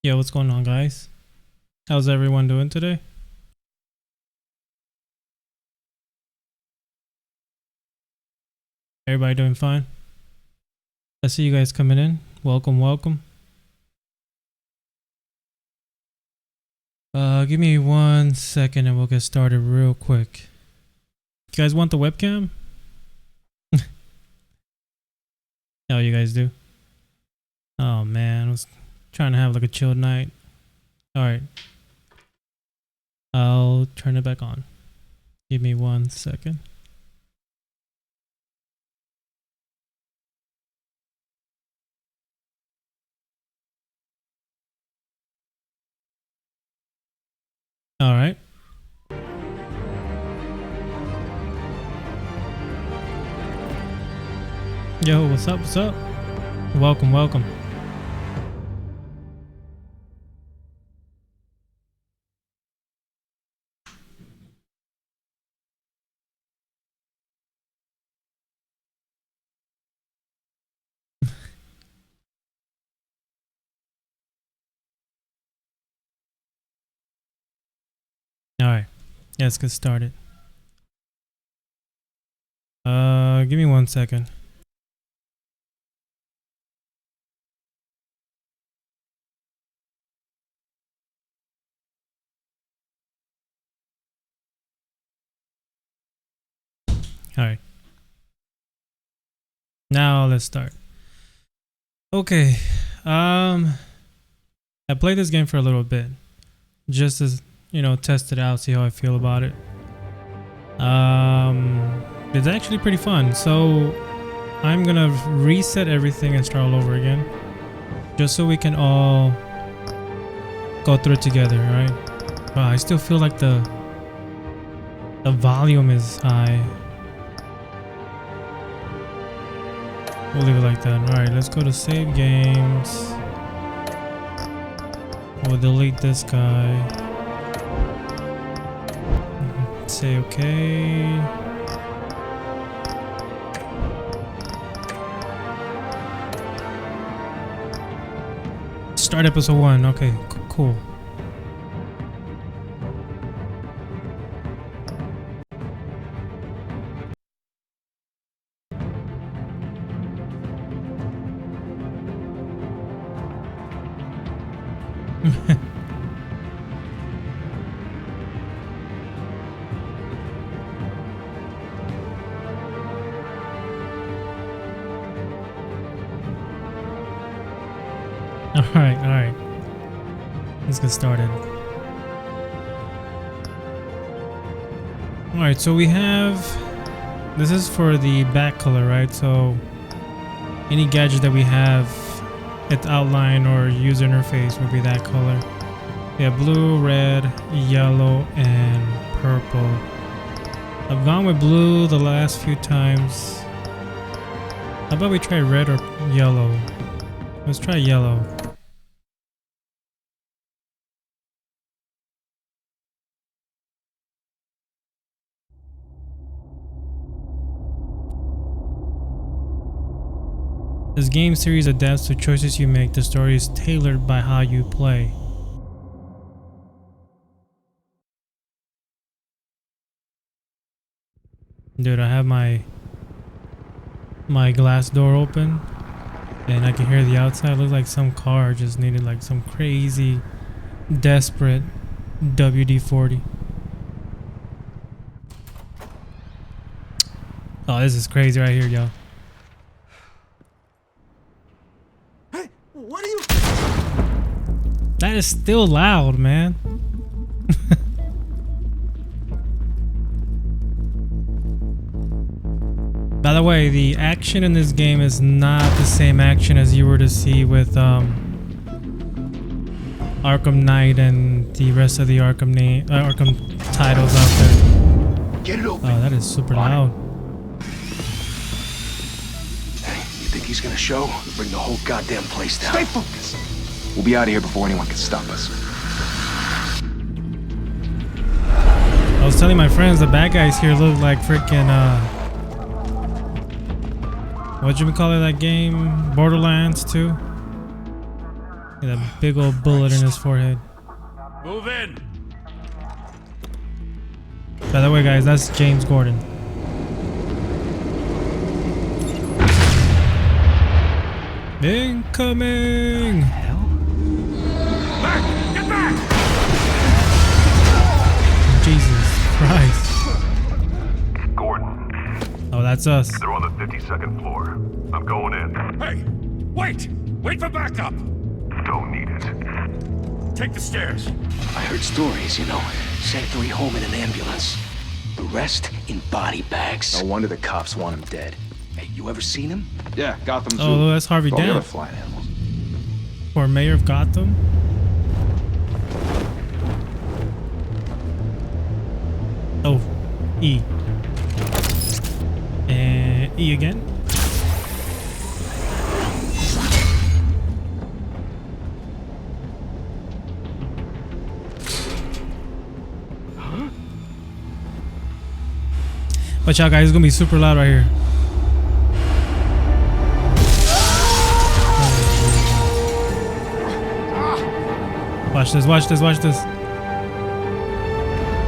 Yo, what's going on, guys? How's everyone doing today? Everybody doing fine? I see you guys coming in. Welcome, welcome. Give me 1 second and we'll get started real quick. You guys want the webcam? How you guys do? Oh man, I was trying to have like a chill night. Alright. I'll turn it back on. Give me 1 second. Alright. Yo, what's up? What's up? Welcome, welcome. Alright. Yeah, let's get started. Give me 1 second. Alright. Now let's start. Okay. I played this game for a little bit. Just to, test it out, see how I feel about it. It's actually pretty fun. So I'm gonna reset everything and start all over again. Just so we can all go through it together, right? I still feel like the volume is high. We'll leave it like that. Alright, let's go to save games. We'll delete this guy. Say okay. Start episode 1. Okay, cool. Alright. Let's get started. Alright, so we have... This is for the back color, right? So any gadget that we have, its outline or user interface will be that color. We have blue, red, yellow, and purple. I've gone with blue the last few times. How about we try red or yellow? Let's try yellow. This game series adapts to choices you make. The story is tailored by how you play. Dude, I have my glass door open and I can hear the outside. It looks like some car just needed like some crazy desperate WD-40. Oh, this is crazy right here, yo. Hey, what are you? That is still loud, man. By the way, the action in this game is not the same action as you were to see with Arkham Knight and the rest of the Arkham titles out there. Get it open. Oh, that is super loud. Hey, you think he's gonna show? We'll bring the whole goddamn place down. Stay focused. We'll be out of here before anyone can stop us. I was telling my friends the bad guys here look like freaking what you call it, that game? Borderlands 2? With a big old bullet in his forehead. Move in. By the way, guys, that's James Gordon. Incoming! Back! Get back! Jesus Christ. Gordon, Oh, that's us. they're on the 52nd floor. I'm going in. Hey! Wait! Wait for backup! Don't need it. Take the stairs. I heard stories, you know. Sent 3 home in an ambulance. The rest in body bags. No wonder the cops want him dead. Hey, you ever seen him? Yeah, Gotham Zoo. Oh, that's Harvey All the other Dent. flying animals. For mayor of Gotham. Oh, E. And E again. Watch out, guys. It's gonna be super loud right here. Watch this, watch this, watch this.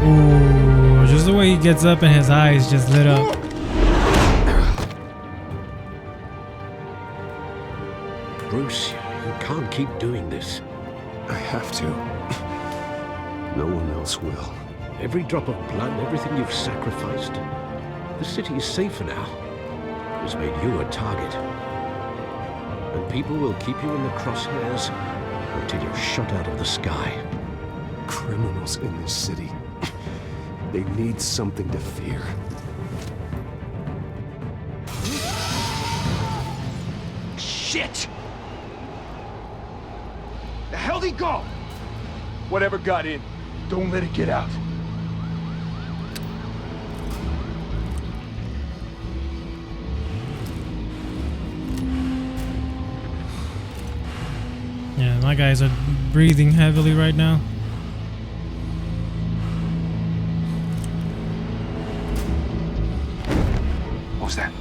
Ooh, just the way he gets up and his eyes just lit up. Bruce, you can't keep doing this. I have to. No one else will. Every drop of blood, everything you've sacrificed. The city is safer now. It's made you a target. And people will keep you in the crosshairs until you're shot out of the sky. Criminals in this city. They need something to fear. Shit! The hell'd he go? Whatever got in, don't let it get out. Yeah, my guys are breathing heavily right now. What was that?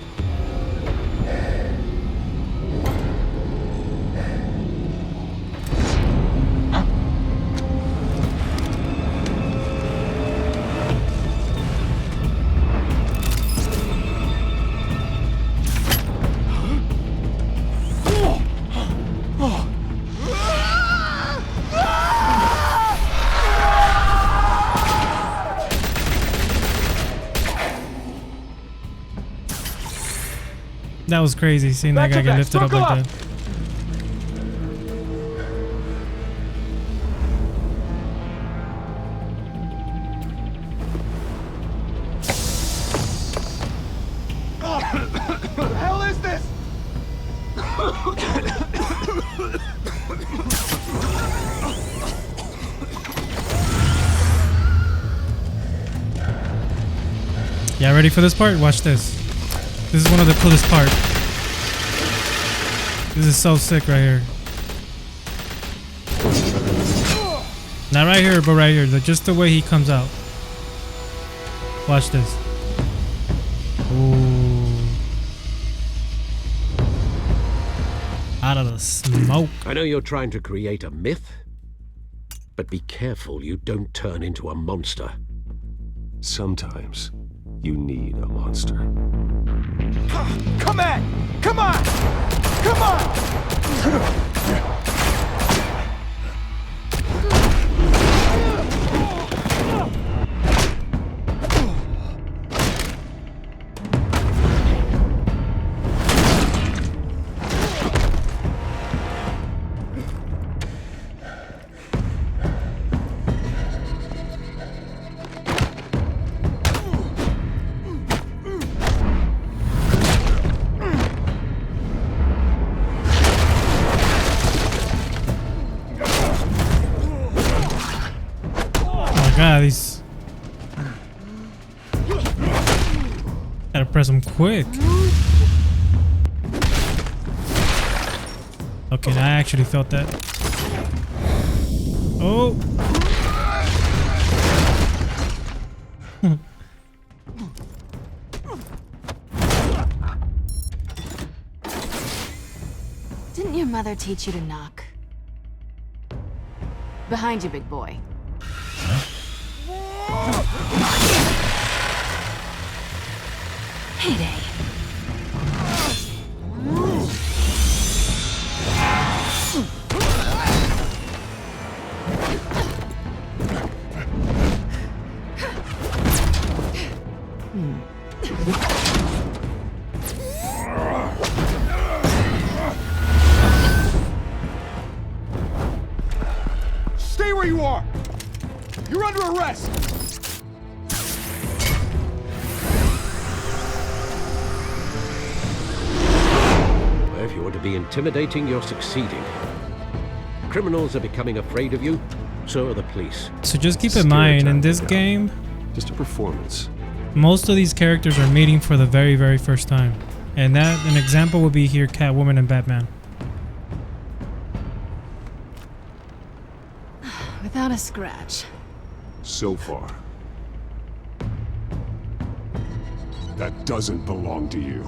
That was crazy seeing that guy get lifted up like that. What the hell is this? Yeah, ready for this part? Watch this. This is one of the coolest parts. This is so sick right here. Not right here, but right here. Just the way he comes out. Watch this. Ooh. Out of the smoke. I know you're trying to create a myth, but be careful you don't turn into a monster. Sometimes you need a monster. Come on! Come on! Come on! God, these. Gotta press them quick. Okay, I actually felt that. Oh. Didn't your mother teach you to knock? Behind you, big boy. Heyday. Stay where you are! You're under arrest! Well, if you want to be intimidating, you're succeeding. Criminals are becoming afraid of you, so are the police. So just keep in mind, in this game, Just a performance. most of these characters are meeting for the very, very first time. And that, an example would be here Catwoman and Batman. Without a scratch. So far. That doesn't belong to you.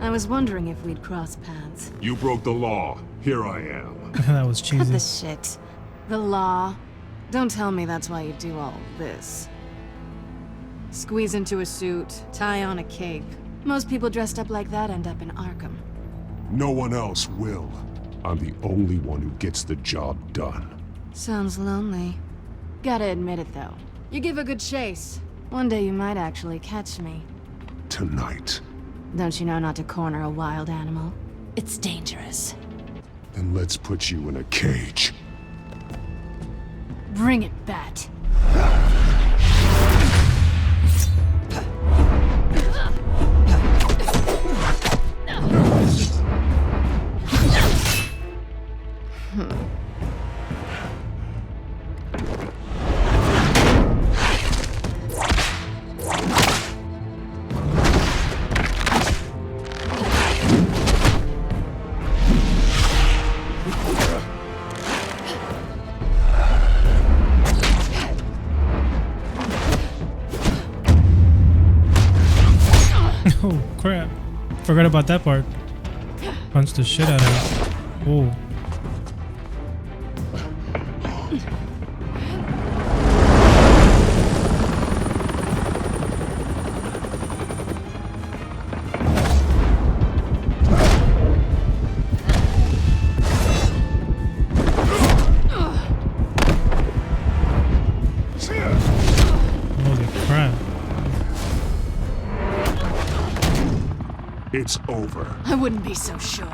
I was wondering if we'd cross paths. You broke the law. Here I am. That was Cut cheesy. the shit. The law. Don't tell me that's why you do all this. Squeeze into a suit, tie on a cape. Most people dressed up like that end up in Arkham. No one else will. I'm the only one who gets the job done. Sounds lonely. Gotta admit it though. You give a good chase. One day you might actually catch me. Tonight. Don't you know not to corner a wild animal? It's dangerous. Then let's put you in a cage. Bring it, Bat. Oh crap. Forgot about that part. Punched the shit out of it. Oh. Holy crap. It's over. I wouldn't be so sure.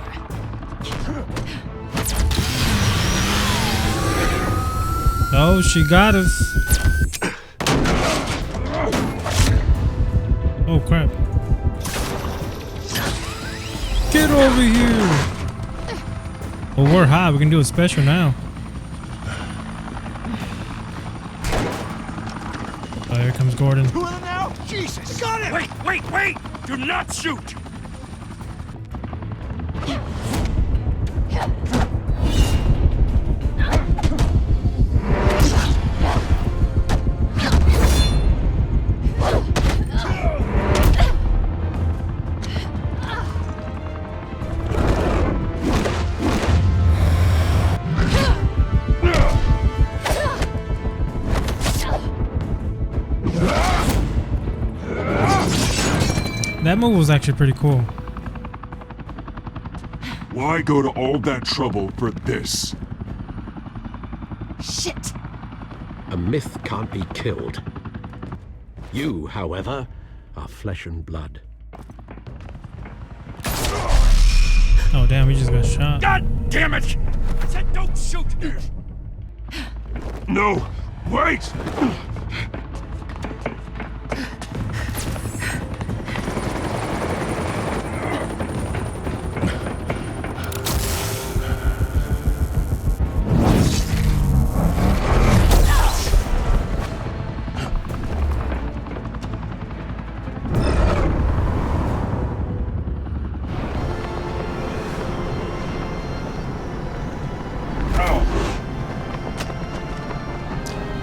Oh, she got us. Oh crap. Get over here. Well, we're hot. We can do a special now. Oh, here comes Gordon. Who in now? Jesus! Got it! Wait! Do not shoot! That move was actually pretty cool. Why go to all that trouble for this? Shit! A myth can't be killed. You, however, are flesh and blood. Oh damn, we just got shot. God damn it! I said don't shoot! No! Wait!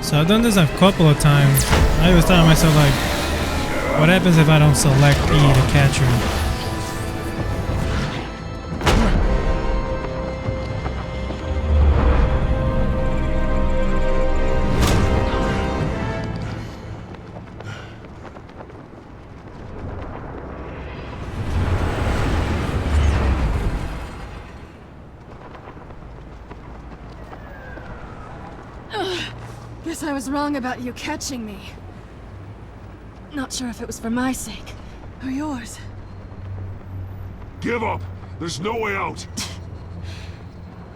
So I've done this a couple of times. I always thought to myself like, what happens if I don't select E to catch her? Guess I was wrong about you catching me. Not sure if it was for my sake or yours. Give up! There's no way out!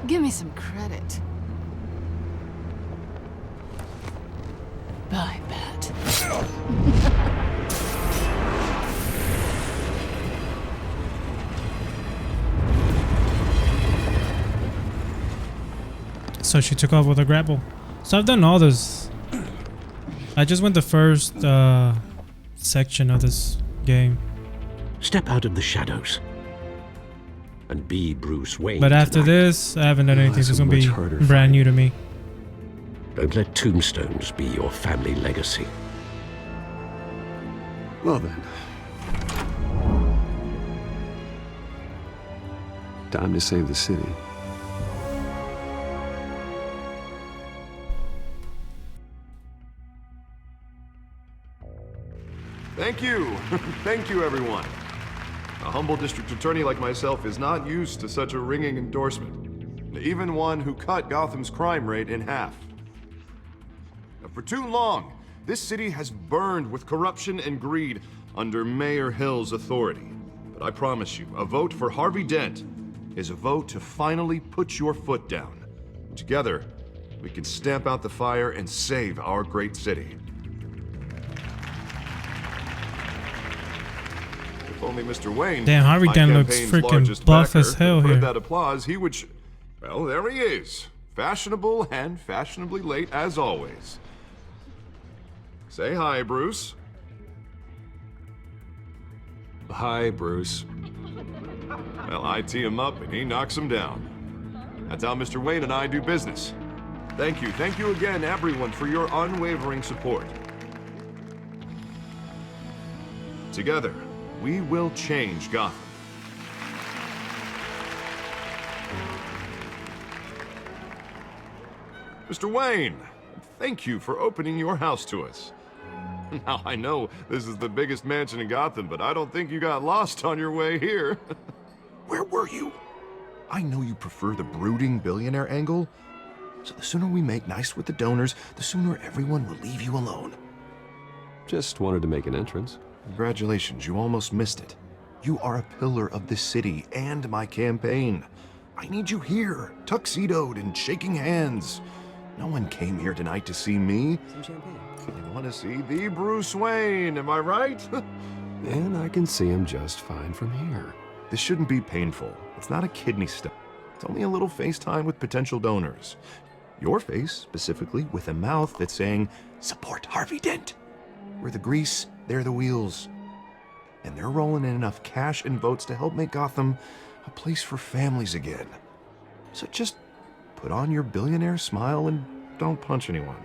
Give me some credit. Bye, Bat. So she took off with a grapple. So I've done all this. I just went the first section of this game. Step out of the shadows and be Bruce Wayne. But after tonight. this, I haven't done anything, so it's a gonna be much harder brand new to me. Don't let tombstones be your family legacy. Well then. Time to save the city. Thank you. Thank you, everyone. A humble district attorney like myself is not used to such a ringing endorsement. Even one who cut Gotham's crime rate in half. For too long, this city has burned with corruption and greed under Mayor Hill's authority. But I promise you, a vote for Harvey Dent is a vote to finally put your foot down. Together, we can stamp out the fire and save our great city. If only Mr. Wayne, Damn, Harvey my Dent looks campaign's freaking largest buff backer, as hell heard here. that applause, he would well, there he is. Fashionable and fashionably late as always. Say hi, Bruce. Hi, Bruce. Well, I tee him up and he knocks him down. That's how Mr. Wayne and I do business. Thank you again, everyone, for your unwavering support. Together, we will change Gotham. Mr. Wayne, thank you for opening your house to us. Now, I know this is the biggest mansion in Gotham, but I don't think you got lost on your way here. Where were you? I know you prefer the brooding billionaire angle, so the sooner we make nice with the donors, the sooner everyone will leave you alone. Just wanted to make an entrance. Congratulations, you almost missed it. You are a pillar of this city and my campaign. I need you here, tuxedoed and shaking hands. No one came here tonight to see me. Some champagne. They want to see the Bruce Wayne, am I right? And I can see him just fine from here. This shouldn't be painful. It's not a kidney stone. It's only a little FaceTime with potential donors. Your face, specifically, with a mouth that's saying, support Harvey Dent. We're the grease, they're the wheels. And they're rolling in enough cash and votes to help make Gotham a place for families again. So just put on your billionaire smile and don't punch anyone.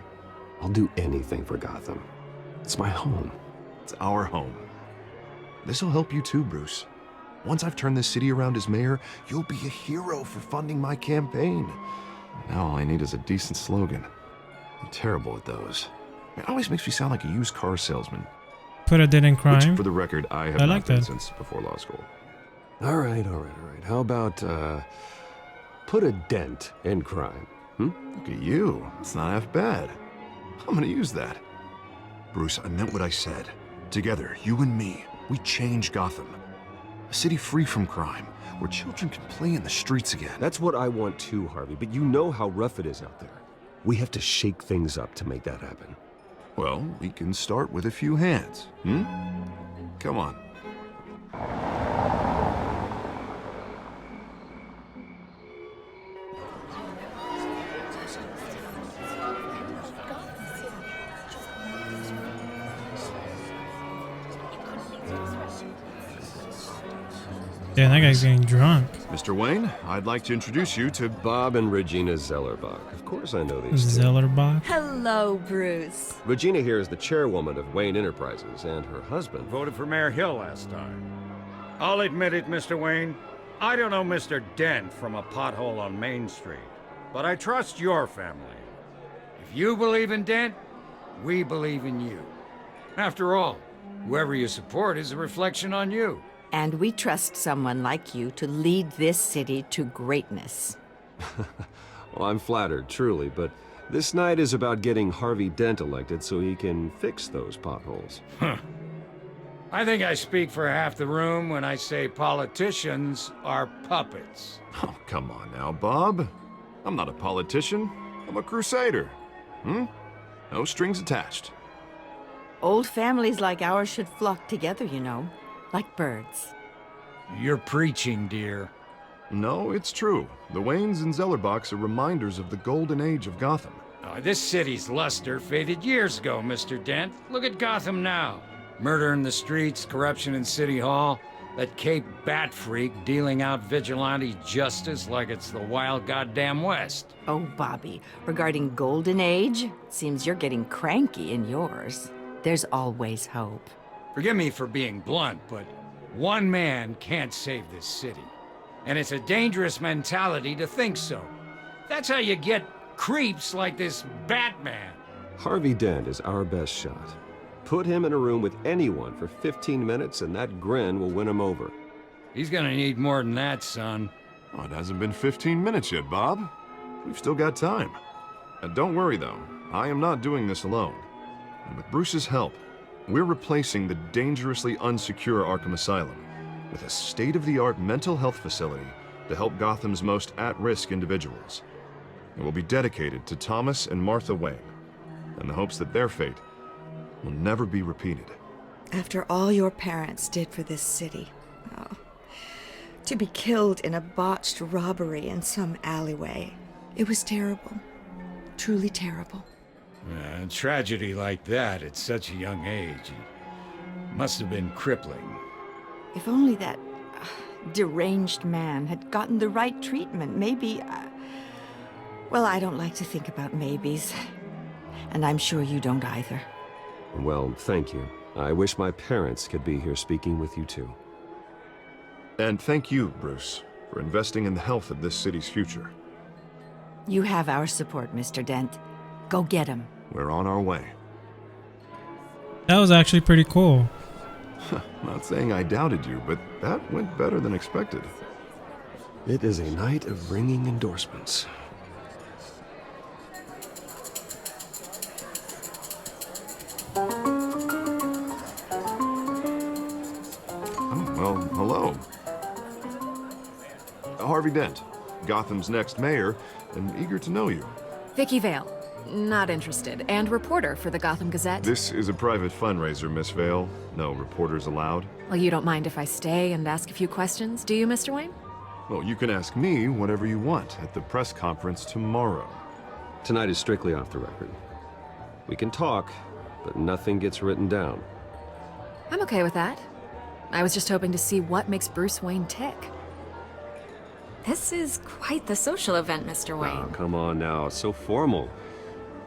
I'll do anything for Gotham. It's my home. It's our home. This'll help you too, Bruce. Once I've turned this city around as mayor, you'll be a hero for funding my campaign. Now all I need is a decent slogan. I'm terrible at those. It always makes me sound like a used car salesman. Put a dent in crime. Which, for the record, I have I not like been that. since before law school. All right. How about, put a dent in crime? Look at you. It's not half bad. I'm gonna use that. Bruce, I meant what I said. Together, you and me, we change Gotham. A city free from crime, where children can play in the streets again. That's what I want too, Harvey, but you know how rough it is out there. We have to shake things up to make that happen. Well, we can start with a few hands, Come on. Damn, that guy's getting drunk. Mr. Wayne, I'd like to introduce you to Bob and Regina Zellerbach. Of course I know these two. Zellerbach. Hello, Bruce. Regina here is the chairwoman of Wayne Enterprises, and her husband... Voted for Mayor Hill last time. I'll admit it, Mr. Wayne. I don't know Mr. Dent from a pothole on Main Street, but I trust your family. If you believe in Dent, we believe in you. After all, whoever you support is a reflection on you. And we trust someone like you to lead this city to greatness. Well, I'm flattered, truly, but This night is about getting Harvey Dent elected so he can fix those potholes. Huh. I think I speak for half the room when I say politicians are puppets. Oh, come on now, Bob. I'm not a politician. I'm a crusader. No strings attached. Old families like ours should flock together, you know, like birds. You're preaching, dear. No, it's true. The Waynes and Zellerbachs are reminders of the golden age of Gotham. This city's luster faded years ago, Mr. Dent. Look at Gotham now. Murder in the streets, corruption in City Hall, that Cape Bat freak dealing out vigilante justice like it's the wild goddamn West. Oh, Bobby, regarding Golden Age, seems you're getting cranky in yours. There's always hope. Forgive me for being blunt, but one man can't save this city. And it's a dangerous mentality to think so. That's how you get creeps like this Batman. Harvey Dent is our best shot. Put him in a room with anyone for 15 minutes and that grin will win him over. He's gonna need more than that, son. Oh, it hasn't been 15 minutes yet, Bob. We've still got time. And don't worry, though. I am not doing this alone. And with Bruce's help, we're replacing the dangerously unsecure Arkham Asylum with a state-of-the-art mental health facility to help Gotham's most at-risk individuals. It will be dedicated to Thomas and Martha Wayne, in the hopes that their fate will never be repeated. After all your parents did for this city, to be killed in a botched robbery in some alleyway, it was terrible. Truly terrible. A tragedy like that at such a young age must have been crippling. If only that deranged man had gotten the right treatment, maybe... well, I don't like to think about maybes. And I'm sure you don't either. Well, thank you. I wish my parents could be here speaking with you too. And thank you, Bruce, for investing in the health of this city's future. You have our support, Mr. Dent. Go get him. We're on our way. That was actually pretty cool. Not saying I doubted you, but that went better than expected. It is a night of ringing endorsements. Well, hello. Harvey Dent, Gotham's next mayor, and eager to know you. Vicky Vale, not interested, and reporter for the Gotham Gazette. This is a private fundraiser, Miss Vale. No reporters allowed. Well, you don't mind if I stay and ask a few questions, do you, Mr. Wayne? Well, you can ask me whatever you want at the press conference tomorrow. Tonight is strictly off the record. We can talk, but nothing gets written down. I'm okay with that. I was just hoping to see what makes Bruce Wayne tick. This is quite the social event, Mr. Wayne. Oh, come on now. It's so formal.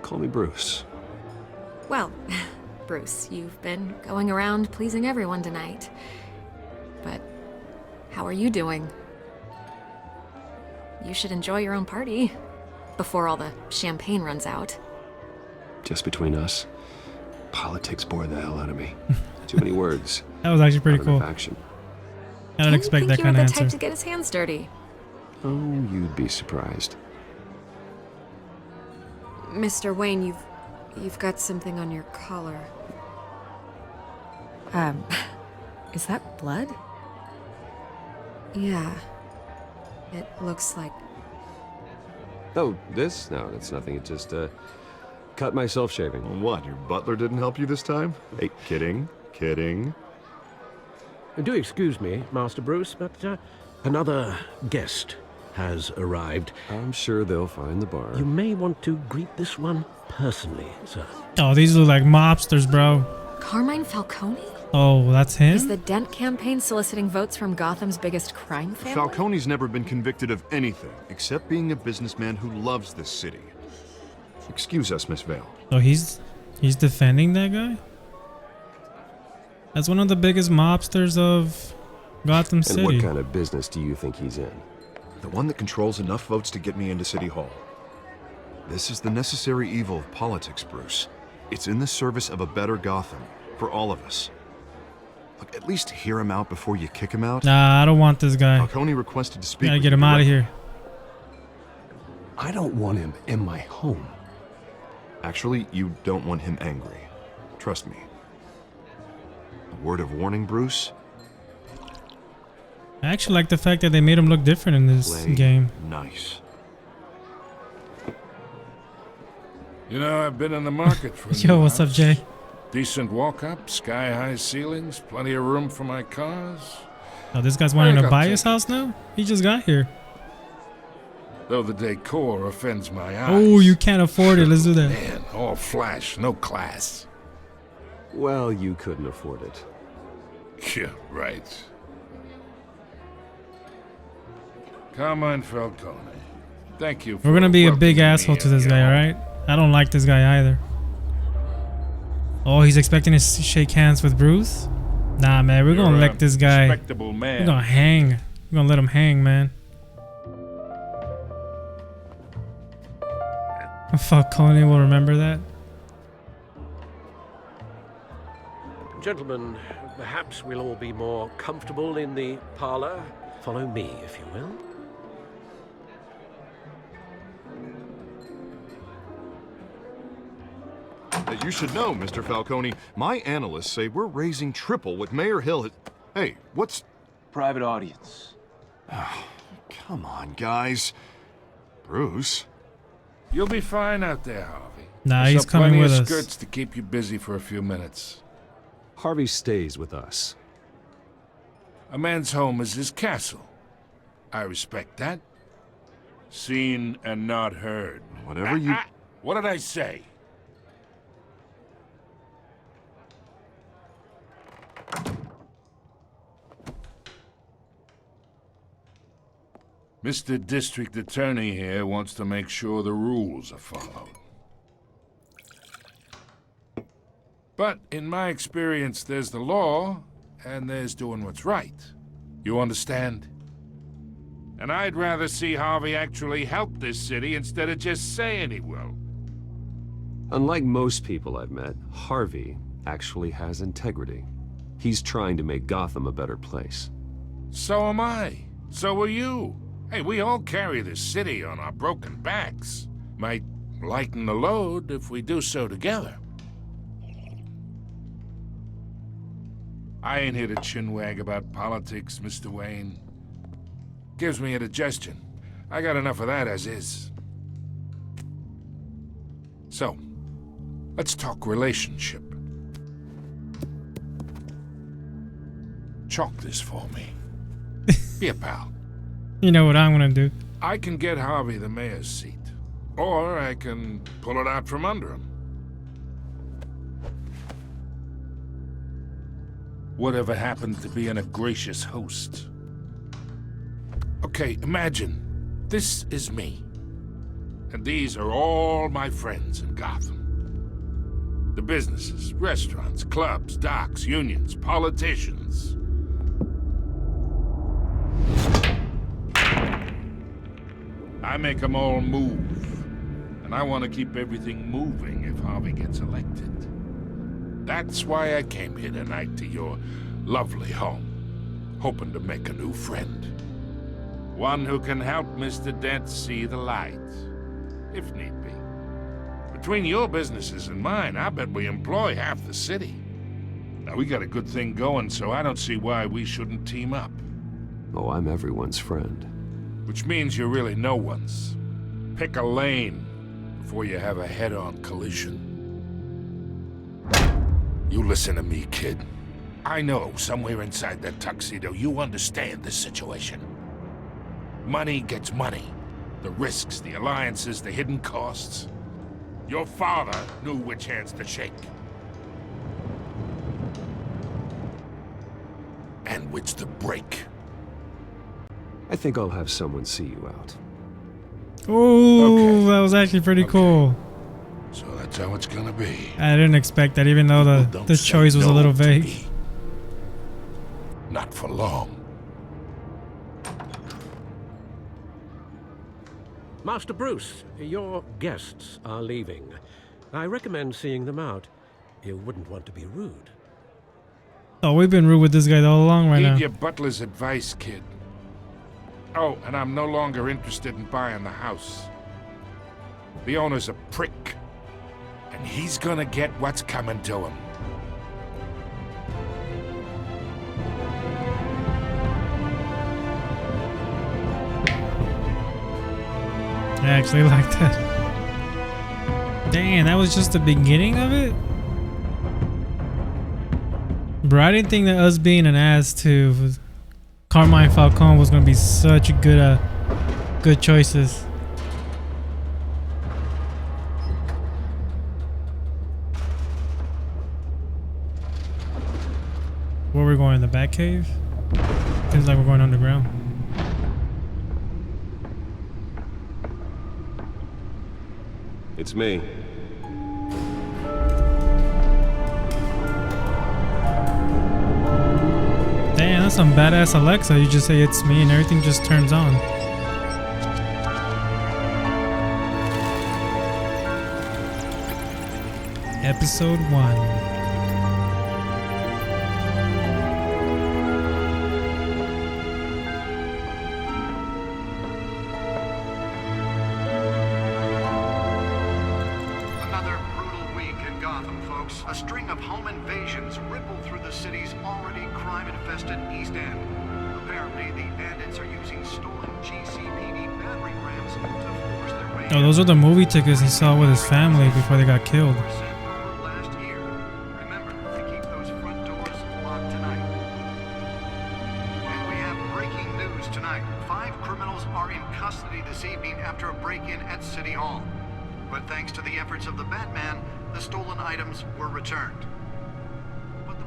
Call me Bruce. Well, Bruce, you've been going around pleasing everyone tonight. But how are you doing? You should enjoy your own party before all the champagne runs out. Just between us, politics bore the hell out of me. Too many words. That was actually pretty cool. Action. I don't expect that kind of answer. You were the type to get his hands dirty. Oh, you'd be surprised. Mr. Wayne, you've got something on your collar. Is that blood? Yeah. It looks like... Oh, this? No, that's nothing. It just, cut myself shaving. What, your butler didn't help you this time? Hey, kidding. Do excuse me, Master Bruce, but another guest has arrived. I'm sure they'll find the bar. You may want to greet this one personally, sir. Oh, these look like mobsters, bro. Carmine Falcone? Oh, that's him? Is the Dent campaign soliciting votes from Gotham's biggest crime family? Falcone's never been convicted of anything except being a businessman who loves this city. Excuse us, Miss Vale. Oh, he's defending that guy? That's one of the biggest mobsters of Gotham City. And what kind of business do you think he's in? The one that controls enough votes to get me into City Hall. This is the necessary evil of politics, Bruce. It's in the service of a better Gotham, for all of us. Look, at least hear him out before you kick him out. Nah, I don't want this guy. Falcone requested to speak Gotta with get you him out of here. I don't want him in my home. Actually, you don't want him angry. Trust me. A word of warning, Bruce? I actually like the fact that they made him look different in this Play game. nice. You know, I've been in the market for a Yo, new what's up, house. Jay? Decent walk-up, sky-high ceilings, plenty of room for my cars. Oh, this guy's wanting to I'll buy take his house now? He just got here. Though the decor offends my eyes. Oh, you can't afford it. Let's do that. Man, all flash, no class. Well, you couldn't afford it. Yeah, right. Carmine Falcone. Thank you for We're gonna be a big welcoming me asshole to in this your guy, home. alright? I don't like this guy either. Oh, he's expecting to shake hands with Bruce? Nah, man, we're gonna You're let this guy. respectable man. We're gonna hang. We're gonna let him hang, man. Falcone will remember that. Gentlemen, perhaps we'll all be more comfortable in the parlor. Follow me, if you will. You should know, Mr. Falcone, my analysts say we're raising triple what Mayor Hill has... Hey, what's... Private audience. Come on, guys. Bruce? You'll be fine out there, Harvey. Nah, There's he's coming plenty with of us. skirts to keep you busy for a few minutes. Harvey stays with us. A man's home is his castle. I respect that. Seen and not heard. Whatever you... What did I say? Mr. District Attorney here wants to make sure the rules are followed. But in my experience, there's the law, and there's doing what's right. You understand? And I'd rather see Harvey actually help this city instead of just saying he will. Unlike most people I've met, Harvey actually has integrity. He's trying to make Gotham a better place. So am I. So are you. Hey, we all carry this city on our broken backs. Might lighten the load if we do so together. I ain't here to chinwag about politics, Mr. Wayne. Gives me indigestion. I got enough of that as is. So, let's talk relationship. Chalk this for me. Be a pal. You know what I'm gonna do. I can get Harvey the mayor's seat, or I can pull it out from under him. Whatever happened to being a gracious host? Okay, imagine this is me, and these are all my friends in Gotham. The businesses, restaurants, clubs, docks, unions, politicians. I make them all move. And I want to keep everything moving if Harvey gets elected. That's why I came here tonight to your lovely home, hoping to make a new friend. One who can help Mr. Dent see the light, if need be. Between your businesses and mine, I bet we employ half the city. Now, we got a good thing going, so I don't see why we shouldn't team up. Oh, I'm everyone's friend. Which means you're really no one's. Pick a lane before you have a head-on collision. You listen to me, kid. I know somewhere inside that tuxedo you understand this situation. Money gets money. The risks, the alliances, the hidden costs. Your father knew which hands to shake. And which to break. I think I'll have someone see you out. Oh, that was actually pretty cool. So that's how it's gonna be. I didn't expect that, even though the choice was a little vague. Not for long. Master Bruce, your guests are leaving. I recommend seeing them out. You wouldn't want to be rude. Oh, we've been rude with this guy all along right Need now. your butler's advice, kid. Oh, and I'm no longer interested in buying the house. The owner's a prick. And he's gonna get what's coming to him. I actually like that. Dang, that was just the beginning of it? Bro, I didn't think that us being an ass to Carmine Falcone was gonna be such good good choices. Where are we going? The Batcave? Seems like we're going underground. It's me. Damn, that's some badass Alexa. You just say it's me and everything just turns on. Episode 1. A string of home invasions rippled through the city's already crime-infested East End. Apparently, the bandits are using stolen GCPD battering rams to force their way. Oh, those are the movie tickets he saw with his family before they got killed. Last year. Remember to keep those front doors locked tonight. And we have breaking news tonight. 5 criminals are in custody this evening after a break-in at City Hall. But thanks to the efforts of the Batman, the stolen items were returned.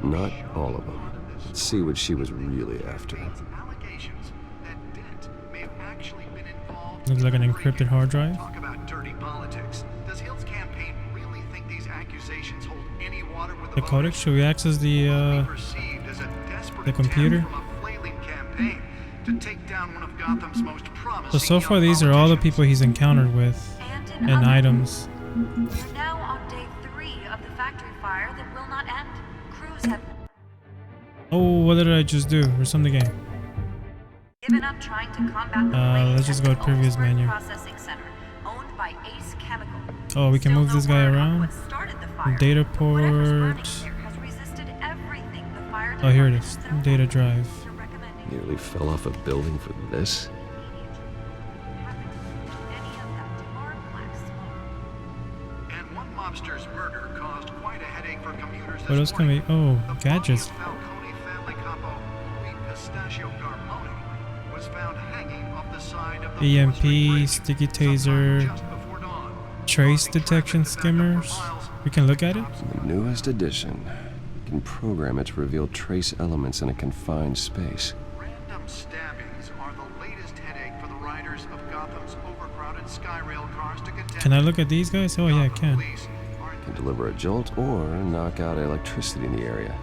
Not all of them. Let's see what she was really after. Looks like an encrypted hard drive. Talk about dirty politics. Does Hill's campaign really think these accusations hold any water with The codex? Should we access the computer? So far these are all the people he's encountered with and items. We're now on day 3 of the factory fire that will not end. Crews have Oh, what did I just do? Resume the game. given up trying to combat the Let's just go to previous menu. processing center owned by Ace Chemical. Oh, we can move this guy around. Data port. Oh, here it is. Data drive. Nearly fell off a building for this. Mobster's murder caused quite a headache for commuters. What else can we? Oh, gadgets. EMP, sticky taser, trace detection skimmers. We can look at it. The newest edition. You can program it to reveal trace elements in a confined space. Random stabbings are the latest headache for the riders of Gotham's overcrowded Skyrail cars to contend. Can I look at these guys? Oh yeah, I can. Can deliver a jolt or knock out electricity in the area.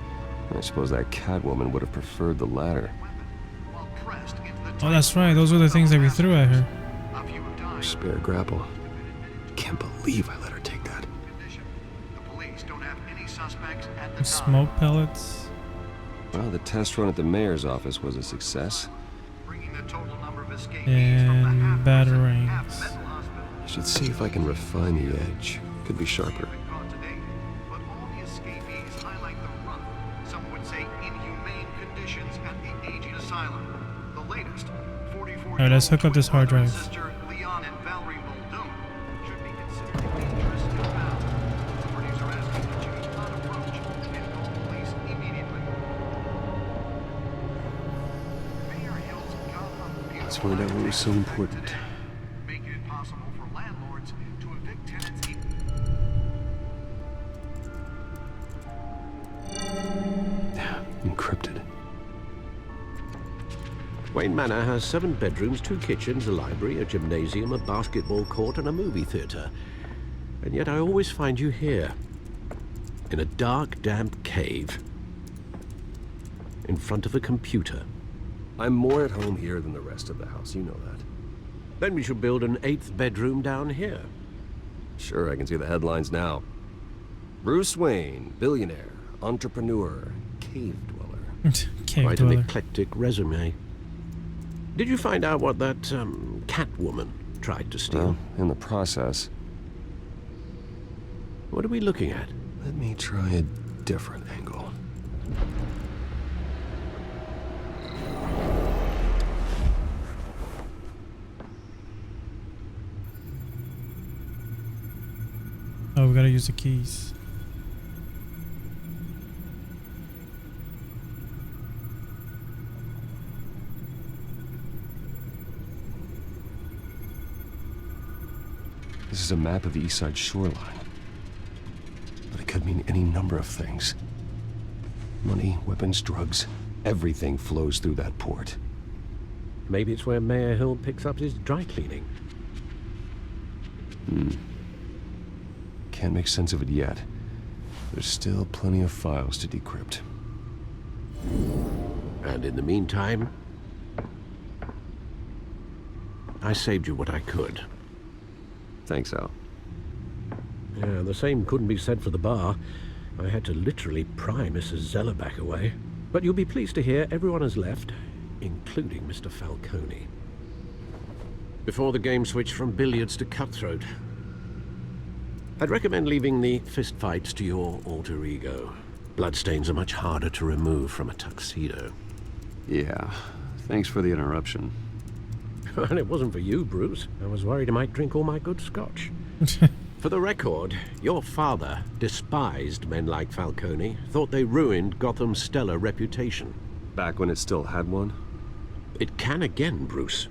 I suppose that Catwoman would have preferred the latter. Oh, that's right. Those were the things that we threw at her. Spare grapple. Can't believe I let her take that. Smoke pellets. Well, the test run at the mayor's office was a success. And batarangs. I should see if I can refine the edge. Could be sharper. Alright, let's hook up this hard drive. Let's find out what was so important. Encrypted. Wayne Manor has 7 bedrooms, 2 kitchens, a library, a gymnasium, a basketball court, and a movie theater. And yet I always find you here, in a dark, damp cave, in front of a computer. I'm more at home here than the rest of the house, you know that. Then we should build an 8th bedroom down here. Sure, I can see the headlines now. Bruce Wayne, billionaire, entrepreneur, cave dweller. Quite an eclectic resume. Did you find out what that Catwoman tried to steal? Well, in the process. What are we looking at? Let me try a different angle. Oh, we gotta use the keys. This is a map of the east side shoreline. But it could mean any number of things. Money, weapons, drugs, everything flows through that port. Maybe it's where Mayor Hill picks up his dry cleaning. Can't make sense of it yet. There's still plenty of files to decrypt. And in the meantime, I saved you what I could. Thanks, Al. Yeah, the same couldn't be said for the bar. I had to literally pry Mrs. Zeller back away. But you'll be pleased to hear everyone has left, including Mr. Falcone. Before the game switched from billiards to cutthroat. I'd recommend leaving the fistfights to your alter ego. Bloodstains are much harder to remove from a tuxedo. Yeah, thanks for the interruption. And it wasn't for you, Bruce. I was worried I might drink all my good scotch. For the record, your father despised men like Falcone, thought they ruined Gotham's stellar reputation. Back when it still had one? It can again, Bruce.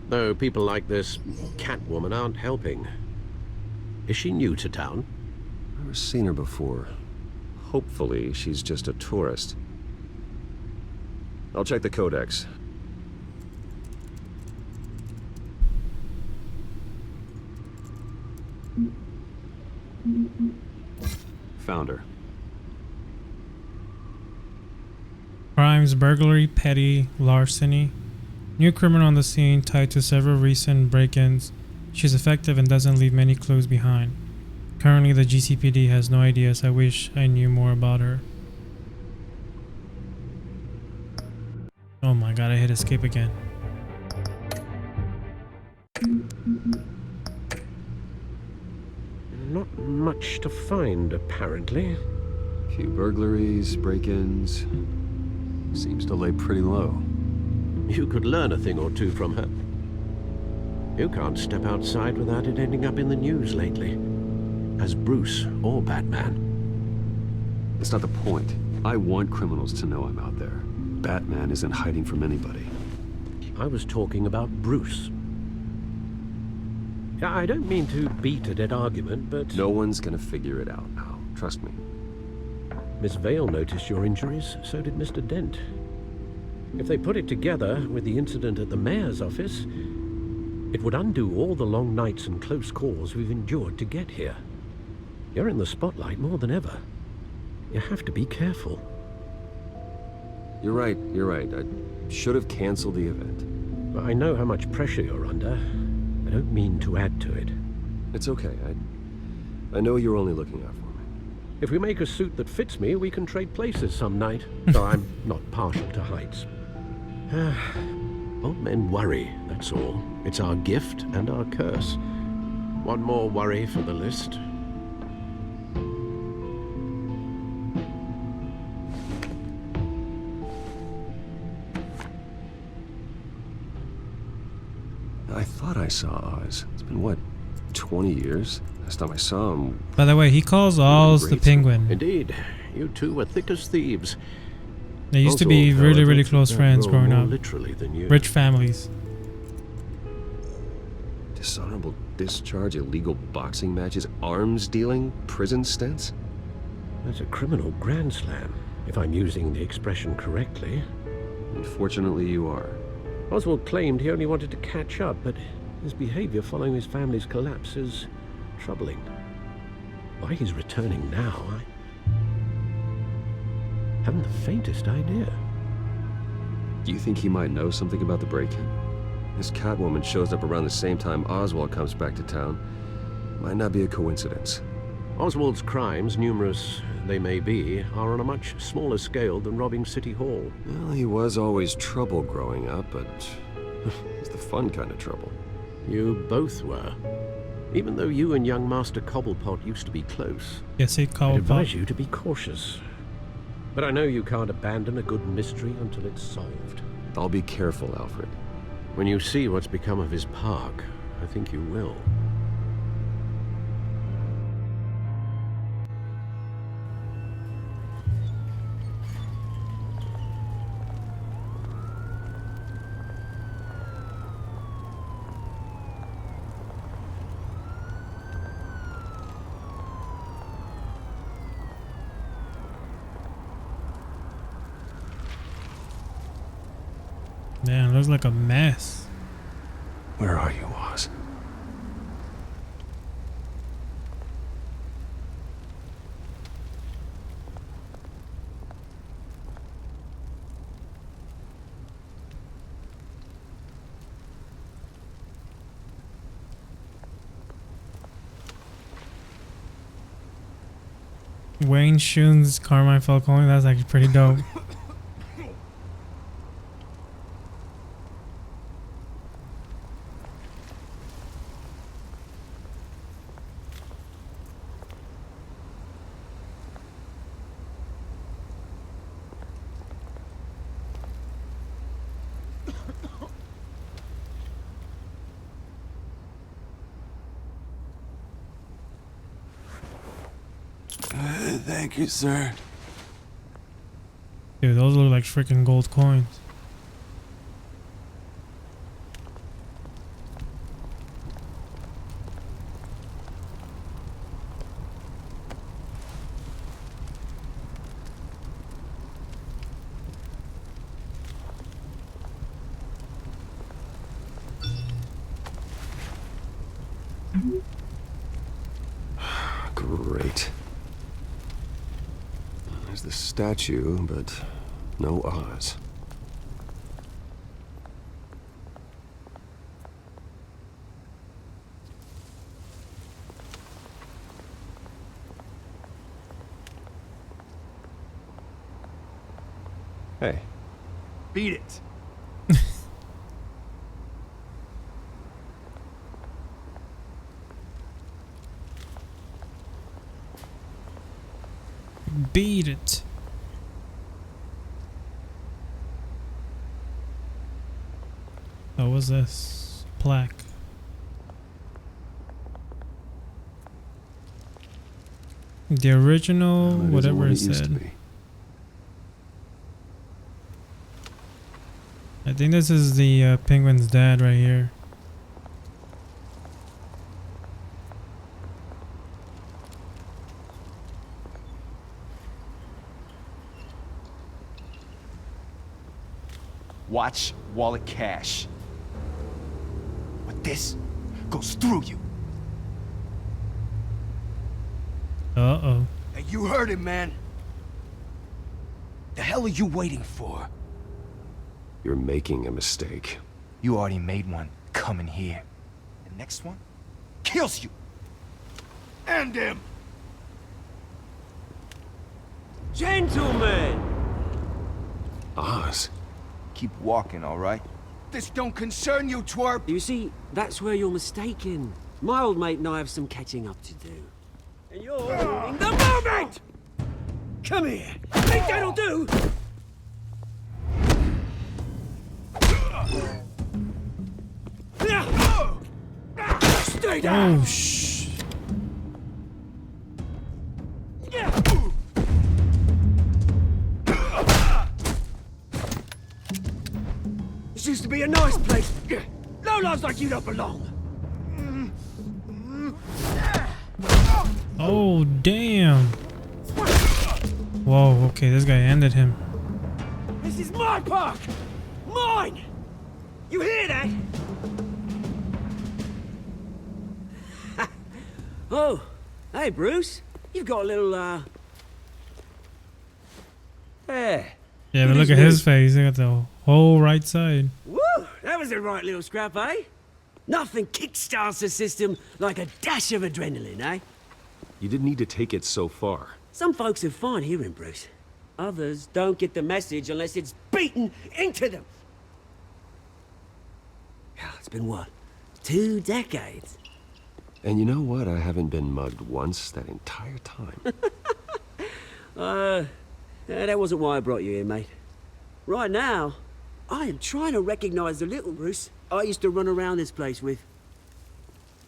Though people like this Catwoman aren't helping. Is she new to town? Never seen her before. Hopefully, she's just a tourist. I'll check the codex. Found her. Crimes: burglary, petty, larceny. New criminal on the scene tied to several recent break-ins. She's effective and doesn't leave many clues behind. Currently, the GCPD has no ideas. I wish I knew more about her. Oh my god, I hit escape again. Not much to find, apparently. Few burglaries, break-ins. Seems to lay pretty low. You could learn a thing or two from her. You can't step outside without it ending up in the news lately. As Bruce or Batman. It's not the point. I want criminals to know I'm out there. Batman isn't hiding from anybody. I was talking about Bruce. I don't mean to beat a dead argument, but... No one's gonna figure it out now. Trust me. Miss Vale noticed your injuries, so did Mr. Dent. If they put it together with the incident at the mayor's office, it would undo all the long nights and close calls we've endured to get here. You're in the spotlight more than ever. You have to be careful. You're right. I should have canceled the event. I know how much pressure you're under. I don't mean to add to it. It's okay. I know you're only looking out for me. If we make a suit that fits me, we can trade places some night. Though I'm not partial to heights. Old men worry, that's all. It's our gift and our curse. One more worry for the list. I thought I saw Oz. It's been, what, 20 years? Last time I saw him... By the way, he calls Oz the Penguin. Indeed. You two were thick as thieves. They used to be really, really close friends growing up. Literally than you. Rich families. Dishonorable discharge, illegal boxing matches, arms dealing, prison stints? That's a criminal grand slam, if I'm using the expression correctly. Unfortunately, you are. Oswald claimed he only wanted to catch up, but his behavior following his family's collapse is troubling. Why he's returning now, I haven't the faintest idea. Do you think he might know something about the break-in? This Catwoman shows up around the same time Oswald comes back to town. Might not be a coincidence. Oswald's crimes, numerous they may be, are on a much smaller scale than robbing City Hall. Well, he was always trouble growing up, but it's the fun kind of trouble. You both were. Even though you and young Master Cobblepot used to be close, Yes, he I'd called advise you to be cautious. But I know you can't abandon a good mystery until it's solved. I'll be careful, Alfred. When you see what's become of his park, I think you will. Man, it looks like a mess. Where are you, Oz? Wayne Shun's Carmine Falcone, that's actually pretty dope. Thank you, sir. Dude, those look like freaking gold coins. Great. There's the statue, but no Oz. Hey. Beat it. Beat it. Oh, what's this? Plaque. The original, That isn't whatever what it it used to said. be. I think this is the penguin's dad right here. Watch wallet cash. But this goes through you. Uh-oh. Hey, you heard it, man. The hell are you waiting for? You're making a mistake. You already made one coming here. The next one kills you. End him! Gentlemen! Oz. Keep walking, all right? This don't concern you, twerp. You see, that's where you're mistaken. My old mate and I have some catching up to do. And you're ruining the moment! Come here. Think that'll do? Stay down! Oh, shh. This used to be a nice place. No lives like you don't belong. Oh, damn. Whoa, okay, this guy ended him. This is my park! Mine! You hear that? Oh, hey, Bruce. You've got a little, there. Yeah, but look at his face. He got the whole right side. Woo! That was a right little scrap, eh? Nothing kickstarts the system like a dash of adrenaline, eh? You didn't need to take it so far. Some folks have fine hearing, Bruce. Others don't get the message unless it's beaten into them. It's been what? 2 decades? And you know what? I haven't been mugged once that entire time. That wasn't why I brought you here, mate. Right now, I am trying to recognize the little Bruce I used to run around this place with.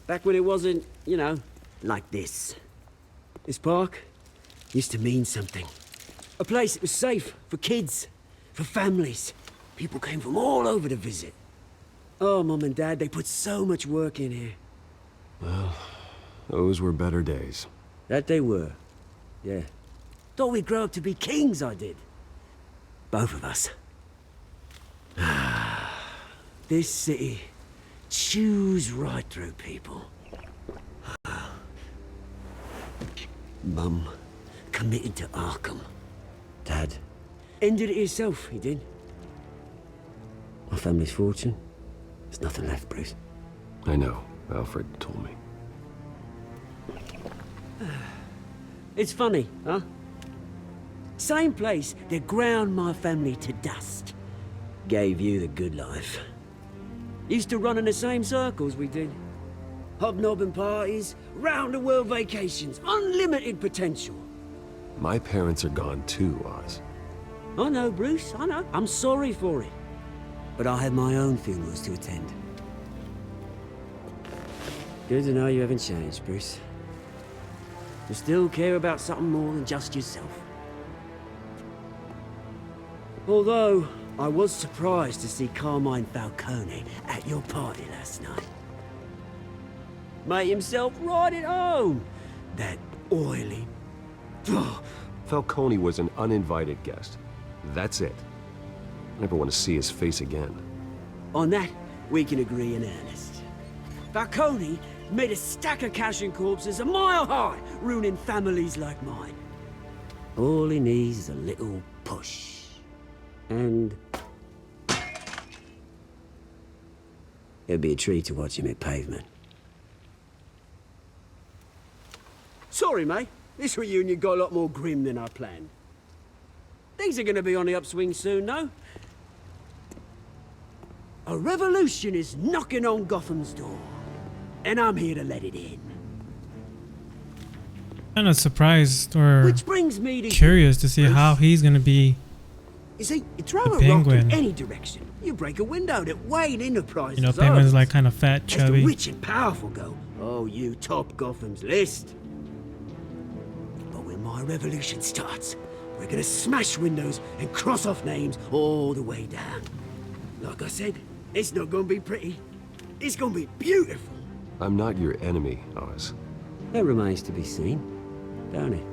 Back when it wasn't, you know, like this. This park used to mean something. A place that was safe for kids, for families. People came from all over to visit. Oh, Mum and Dad, they put so much work in here. Well, those were better days. That they were. Yeah. Thought we'd grow up to be kings, I did. Both of us. This city chews right through people. Mum committed to Arkham. Dad ended it himself, he did. My family's fortune. There's nothing left, Bruce. I know. Alfred told me. It's funny, huh? Same place that ground my family to dust. Gave you the good life. Used to run in the same circles we did. Hobnobbing parties, round-the-world vacations, unlimited potential. My parents are gone too, Oz. I know, Bruce, I know. I'm sorry for it. But I have my own funerals to attend. Good to know you haven't changed, Bruce. You still care about something more than just yourself. Although, I was surprised to see Carmine Falcone at your party last night. Made himself right at home. That oily... Falcone was an uninvited guest. That's it. Never want to see his face again. On that, we can agree in earnest. Falcone made a stack of cash and corpses a mile high, ruining families like mine. All he needs is a little push. And... it'd be a treat to watch him hit pavement. Sorry, mate. This reunion got a lot more grim than I planned. Things are gonna be on the upswing soon, though. A revolution is knocking on Gotham's door. And I'm here to let it in. Kind of surprised or Which brings me to curious to see how he's gonna be. You see, you throw The a rock in Penguin. any direction, you break a window that Wayne Enterprises You know, Penguin's owns. like kind of fat, As the chubby. rich and powerful go, oh, you top Gotham's list. But when my revolution starts, we're gonna smash windows and cross off names all the way down. Like I said, it's not gonna be pretty. It's gonna be beautiful. I'm not your enemy, Oz. That remains to be seen, don't it?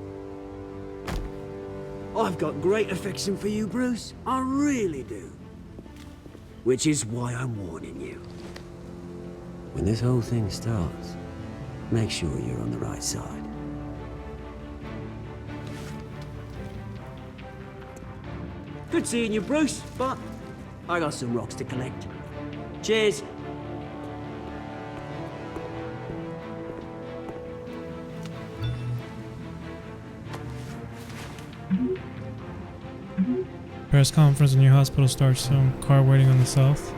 I've got great affection for you, Bruce. I really do. Which is why I'm warning you. When this whole thing starts, make sure you're on the right side. Good seeing you, Bruce, but I got some rocks to collect. Cheers. Press conference in your hospital starts soon. Car waiting on the south.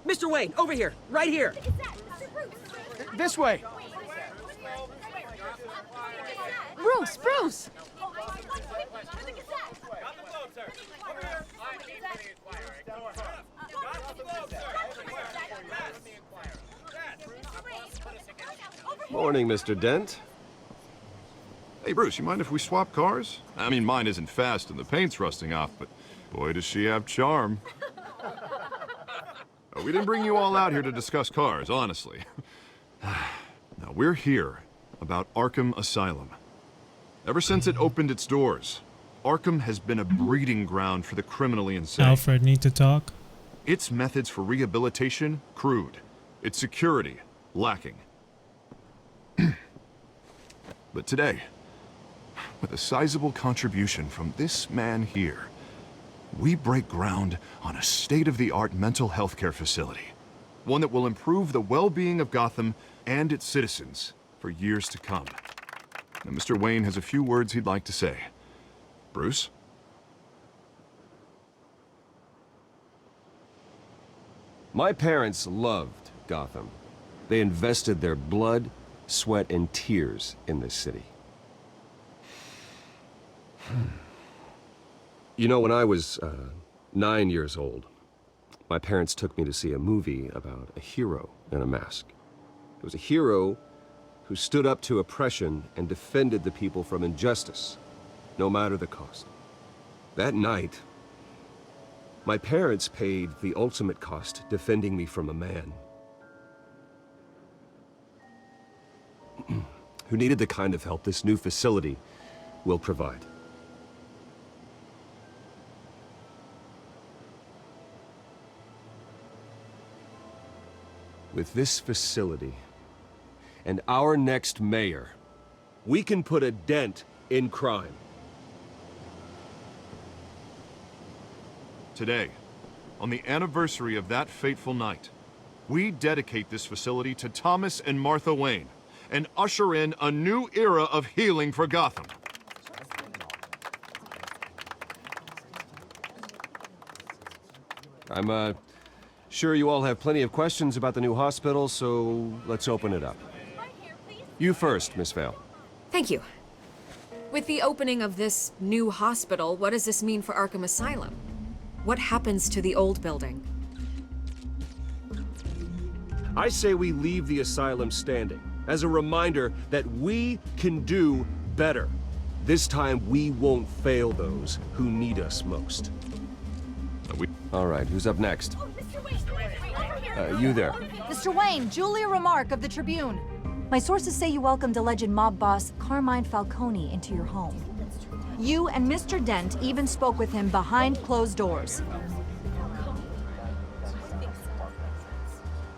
Mr. Wayne, over here, right here. This way. Bruce! Morning, Mr. Dent. Hey, Bruce, you mind if we swap cars? I mean, mine isn't fast and the paint's rusting off, but boy, does she have charm. We didn't bring you all out here to discuss cars, honestly. Now, we're here about Arkham Asylum. Ever since it opened its doors, Arkham has been a breeding ground for the criminally insane. Alfred, need to talk. Its methods for rehabilitation, crude. Its security, lacking. But today, with a sizable contribution from this man here, we break ground on a state-of-the-art mental health care facility. One that will improve the well-being of Gotham and its citizens for years to come. Now, Mr. Wayne has a few words he'd like to say. Bruce? My parents loved Gotham. They invested their blood, sweat, and tears in this city. You know, when I was 9 years old, my parents took me to see a movie about a hero in a mask. It was a hero who stood up to oppression and defended the people from injustice, no matter the cost. That night, my parents paid the ultimate cost defending me from a man who needed the kind of help this new facility will provide. With this facility and our next mayor, we can put a dent in crime. Today, on the anniversary of that fateful night, we dedicate this facility to Thomas and Martha Wayne and usher in a new era of healing for Gotham. I'm sure you all have plenty of questions about the new hospital, so let's open it up. You first, Miss Vale. Thank you. With the opening of this new hospital, what does this mean for Arkham Asylum? What happens to the old building? I say we leave the asylum standing as a reminder that we can do better. This time we won't fail those who need us most. All right, who's up next? You there. Mr. Wayne, Julia Remark of the Tribune. My sources say you welcomed alleged mob boss Carmine Falcone into your home. You and Mr. Dent even spoke with him behind closed doors.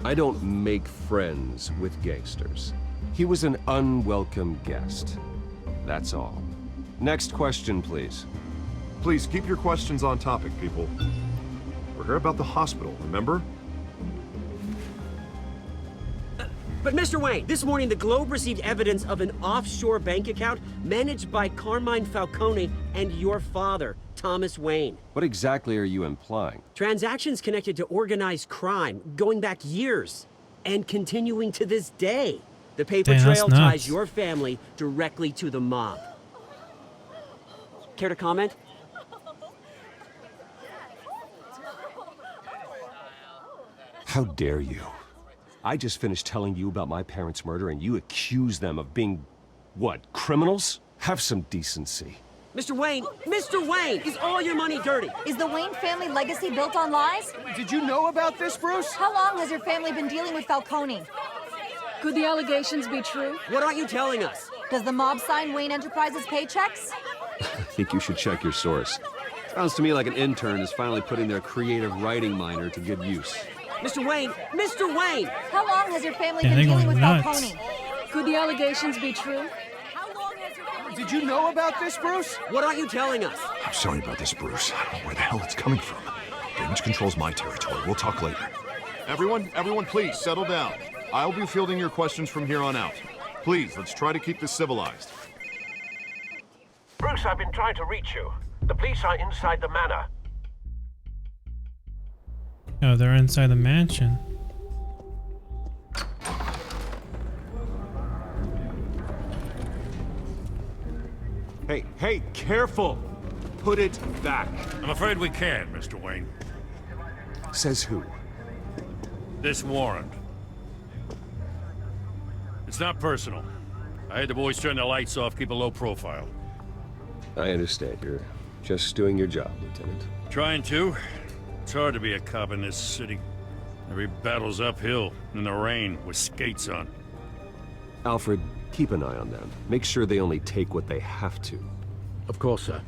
I don't make friends with gangsters. He was an unwelcome guest. That's all. Next question, please. Please keep your questions on topic, people. We're here about the hospital, remember? But Mr. Wayne, this morning the Globe received evidence of an offshore bank account managed by Carmine Falcone and your father, Thomas Wayne. What exactly are you implying? Transactions connected to organized crime, going back years, and continuing to this day. The paper trail ties your family directly to the mob. Care to comment? How dare you? I just finished telling you about my parents' murder and you accuse them of being, what, criminals? Have some decency. Mr. Wayne, is all your money dirty? Is the Wayne family legacy built on lies? Did you know about this, Bruce? How long has your family been dealing with Falcone? Could the allegations be true? What aren't you telling us? Does the mob sign Wayne Enterprises paychecks? I think you should check your source. Sounds to me like an intern is finally putting their creative writing minor to good use. Mr. Wayne! How long has your family been dealing with Falcone? Could the allegations be true? Did you know about this, Bruce? What aren't you telling us? I'm sorry about this, Bruce. I don't know where the hell it's coming from. Damage control's my territory. We'll talk later. Everyone, please, settle down. I'll be fielding your questions from here on out. Please, let's try to keep this civilized. Bruce, I've been trying to reach you. The police are inside the manor. Oh, they're inside the mansion. Hey, careful! Put it back. I'm afraid we can't, Mr. Wayne. Says who? This warrant. It's not personal. I had the boys turn the lights off, keep a low profile. I understand. You're just doing your job, Lieutenant. Trying to. It's hard to be a cop in this city. Every battle's uphill, in the rain, with skates on. Alfred, keep an eye on them. Make sure they only take what they have to. Of course, sir.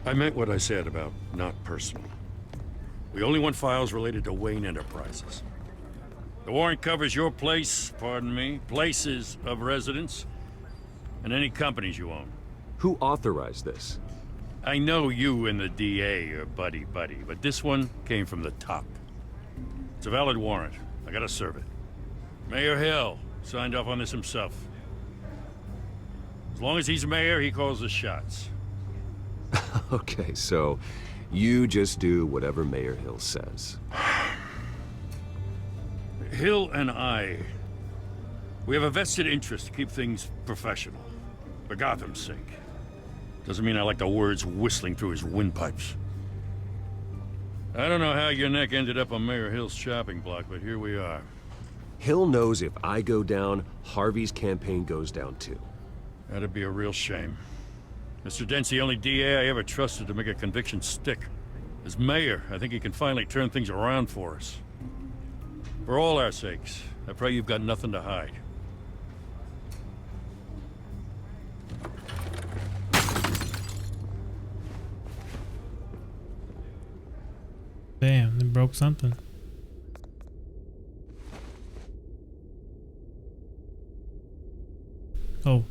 I meant what I said about not personal. We only want files related to Wayne Enterprises. The warrant covers your place, pardon me, places of residence, and any companies you own. Who authorized this? I know you and the DA are buddy-buddy, but this one came from the top. It's a valid warrant. I gotta serve it. Mayor Hill signed off on this himself. As long as he's mayor, he calls the shots. Okay, so you just do whatever Mayor Hill says. Hill and we have a vested interest to keep things professional. For Gotham's sake. Doesn't mean I like the words whistling through his windpipes. I don't know how your neck ended up on Mayor Hill's shopping block, but here we are. Hill knows if I go down, Harvey's campaign goes down too. That'd be a real shame. Mr. Dent's the only DA I ever trusted to make a conviction stick. As mayor, I think he can finally turn things around for us. For all our sakes, I pray you've got nothing to hide. Damn, they broke something. Oh.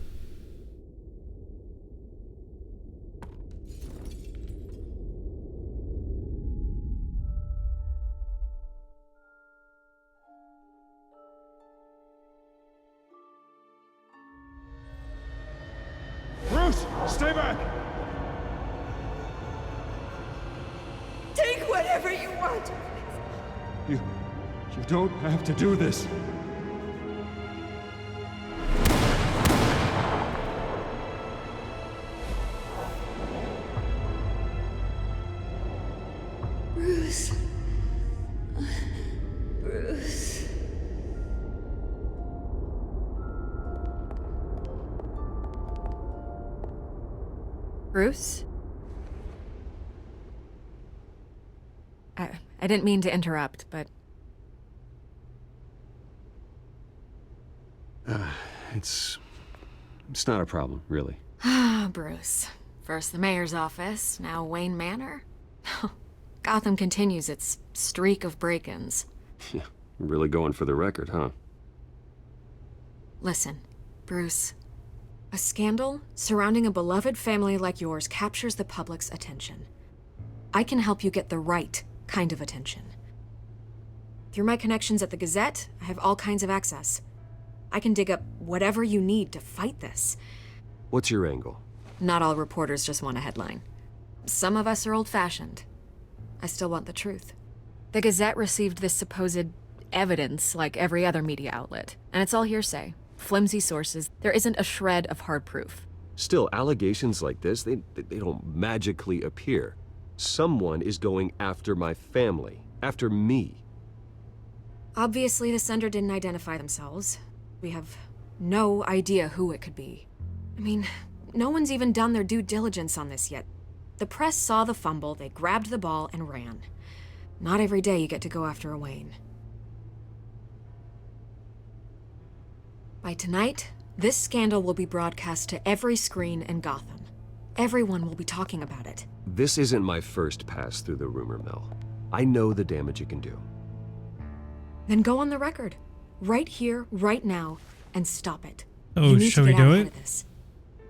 Bruce, stay back! Take whatever you want. You don't have to do this. Bruce. Bruce. Bruce? I didn't mean to interrupt, but... It's not a problem, really. Ah, Bruce. First the mayor's office, now Wayne Manor. Gotham continues its streak of break-ins. Yeah, really going for the record, huh? Listen, Bruce. A scandal surrounding a beloved family like yours captures the public's attention. I can help you get the right kind of attention. Through my connections at the Gazette, I have all kinds of access. I can dig up whatever you need to fight this. What's your angle? Not all reporters just want a headline. Some of us are old-fashioned. I still want the truth. The Gazette received this supposed evidence like every other media outlet, and it's all hearsay. Flimsy sources. There isn't a shred of hard proof. Still, allegations like this, they don't magically appear. Someone is going after my family, after me. Obviously, the sender didn't identify themselves. We have no idea who it could be. I mean, no one's even done their due diligence on this yet. The press saw the fumble, they grabbed the ball and ran. Not every day you get to go after a Wayne. By tonight, this scandal will be broadcast to every screen in Gotham. Everyone will be talking about it. This isn't my first pass through the rumor mill. I know the damage it can do. Then go on the record. Right here, right now, and stop it. Oh, shall we do it?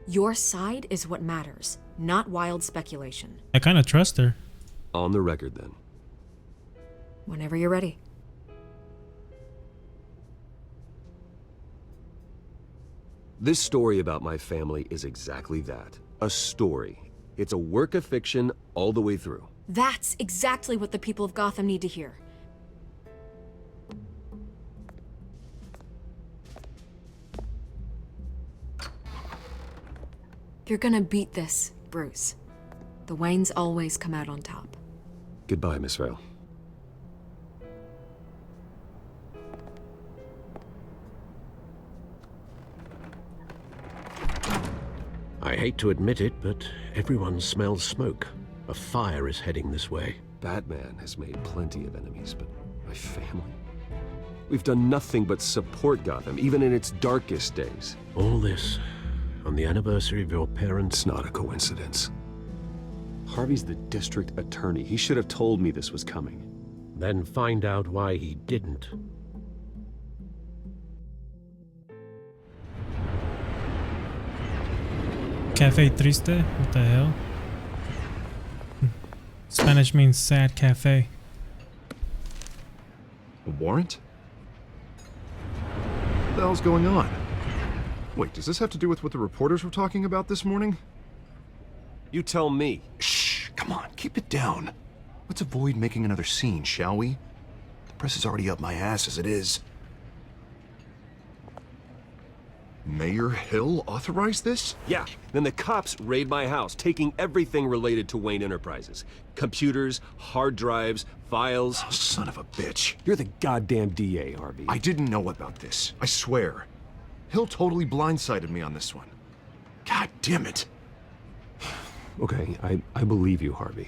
Your side is what matters, not wild speculation. I kind of trust her. On the record, then. Whenever you're ready. This story about my family is exactly that. A story. It's a work of fiction all the way through. That's exactly what the people of Gotham need to hear. You're gonna beat this, Bruce. The Waynes always come out on top. Goodbye, Miss Vale. I hate to admit it, but everyone smells smoke. A fire is heading this way. Batman has made plenty of enemies, but my family? We've done nothing but support Gotham, even in its darkest days. All this on the anniversary of your parents'... It's not a coincidence. Harvey's the district attorney. He should have told me this was coming. Then find out why he didn't. Cafe Triste? What the hell? Spanish means sad cafe. A warrant? What the hell's going on? Wait, does this have to do with what the reporters were talking about this morning? You tell me. Shh, come on, keep it down. Let's avoid making another scene, shall we? The press is already up my ass as it is. Mayor Hill authorized this? Yeah, then the cops raid my house, taking everything related to Wayne Enterprises. Computers, hard drives, files. Oh, son of a bitch. You're the goddamn DA, Harvey. I didn't know about this, I swear. Hill totally blindsided me on this one. God damn it. Okay, I believe you, Harvey.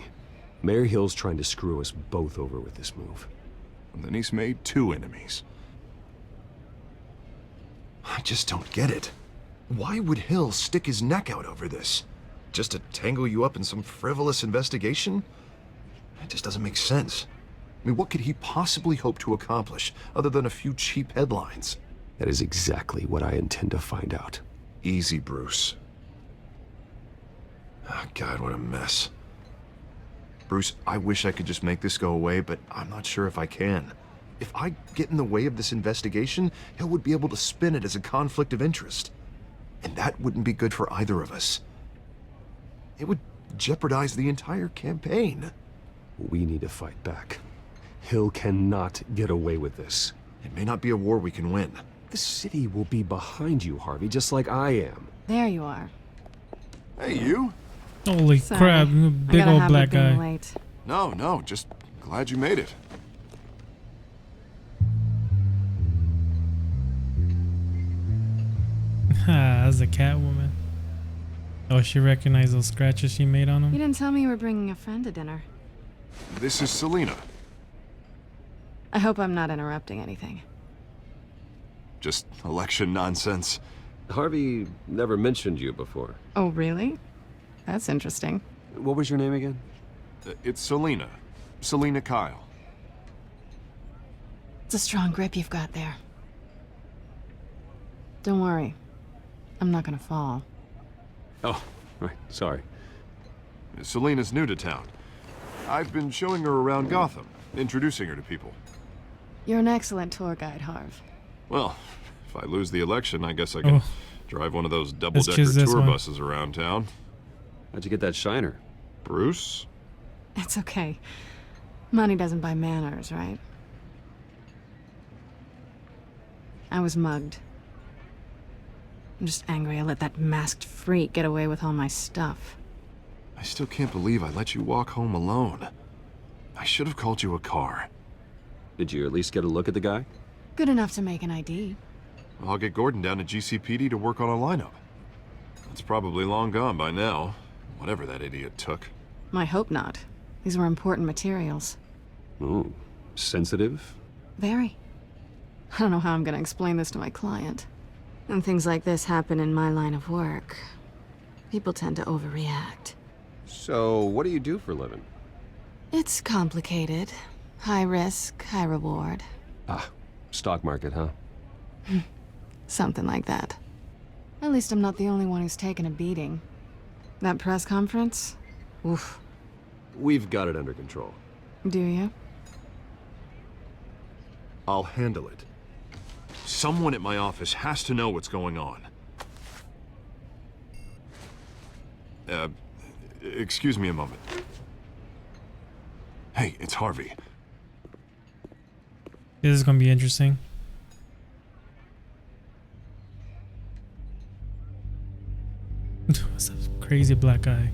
Mayor Hill's trying to screw us both over with this move. And then he's made 2 enemies. I just don't get it. Why would Hill stick his neck out over this? Just to tangle you up in some frivolous investigation? It just doesn't make sense. I mean, what could he possibly hope to accomplish other than a few cheap headlines? That is exactly what I intend to find out. Easy, Bruce. Oh, God, what a mess. Bruce, I wish I could just make this go away, but I'm not sure if I can. If I get in the way of this investigation, Hill would be able to spin it as a conflict of interest. And that wouldn't be good for either of us. It would jeopardize the entire campaign. We need to fight back. Hill cannot get away with this. It may not be a war we can win. The city will be behind you, Harvey, just like I am. There you are. Hey, you. Holy Sorry. crap, you big old black guy. Late. No, just glad you made it. That's a Catwoman. Oh, she recognized those scratches she made on You him? didn't tell me you were bringing a friend to dinner. This is Selina. I hope I'm not interrupting anything. Just election nonsense. Harvey never mentioned you before. Oh, really? That's interesting. What was your name again? It's Selina. Selina Kyle. It's a strong grip you've got there. Don't worry. I'm not gonna fall. Oh, right, sorry. Selina's new to town. I've been showing her around Gotham, introducing her to people. You're an excellent tour guide, Harv. Well, if I lose the election, I guess I can drive one of those double-decker choose this tour one. buses around town. How'd you get that shiner? Bruce? It's okay. Money doesn't buy manners, right? I was mugged. I'm just angry I let that masked freak get away with all my stuff. I still can't believe I let you walk home alone. I should have called you a car. Did you at least get a look at the guy? Good enough to make an ID. I'll get Gordon down to GCPD to work on a lineup. It's probably long gone by now, whatever that idiot took. I hope not. These were important materials. Ooh, sensitive? Very. I don't know how I'm gonna explain this to my client. And things like this happen in my line of work. People tend to overreact. So, what do you do for a living? It's complicated. High risk, high reward. Ah, stock market, huh? Something like that. At least I'm not the only one who's taken a beating. That press conference? Oof. We've got it under control. Do you? I'll handle it. Someone at my office has to know what's going on. Excuse me a moment. Hey, it's Harvey. This is gonna be interesting. What's that crazy black guy?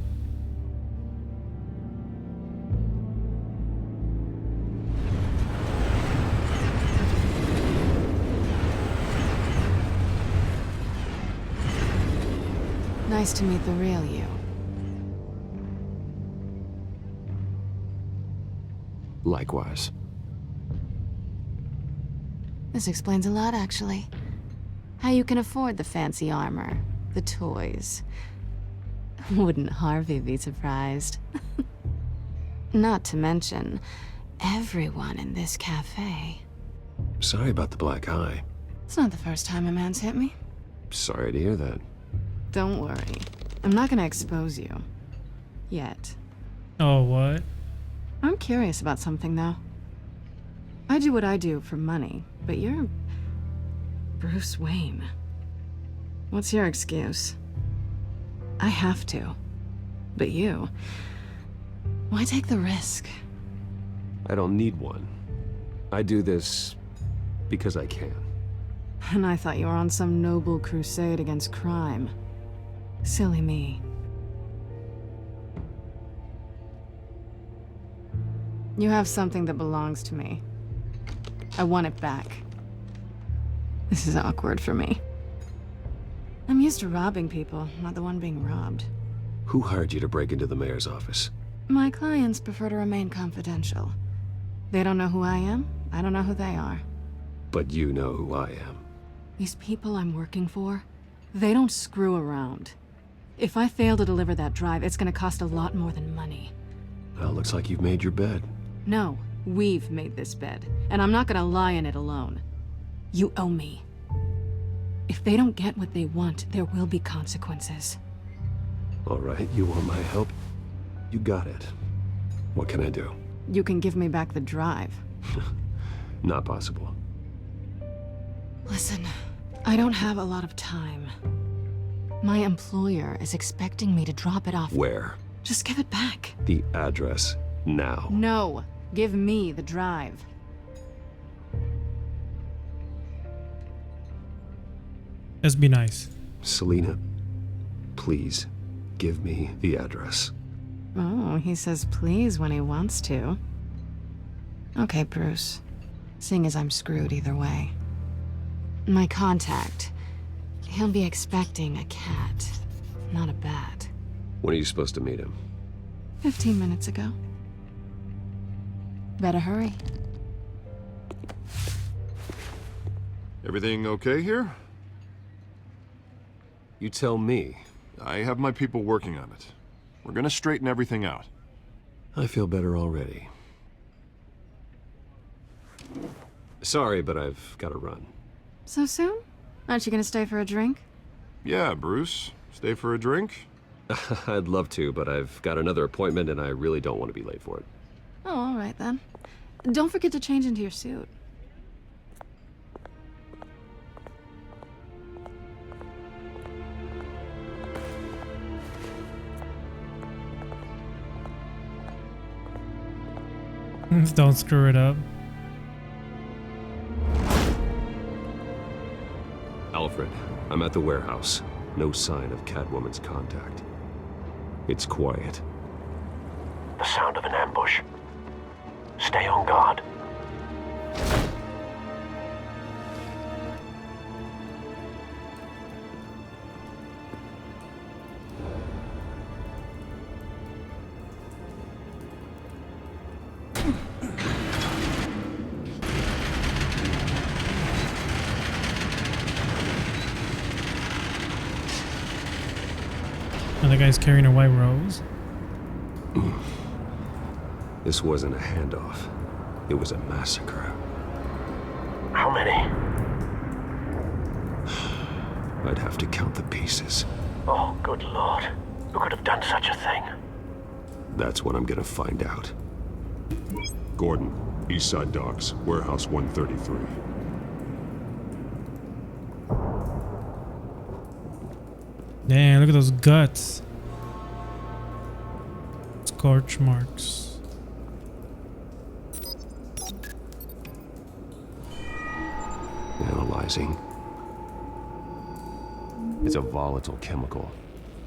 Nice to meet the real you. Likewise. This explains a lot, actually. How you can afford the fancy armor, the toys. Wouldn't Harvey be surprised? Not to mention, everyone in this cafe. Sorry about the black eye. It's not the first time a man's hit me. Sorry to hear that. Don't worry. I'm not gonna expose you. Yet. Oh, what? I'm curious about something, though. I do what I do for money, but you're... Bruce Wayne. What's your excuse? I have to. But you... Why take the risk? I don't need one. I do this because I can. And I thought you were on some noble crusade against crime. Silly me. You have something that belongs to me. I want it back. This is awkward for me. I'm used to robbing people, not the one being robbed. Who hired you to break into the mayor's office? My clients prefer to remain confidential. They don't know who I am, I don't know who they are. But you know who I am. These people I'm working for, they don't screw around. If I fail to deliver that drive, it's gonna cost a lot more than money. Well, looks like you've made your bed. No, we've made this bed, and I'm not gonna lie in it alone. You owe me. If they don't get what they want, there will be consequences. All right, you want my help? You got it. What can I do? You can give me back the drive. Not possible. Listen, I don't have a lot of time. My employer is expecting me to drop it off. Where? Just give it back. The address, now. No, give me the drive. Let's be nice. Selina, please, give me the address. Oh, he says please when he wants to. Okay, Bruce. Seeing as I'm screwed either way. My contact. He'll be expecting a cat, not a bat. When are you supposed to meet him? 15 minutes ago. Better hurry. Everything okay here? You tell me. I have my people working on it. We're gonna straighten everything out. I feel better already. Sorry, but I've got to run. So soon? Aren't you gonna stay for a drink? Yeah, Bruce. Stay for a drink? I'd love to, but I've got another appointment and I really don't want to be late for it. Oh, all right then. Don't forget to change into your suit. Don't screw it up. Alfred, I'm at the warehouse. No sign of Catwoman's contact. It's quiet. The sound of an ambush. Stay on guard. And the guy's carrying a white rose. This wasn't a handoff. It was a massacre. How many? I'd have to count the pieces. Oh, good lord. Who could have done such a thing? That's what I'm gonna find out. Gordon, Eastside Docks, Warehouse 133. Damn, look at those guts. Scorch marks. Analyzing. It's a volatile chemical.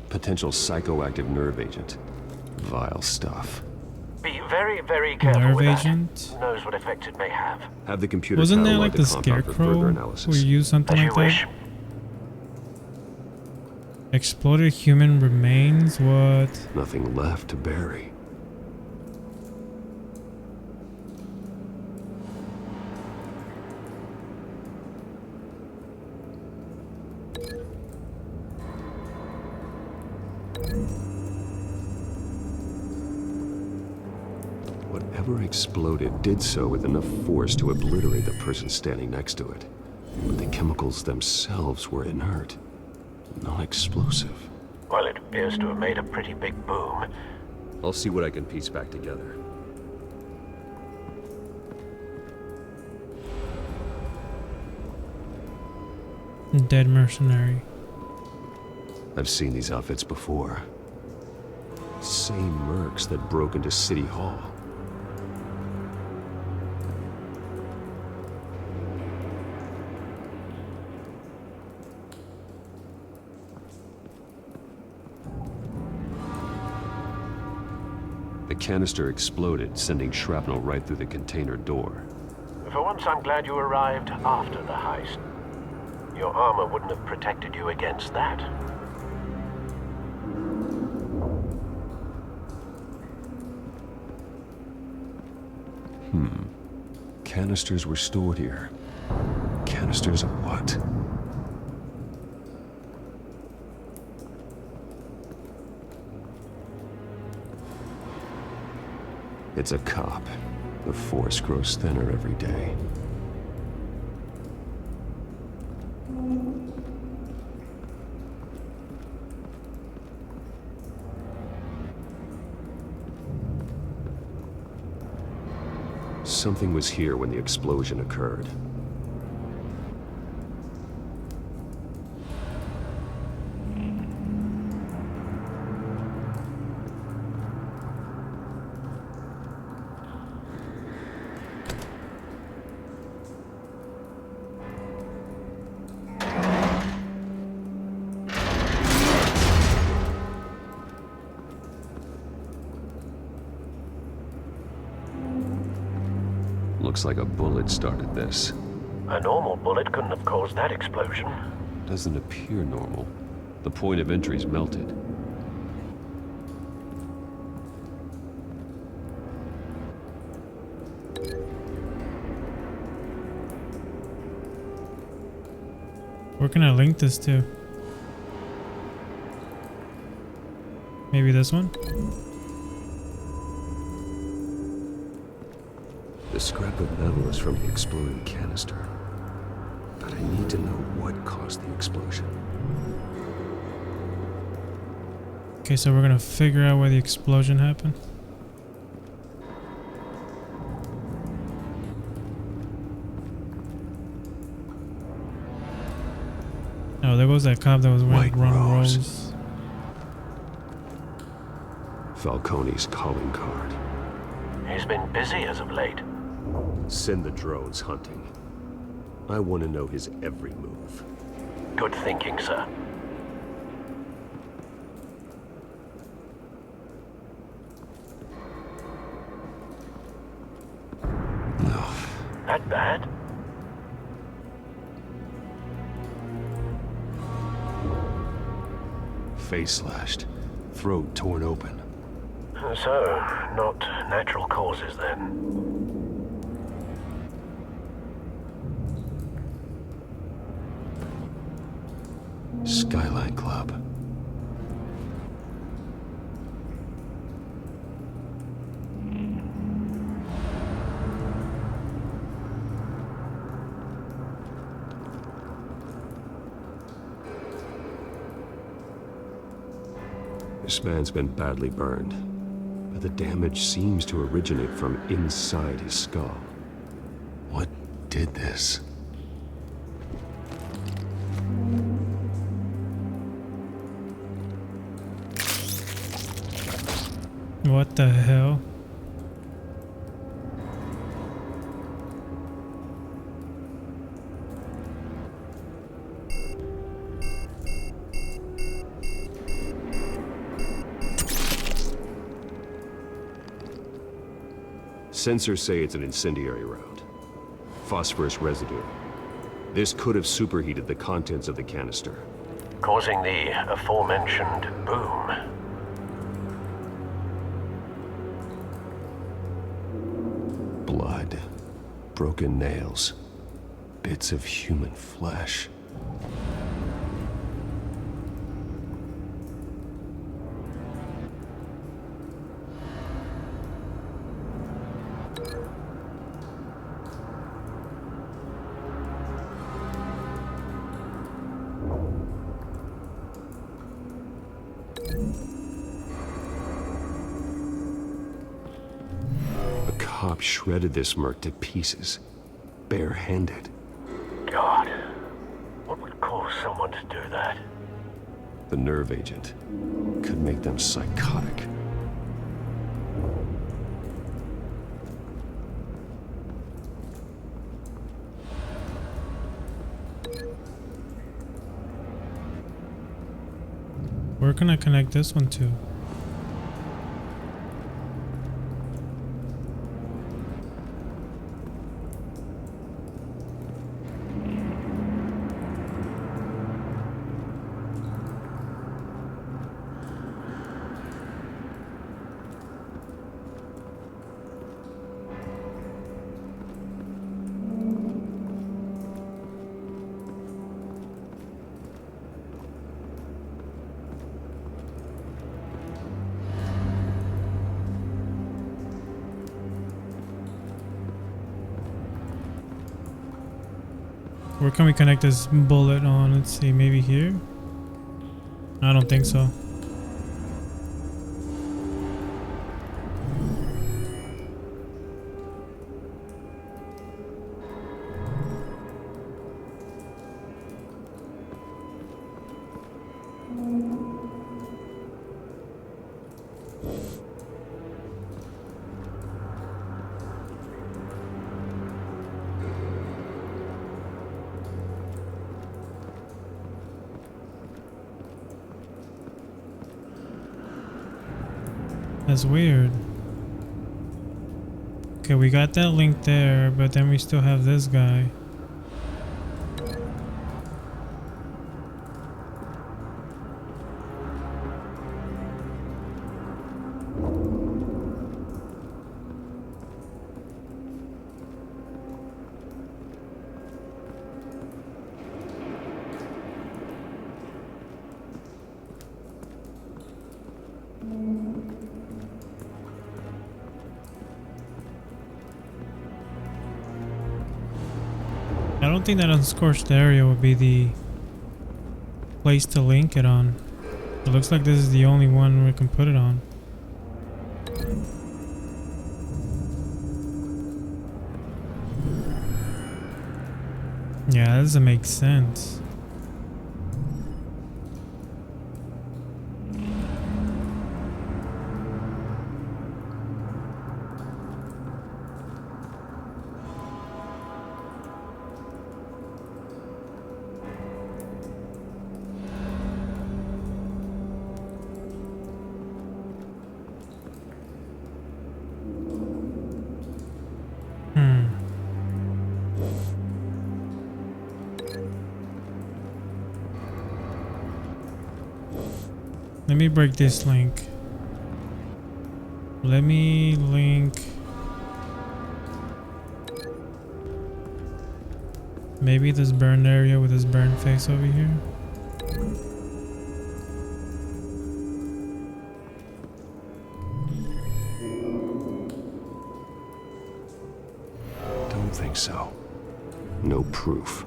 Potential psychoactive nerve agent. Vile stuff. Be very, very careful Nerve with agent? that. Who knows what effect it may have. Have the computer Wasn't there catalog like the the compound for further scarecrow analysis. who used something As like you that? wish. Exploded human remains? What? Nothing left to bury. Whatever exploded did so with enough force to obliterate the person standing next to it. But the chemicals themselves were inert, non-explosive. Well, it appears to have made a pretty big boom. I'll see what I can piece back together. Dead mercenary. I've seen these outfits before. Same mercs that broke into City Hall. The canister exploded, sending shrapnel right through the container door. For once, I'm glad you arrived after the heist. Your armor wouldn't have protected you against that. Canisters were stored here. Canisters of what? It's a cop. The force grows thinner every day. Something was here when the explosion occurred. Looks like a bullet started this. A normal bullet couldn't have caused that explosion. Doesn't appear normal. The point of entry's melted. Where can I link this to? Maybe this one? The scrap of metal is from the exploding canister. But I need to know what caused the explosion. Okay, so we're gonna figure out where the explosion happened. Oh, there goes that cop that was wearing wrong robes. Falcone's calling card. He's been busy as of late. Send the drones hunting. I want to know his every move. Good thinking, sir. That bad? Face slashed, throat torn open. So, not natural causes then. Skyline Club. This man's been badly burned, but the damage seems to originate from inside his skull. What did this? What the hell? Sensors say it's an incendiary round. Phosphorus residue. This could have superheated the contents of the canister, Causing the aforementioned boom. blood, broken nails, bits of human flesh. A cop shredded this merc to pieces, barehanded. God, what would cause someone to do that? The nerve agent could make them psychotic. Where can I connect this one to? Where can we connect this bullet on? Let's see, maybe here? I don't think so. That's weird. Okay, we got that link there, but then we still have this guy. I don't think that unscorched area would be the place to link it on. It looks like this is the only one we can put it on. Yeah, that doesn't make sense. Let me break this link. Let me link maybe this burned area with this burned face over here. Don't think so. No proof.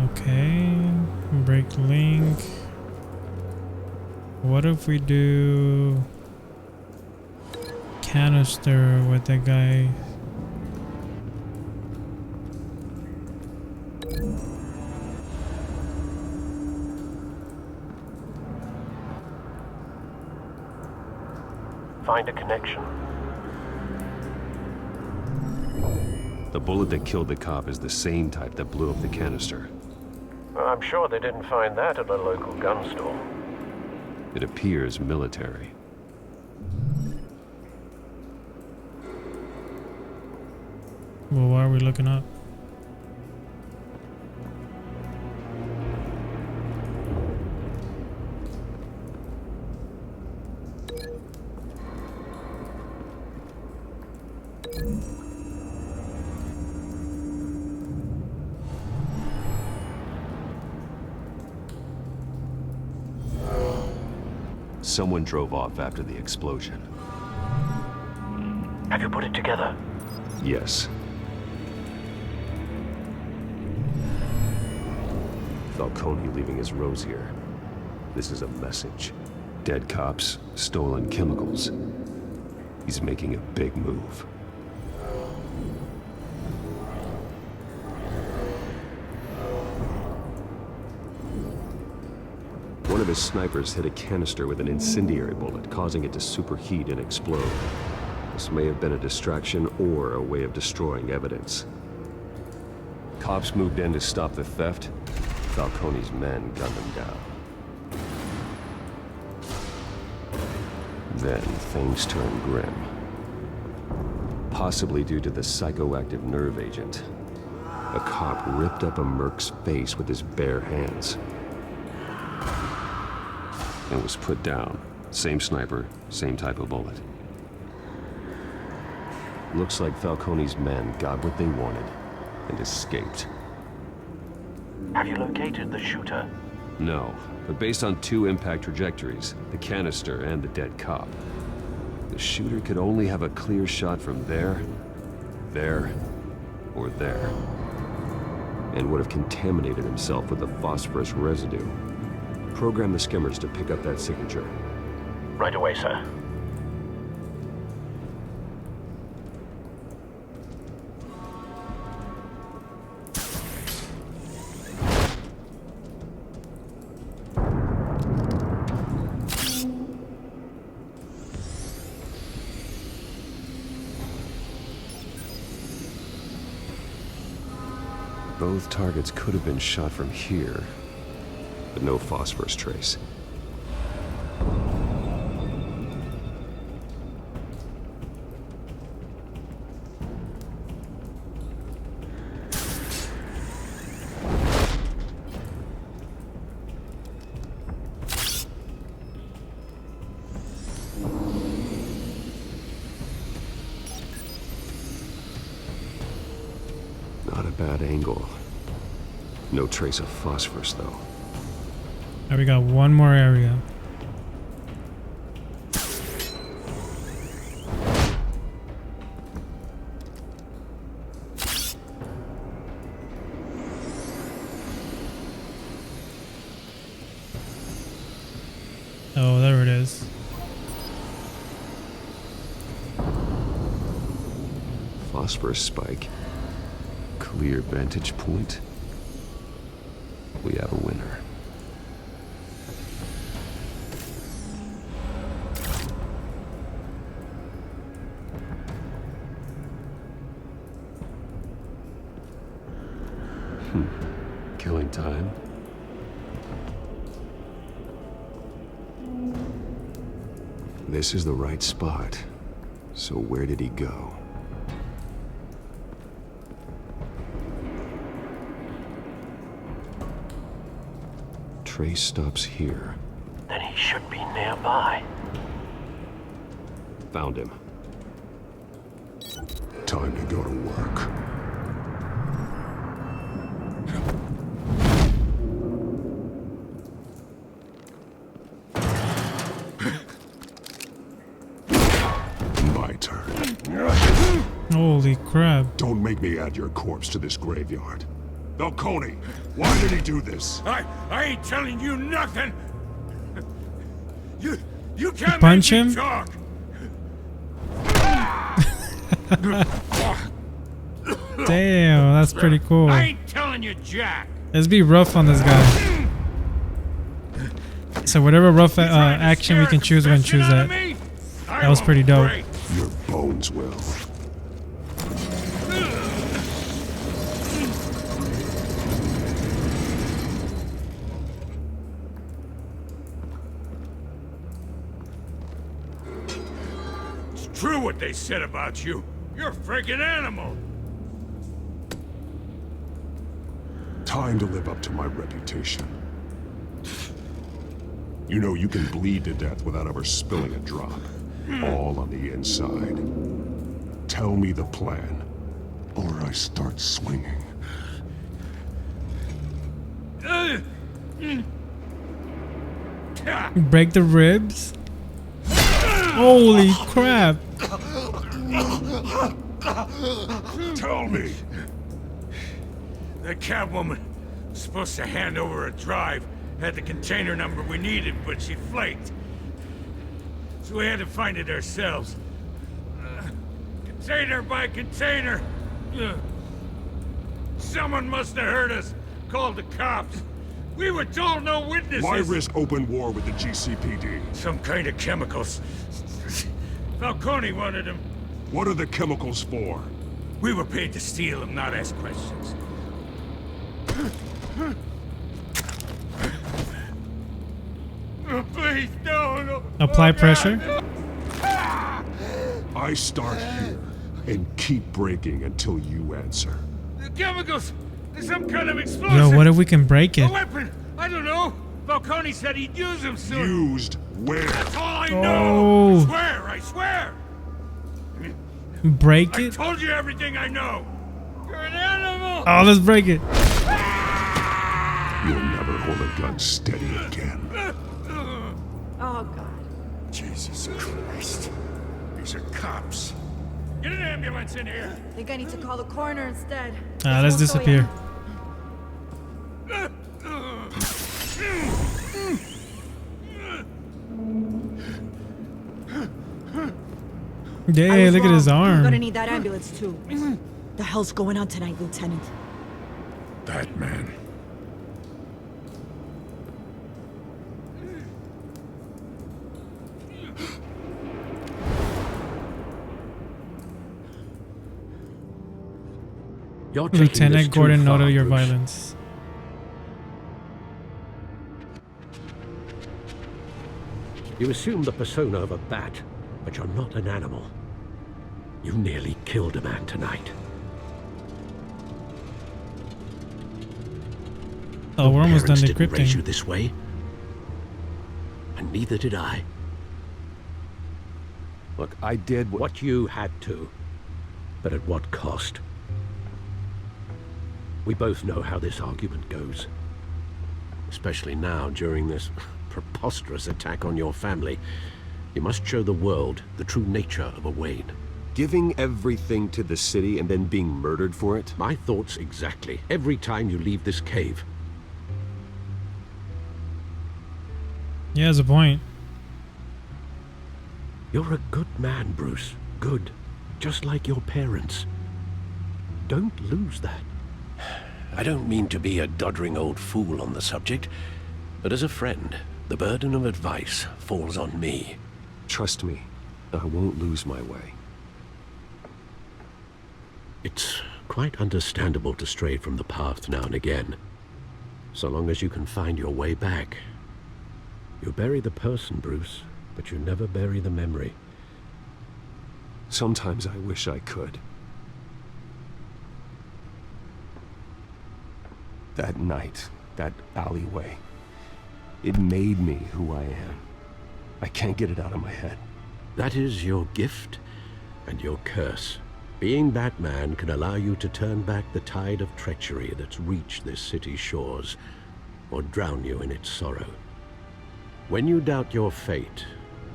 Okay, break link. What if we do canister with the guy? Find a connection. The bullet that killed the cop is the same type that blew up the canister. I'm sure they didn't find that at a local gun store. It appears military. Well, why are we looking up? Someone drove off after the explosion. Have you put it together? Yes. Falcone leaving his rose here. This is a message. Dead cops, stolen chemicals. He's making a big move. One of his snipers hit a canister with an incendiary bullet, causing it to superheat and explode. This may have been a distraction or a way of destroying evidence. Cops moved in to stop the theft. Falcone's men gunned him down. Then things turned grim. Possibly due to the psychoactive nerve agent. A cop ripped up a merc's face with his bare hands. And was put down. Same sniper, same type of bullet. Looks like Falcone's men got what they wanted and escaped. Have you located the shooter? No, but based on 2 impact trajectories, the canister and the dead cop, the shooter could only have a clear shot from there, or there, and would have contaminated himself with the phosphorus residue. Program the skimmers to pick up that signature. Right away, sir. Both targets could have been shot from here, but no phosphorus trace. Not a bad angle. No trace of phosphorus, though. Now we got one more area. Oh, there it is. Phosphorus spike. Clear vantage point. We have a winner. Killing time. This is the right spot. So where did he go? Trace stops here. Then he should be nearby. Found him. Time to go to work. My turn. Holy crap. Don't make me add your corpse to this graveyard. Falcone, why did he do this? I ain't telling you nothing. You can't Punch make me him? talk. Damn, that's pretty cool. I ain't telling you, Jack. Let's be rough on this guy. So whatever rough action we can choose, we're gonna choose that. That was pretty dope. Your bones will. It's true what they said about you. You're a freaking animal. Time to live up to my reputation. You know you can bleed to death without ever spilling a drop. All on the inside. Tell me the plan, or I start swinging. Break the ribs? Holy crap. Tell me. The Catwoman was supposed to hand over a drive Had the container number we needed, but she flaked. So we had to find it ourselves. Container by container. Someone must have heard us. Called the cops. We were told no witnesses. Why risk open war with the GCPD? Some kind of chemicals. Falcone wanted them. What are the chemicals for? We were paid to steal them, not ask questions. Oh, please, no. Apply pressure. I start here and keep breaking until you answer. The chemicals! Some kind of explosive! Yo, what if we can break it? A weapon! I don't know! Falcone said he'd use them soon! Used where? That's all I know! Oh. I swear! Break I it? told you everything I know! You're an animal! Oh, let's break it. You'll never hold a gun steady again. Oh, God. Jesus Christ. These are cops. Get an ambulance in here! I think I need to call the coroner instead. Let's disappear. Yeah, look at his I'm arm. gonna need that ambulance too. The hell's going on tonight, Lieutenant? That man. You're taking this Lieutenant too Gordon, far, note your Bruce. violence. You assume the persona of a bat, but you're not an animal. You nearly killed a man tonight. Oh, we're almost done Parents didn't raise you decrypting. this way, and neither did I. Look, I did what you had to, but at what cost? We both know how this argument goes, especially now during this preposterous attack on your family. You must show the world the true nature of a Wayne. Giving everything to the city and then being murdered for it? My thoughts exactly. Every time you leave this cave. Yeah, that's a point. You're a good man, Bruce. Good. Just like your parents. Don't lose that. I don't mean to be a doddering old fool on the subject, but as a friend, the burden of advice falls on me. Trust me, I won't lose my way. It's quite understandable to stray from the path now and again. So long as you can find your way back. You bury the person, Bruce, but you never bury the memory. Sometimes I wish I could. That night, that alleyway, it made me who I am. I can't get it out of my head. That is your gift and your curse. Being Batman can allow you to turn back the tide of treachery that's reached this city's shores, or drown you in its sorrow. When you doubt your fate,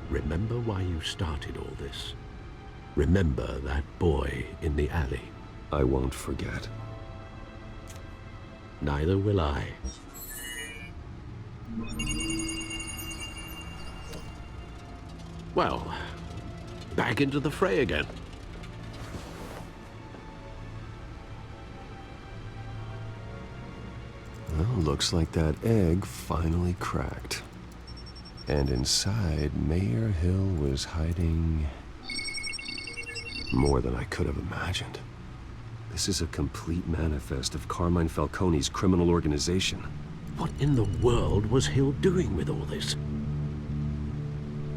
remember why you started all this. Remember that boy in the alley. I won't forget. Neither will I. Well, back into the fray again. Well, looks like that egg finally cracked. And inside, Mayor Hill was hiding more than I could have imagined. This is a complete manifest of Carmine Falcone's criminal organization. What in the world was Hill doing with all this?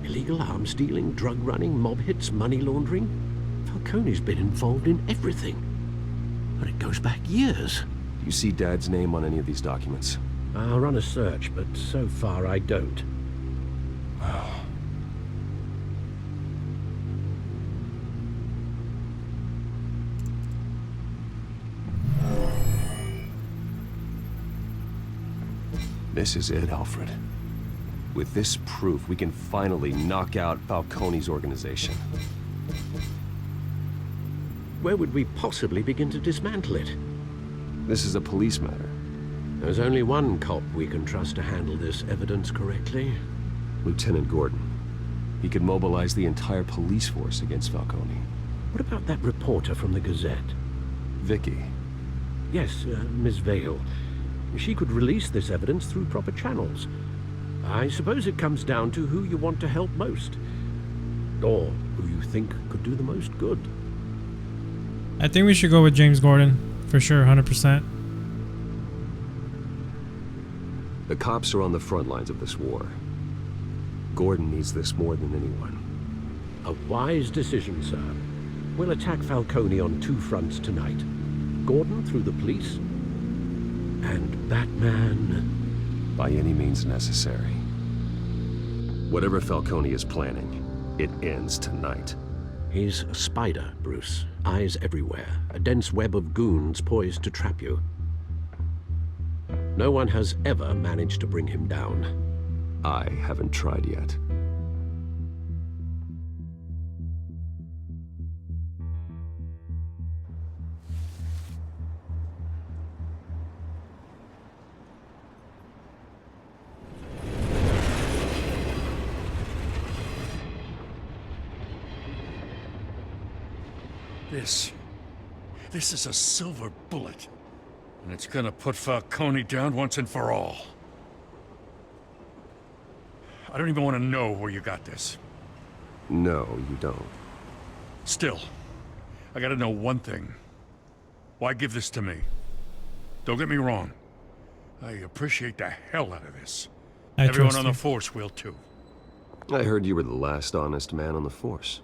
Illegal arms dealing, drug running, mob hits, money laundering? Falcone's been involved in everything. But it goes back years. Do you see Dad's name on any of these documents? I'll run a search, but so far I don't. This is it, Alfred. With this proof, we can finally knock out Falcone's organization. Where would we possibly begin to dismantle it? This is a police matter. There's only one cop we can trust to handle this evidence correctly. Lieutenant Gordon. He could mobilize the entire police force against Falcone. What about that reporter from the Gazette? Vicky. Yes, Miss Vale. She could release this evidence through proper channels. I suppose it comes down to who you want to help most. Or who you think could do the most good. I think we should go with James Gordon. For sure, 100%. The cops are on the front lines of this war. Gordon needs this more than anyone. A wise decision, sir. We'll attack Falcone on two fronts tonight. Gordon through the police, and Batman... by any means necessary. Whatever Falcone is planning, it ends tonight. He's a spider, Bruce. Eyes everywhere. A dense web of goons poised to trap you. No one has ever managed to bring him down. I haven't tried yet. This is a silver bullet. And it's gonna put Falcone down once and for all. I don't even want to know where you got this. No, you don't. Still, I gotta know one thing. Why give this to me? Don't get me wrong. I appreciate the hell out of this. Everyone on the Force will too. I heard you were the last honest man on the Force.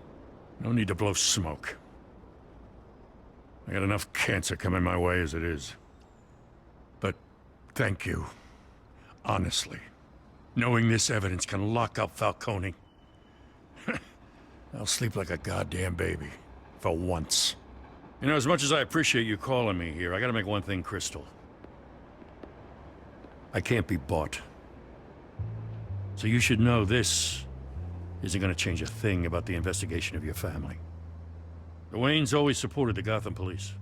No need to blow smoke. I got enough cancer coming my way as it is. But thank you. Honestly. Knowing this evidence can lock up Falcone. I'll sleep like a goddamn baby. For once. You know, as much as I appreciate you calling me here, I gotta make one thing crystal. I can't be bought. So you should know this isn't gonna change a thing about the investigation of your family. The Waynes always supported the Gotham police.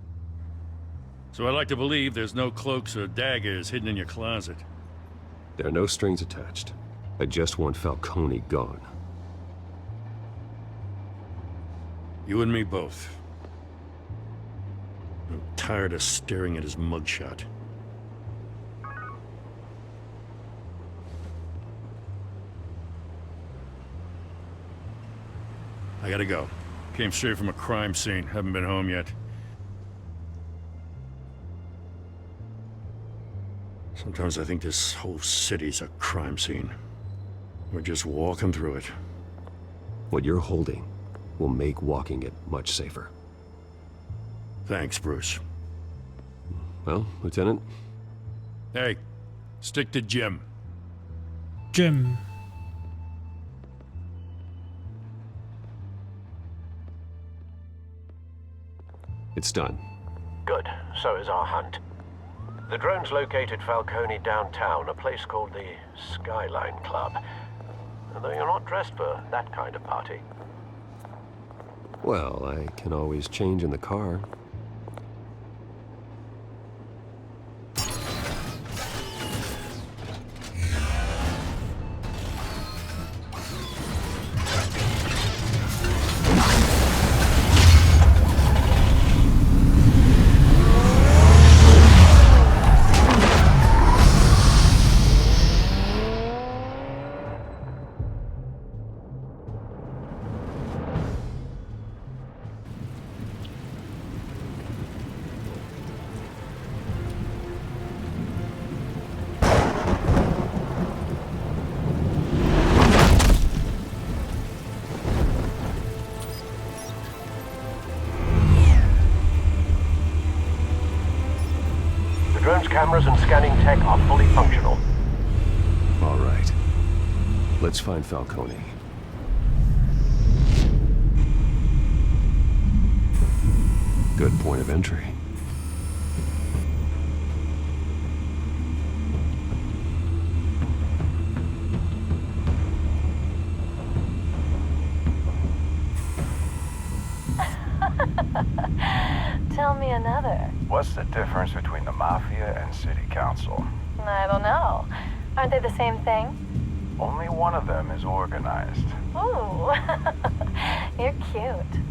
So I like to believe there's no cloaks or daggers hidden in your closet. There are no strings attached. I just want Falcone gone. You and me both. I'm tired of staring at his mugshot. I gotta go. Came straight from a crime scene. Haven't been home yet. Sometimes I think this whole city's a crime scene. We're just walking through it. What you're holding will make walking it much safer. Thanks, Bruce. Well, Lieutenant? Hey, stick to Jim. Jim. It's done. Good. So is our hunt. The drones located Falcone downtown, a place called the Skyline Club. Though you're not dressed for that kind of party. Well, I can always change in the car. Cameras and scanning tech are fully functional. All right. Let's find Falcone. Good point of entry. Tell me another. What's the difference between the Mafia and City Council? I don't know. Aren't they the same thing? Only one of them is organized. Ooh, you're cute.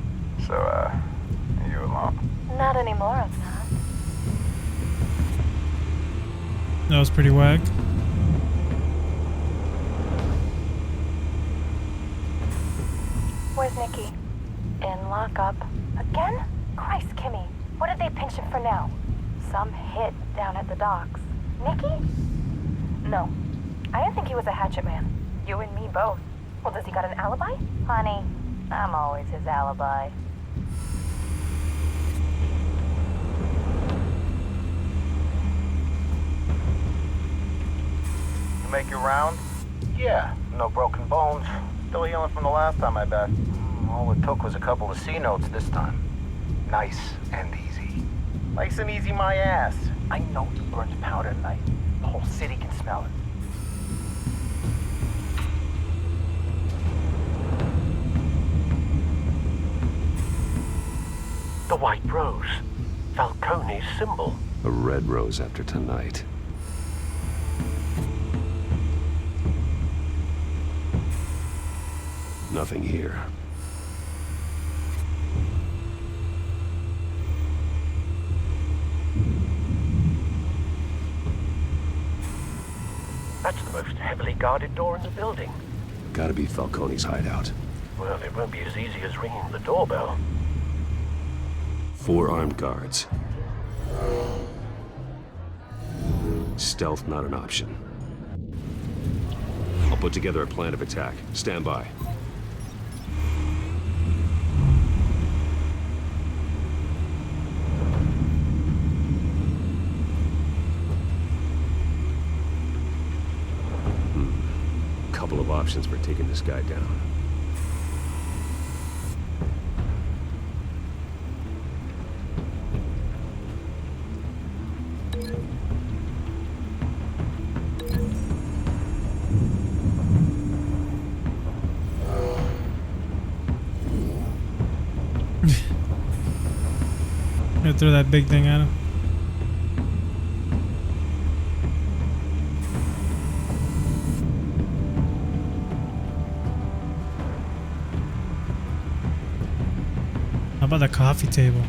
So, are you alone? Not anymore, I'm not. That was pretty whack. Where's Nikki? In lockup. Again? Christ, Kimmy. What did they pinch him for now? Some hit down at the docks. Nikki? No. I didn't think he was a hatchet man. You and me both. Well, does he got an alibi? Honey, I'm always his alibi. You make your round? Yeah, no broken bones. Still healing from the last time I bet. All it took was a couple of C notes this time. Nice and easy. Nice and easy my ass. I know you burned powder tonight. The whole city can smell it. The white rose. Falcone's symbol. A red rose after tonight. Nothing here. That's the most heavily guarded door in the building. Gotta be Falcone's hideout. Well, it won't be as easy as ringing the doorbell. 4 armed guards. Stealth not an option. I'll put together a plan of attack. Stand by. Couple of options for taking this guy down. Gonna throw that big thing at him. How about the coffee table?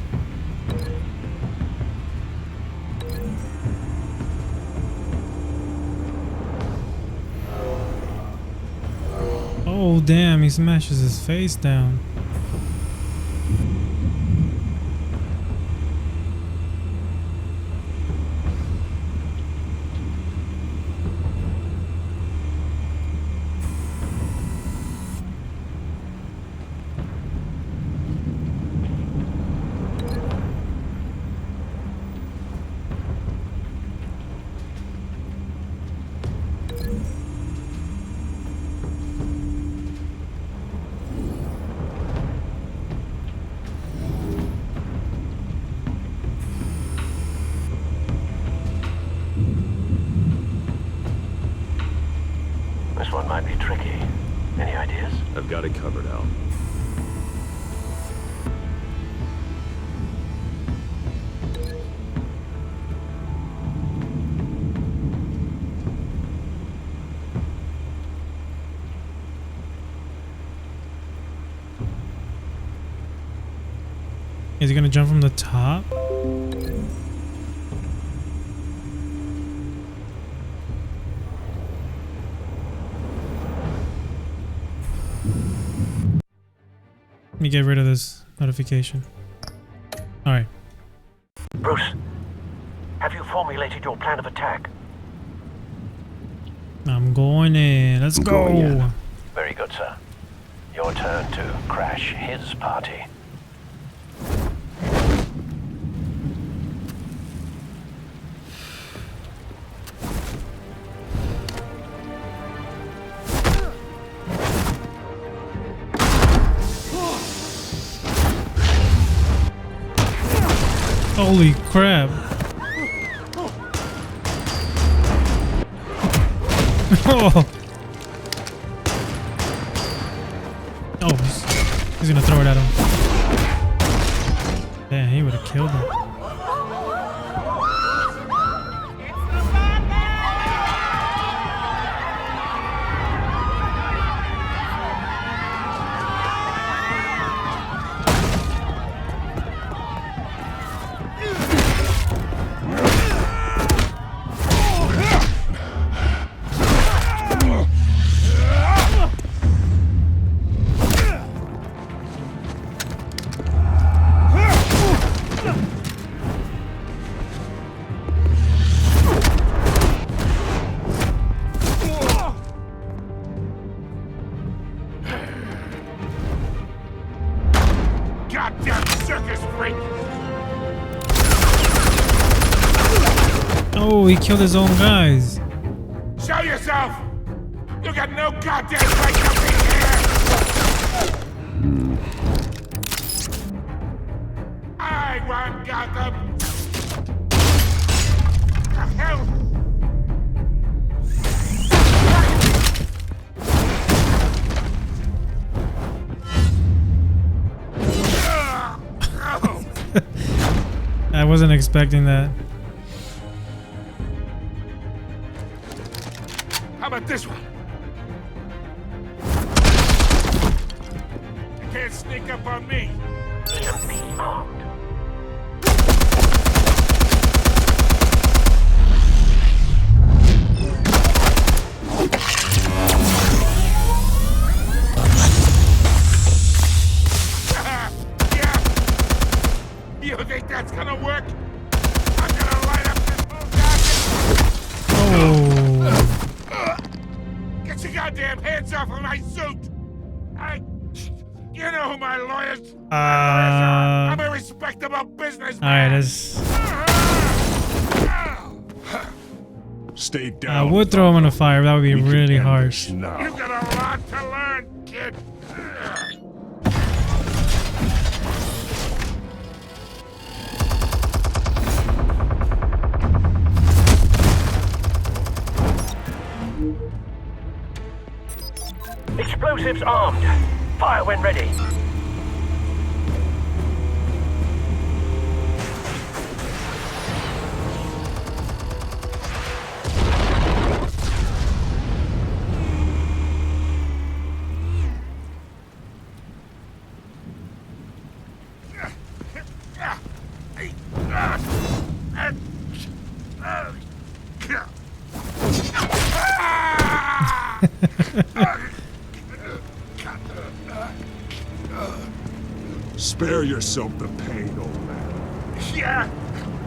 Oh damn, he smashes his face down. This one might be tricky. Any ideas? I've got it covered, Al. Is he gonna jump from the top? Let me get rid of this notification. Alright. Bruce, have you formulated your plan of attack? I'm going in. Let's go. Very good, sir. Your turn to crash his party. Holy crap. Oh. Oh, he's gonna throw it at him. Damn, he would have killed him. Oh, he killed his own guys. Show yourself! You got no goddamn right to be here! I want Gotham! The hell? I wasn't expecting that. How about this one? You can't sneak up on me. You think that's gonna work? I'm gonna light up this Oh. Get your goddamn hands off of my suit! You know who my lawyers are. I'm a respectable businessman. Alright, that's... Stay down. I would throw him in a fire, but that would be really harsh. You've got a lot to learn, kid. Explosives armed. Fire when ready. Spare yourself the pain, old man. Yeah,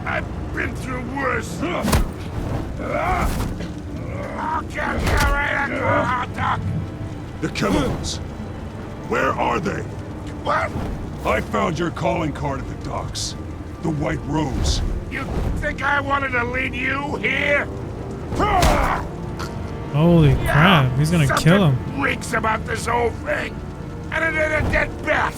I've been through worse. I'll get you right hot dog. The chemicals. Where are they? What? I found your calling card at the docks. The White Rose. You think I wanted to lead you here? Holy crap, he's gonna kill him. Something reeks about this whole thing. And it is a dead bat.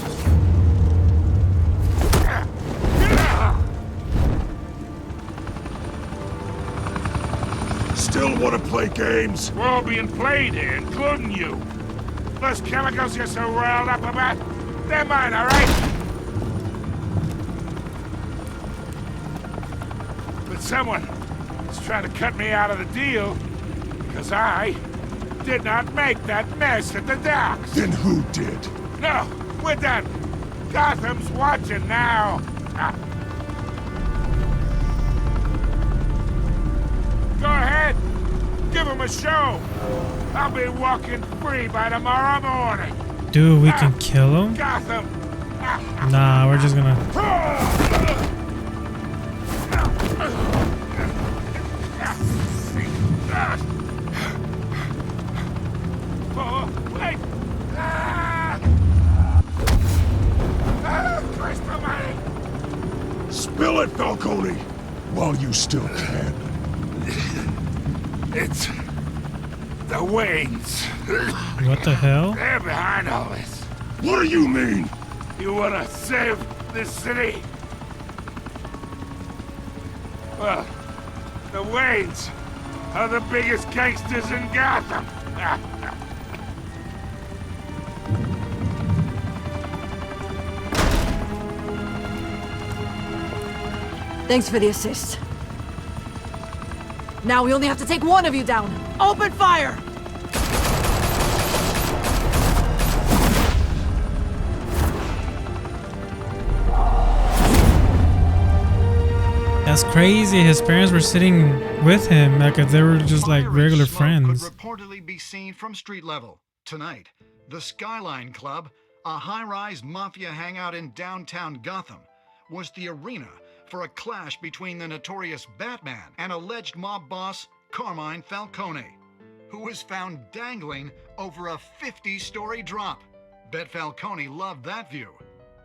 Still want to play games? We're all being played here, including you. Those chemicals you're so riled up about, they're mine, all right? But someone is trying to cut me out of the deal because I did not make that mess at the docks. Then who did? No, we're done. Gotham's watching now. Go ahead. Give him a show. I'll be walking free by tomorrow morning. Dude, we can kill him? Gotham. Nah, we're just gonna... Oh, wait. Christ almighty. Spill it, Falcone, while you still can. It's the Waynes. What the hell? They're behind all this. What do you mean? You want to save this city? Well, the Waynes are the biggest gangsters in Gotham. Thanks for the assist. Now we only have to take one of you down. Open fire! That's crazy. His parents were sitting with him like if they were just like regular friends. Could reportedly be seen from street level. Tonight, the Skyline Club, a high-rise mafia hangout in downtown Gotham, was the arena for a clash between the notorious Batman and alleged mob boss Carmine Falcone, who was found dangling over a 50-story drop. Bet Falcone loved that view.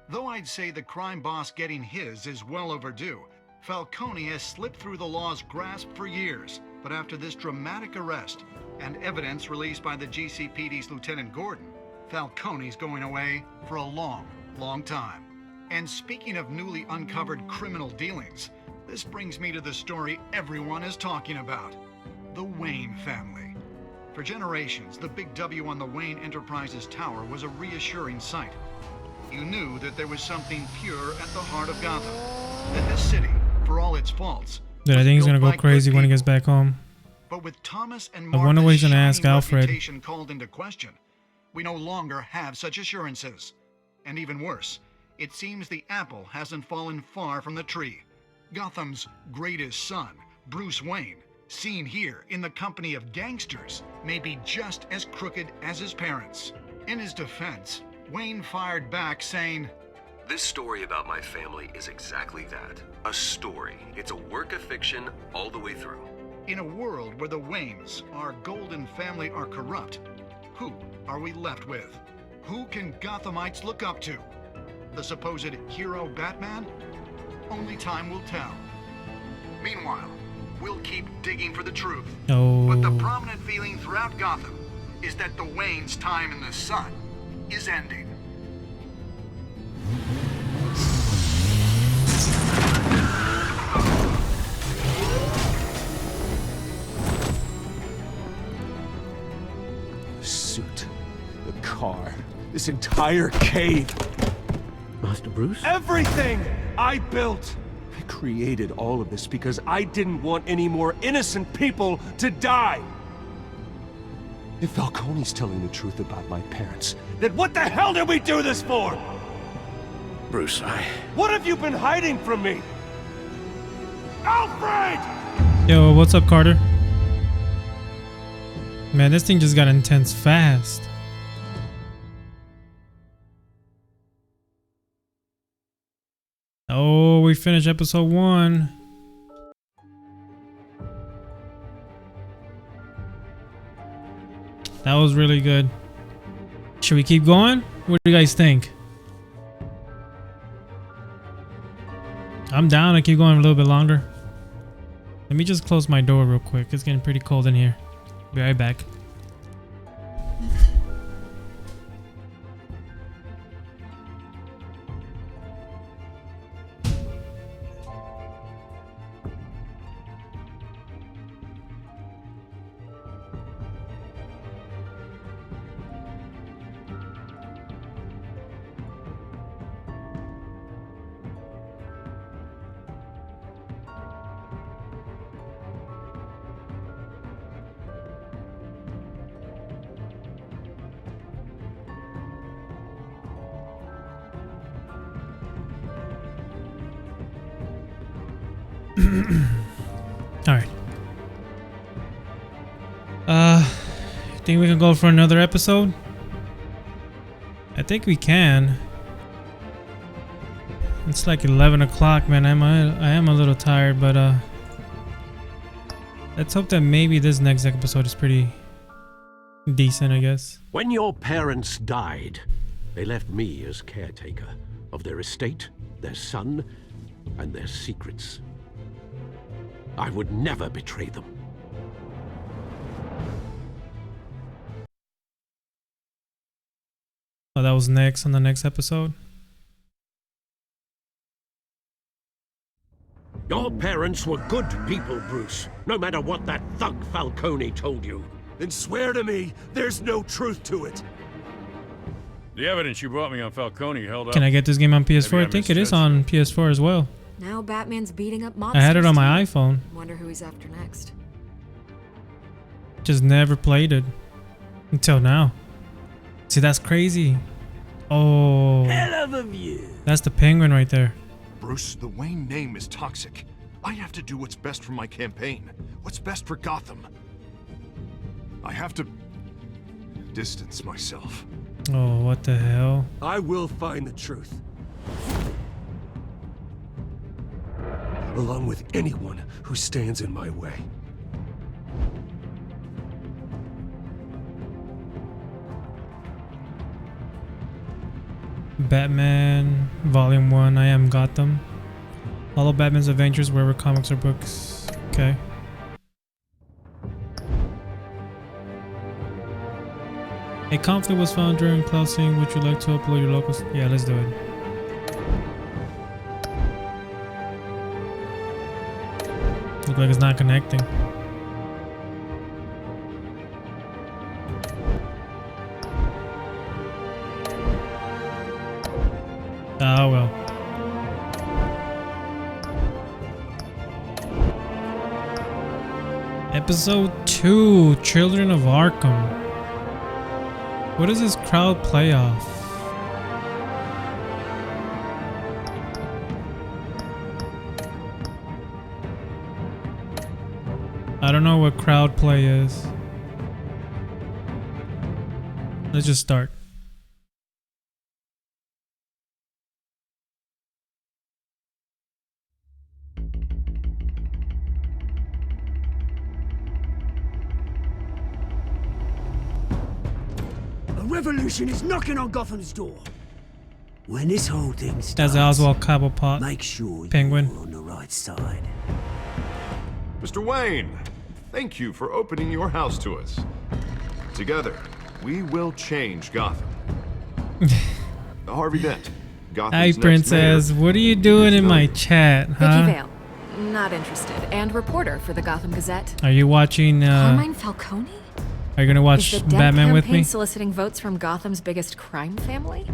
Though I'd say the crime boss getting his is well overdue, Falcone has slipped through the law's grasp for years, but after this dramatic arrest and evidence released by the GCPD's Lieutenant Gordon, Falcone's going away for a long, long time. And speaking of newly uncovered criminal dealings, this brings me to the story everyone is talking about: the Wayne family. For generations, the big W on the Wayne Enterprises tower was a reassuring sight. You knew that there was something pure at the heart of Gotham, that this city, for all its faults, Dude, I think he's gonna go crazy when he gets back home. but with Thomas and I wonder what he's Martha's gonna ask shining Alfred. reputation called into question, we no longer have such assurances. And even worse, it seems the apple hasn't fallen far from the tree. Gotham's greatest son, Bruce Wayne, seen here in the company of gangsters, may be just as crooked as his parents. In his defense, Wayne fired back saying, This story about my family is exactly that. A story. It's a work of fiction all the way through. in a world where the Waynes, our golden family, are corrupt, who are we left with? Who can Gothamites look up to? The supposed hero Batman? Only time will tell. Meanwhile, we'll keep digging for the truth. But the prominent feeling throughout Gotham is that the Waynes' time in the sun is ending. The suit, the car, this entire cave. Master Bruce? Everything I built! I created all of this because I didn't want any more innocent people to die! If Falcone's telling the truth about my parents, then what the hell did we do this for? Bruce, What have you been hiding from me? Alfred! Yo, what's up, Carter? Man, this thing just got intense fast. Oh, we finished episode 1. That was really good. Should we keep going? What do you guys think? I'm down to keep going a little bit longer. Let me just close my door real quick. It's getting pretty cold in here. Be right back. Alright. Think we can go for another episode? I think we can. It's like 11 o'clock, man. I am a little tired, but let's hope that maybe this next episode is pretty decent, I guess. when your parents died, they left me as caretaker of their estate, their son, and their secrets. I would never betray them. Oh, that was next on the next episode. Your parents were good people, Bruce, no matter what that thug Falcone told you. Then swear to me there's no truth to it. The evidence you brought me on Falcone held up. Can I get this game on PS4? Maybe I think it is on PS4 as well. Now Batman's beating up mobsters. I had it on my iPhone. Wonder who he's after next. Just never played it until now. See, that's crazy. Oh, Hell of a view. that's the Penguin right there. Bruce, the Wayne name is toxic. I have to do what's best for my campaign. What's best for Gotham. I have to distance myself. Oh, what the hell? I will find the truth. Along with anyone who stands in my way. Batman Volume 1, I Am Gotham. Follow Batman's adventures wherever comics or books. Okay. A conflict was found during cloud seeding. Would you like to upload your locals? Yeah, let's do it. Look like it's not connecting. Oh well. Episode 2, Children of Arkham. What is this crowd playoff? I don't know what crowd play is. Let's just start. A revolution is knocking on Gotham's door. When this whole thing starts, That's Oswald Cobblepot. make sure Penguin. you're on the right side. Mr. Wayne, thank you for opening your house to us. Together, we will change Gotham. Harvey Dent, Gotham's Hi, next Princess. mayor. What are you doing in my chat, Vicky huh? Vale, not interested, and reporter for the Gotham Gazette. Are you watching? Carmine Falcone? Are you gonna watch Is the Dent Batman with campaign me? soliciting votes from Gotham's biggest crime family?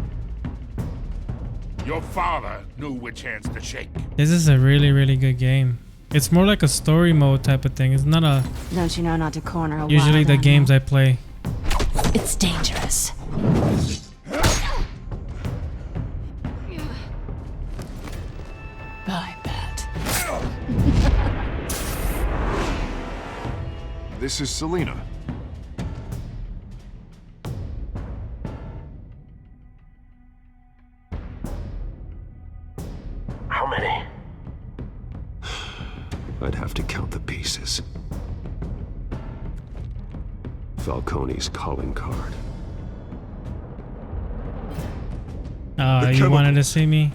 Your father knew which hands to shake. This is a really, really good game. It's more like a story mode type of thing. It's not a. Don't you know not to corner a Usually wild the animal? games I play. It's dangerous. Bye, Bat. This is Selina. How many? I'd have to count the pieces. Falcone's calling card. You wanted to see me?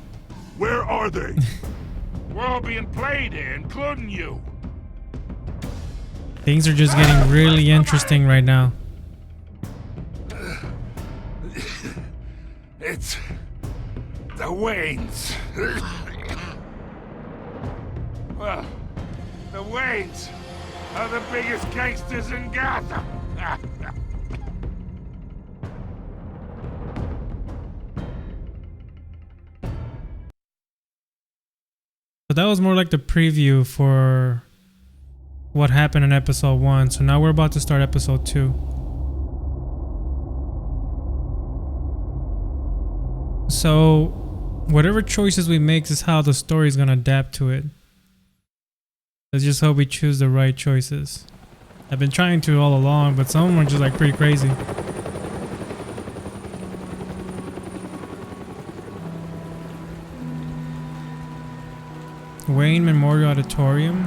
Where are they? We're all being played here, including you. Things are just getting really interesting right now. It's the Waynes. Well, the Waynes are the biggest gangsters in Gotham. So that was more like the preview for what happened in episode 1. So now we're about to start episode 2. So whatever choices we make is how the story is going to adapt to it. Let's just hope we choose the right choices. I've been trying to all along, but some of them are just like pretty crazy. Wayne Memorial Auditorium.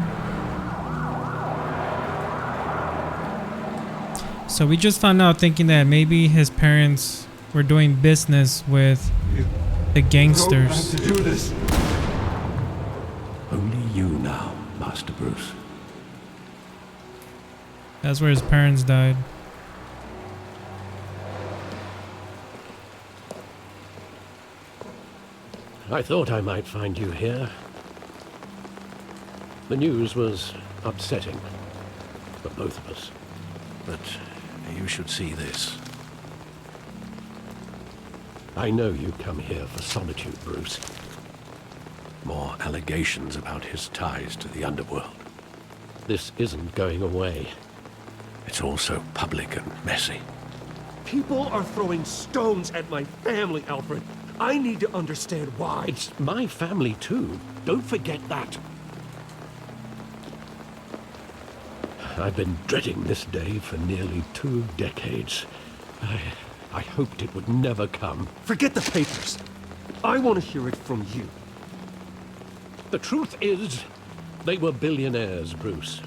So we just found out thinking that maybe his parents were doing business with the gangsters. To do this. Only you now, Master Bruce. That's where his parents died. I thought I might find you here. The news was upsetting for both of us. But you should see this. I know you come here for solitude, Bruce. More allegations about his ties to the underworld. This isn't going away. It's all so public and messy. People are throwing stones at my family, Alfred. I need to understand why. It's my family, too. Don't forget that. I've been dreading this day for nearly 2 decades. I hoped it would never come. Forget the papers. I want to hear it from you. The truth is, they were billionaires, Bruce.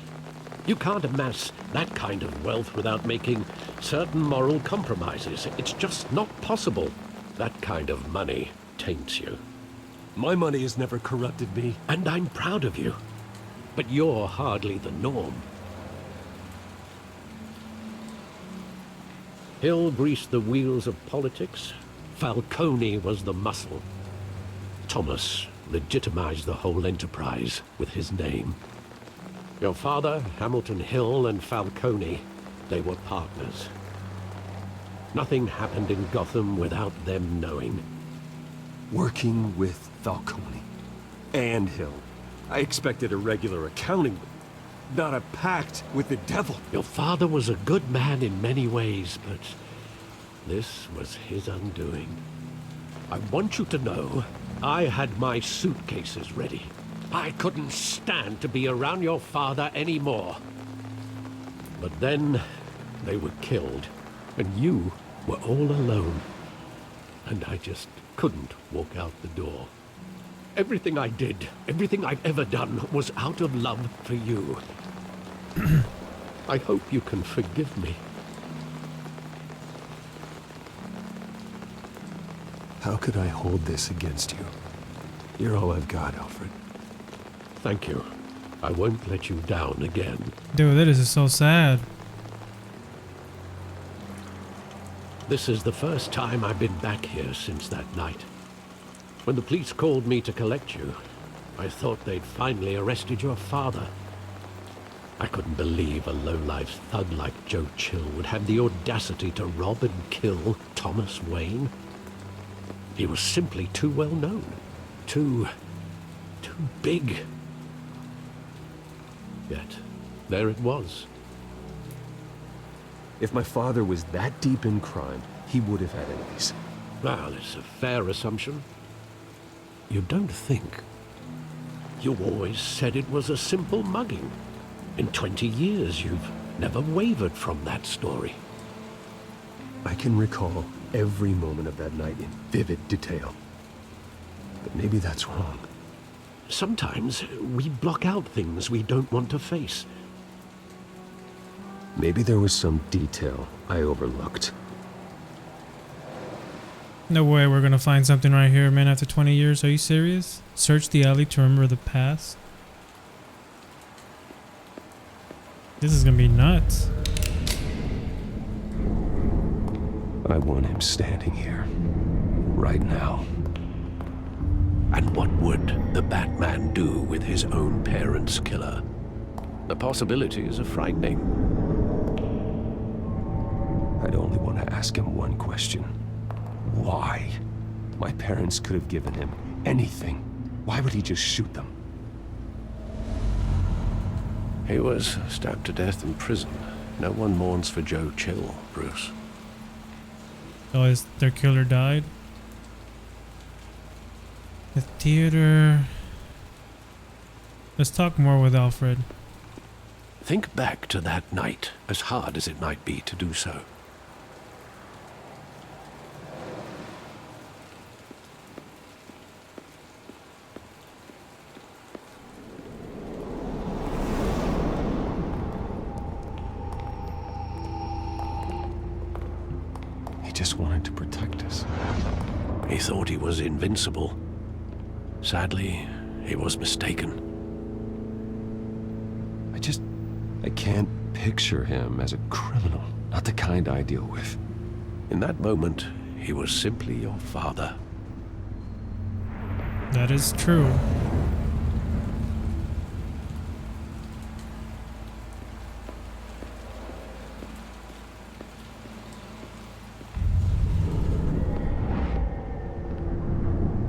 You can't amass that kind of wealth without making certain moral compromises. It's just not possible. That kind of money taints you. My money has never corrupted me. And I'm proud of you. But you're hardly the norm. Hill greased the wheels of politics. Falcone was the muscle. Thomas legitimized the whole enterprise with his name. Your father, Hamilton Hill, and Falcone, they were partners. Nothing happened in Gotham without them knowing. Working with Falcone and Hill. I expected a regular accounting, not a pact with the devil. Your father was a good man in many ways, but this was his undoing. I want you to know, I had my suitcases ready. I couldn't stand to be around your father anymore. But then, they were killed, and you were all alone. And I just couldn't walk out the door. Everything I did, everything I've ever done, was out of love for you. I hope you can forgive me. How could I hold this against you? You're all I've got, Alfred. Thank you. I won't let you down again. Dude, that is so sad. This is the first time I've been back here since that night. When the police called me to collect you, I thought they'd finally arrested your father. I couldn't believe a low-life thug like Joe Chill would have the audacity to rob and kill Thomas Wayne. He was simply too well known. Too big. Yet, there it was. If my father was that deep in crime, he would have had enemies. Well, it's a fair assumption. You don't think. You always said it was a simple mugging. In 20 years, you've never wavered from that story. I can recall every moment of that night in vivid detail. But maybe that's wrong. Sometimes we block out things we don't want to face. Maybe there was some detail I overlooked. No way we're gonna find something right here, man, after 20 years. Are you serious? Search the alley to remember the past? This is gonna be nuts. I want him standing here. Right now. And what would the Batman do with his own parents' killer? The possibilities are frightening. I'd only want to ask him one question. Why? My parents could have given him anything. Why would he just shoot them? He was stabbed to death in prison. No one mourns for Joe Chill, Bruce. Oh, their killer died? The theater... Let's talk more with Alfred. Think back to that night, as hard as it might be to do so. He just wanted to protect us. He thought he was invincible. Sadly, he was mistaken. I can't picture him as a criminal. Not the kind I deal with. In that moment, he was simply your father. That is true.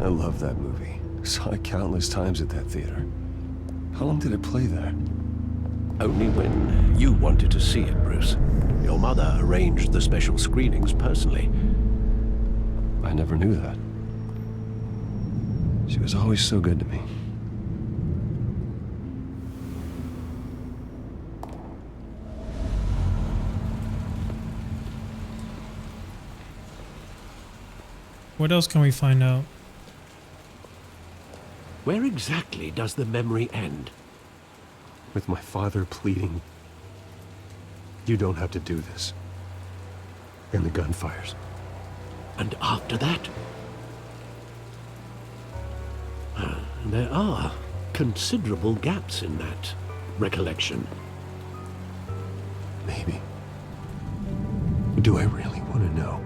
I love that movie. Saw it countless times at that theater. How long did it play there? Only when you wanted to see it, Bruce. Your mother arranged the special screenings personally. I never knew that. She was always so good to me. What else can we find out? Where exactly does the memory end? With my father pleading, "You don't have to do this." And the gunfires. And after that? There are considerable gaps in that recollection. Maybe. Do I really want to know?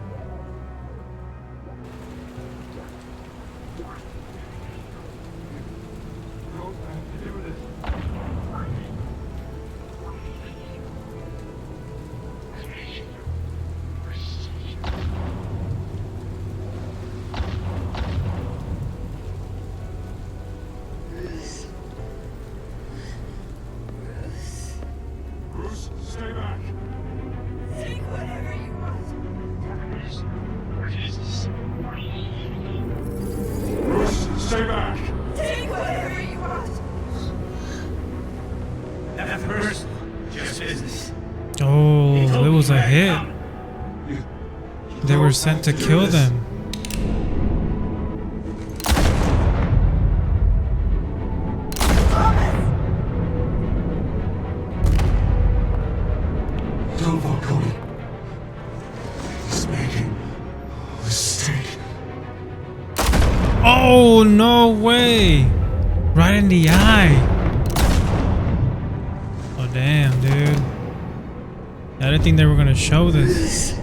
Stay back. Take whatever you want. Bruce, stay back. Take whatever you want. That person just business. Oh, it was a hit. They were sent to kill them. Don't Falcone. He's making a mistake. Oh, no way. Right in the eye. Oh, damn, dude. I didn't think they were going to show this.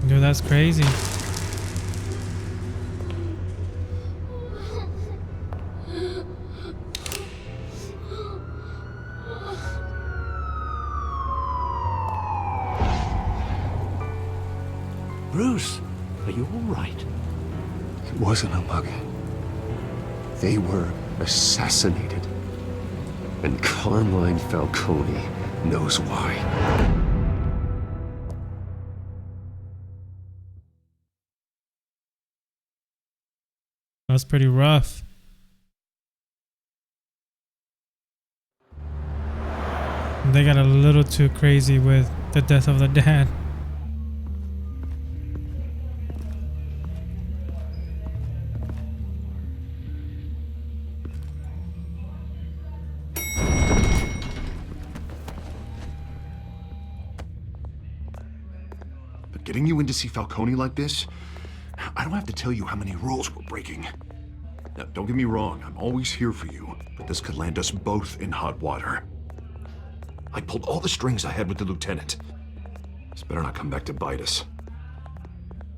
Dude, that's crazy. Bruce, are you all right? It wasn't a mugging. They were assassinated. And Carmine Falcone knows why. That's pretty rough. They got a little too crazy with the death of the dad. But getting you in to see Falcone like this, I don't have to tell you how many rules we're breaking. Now, don't get me wrong, I'm always here for you, but this could land us both in hot water. I pulled all the strings I had with the lieutenant. This better not come back to bite us.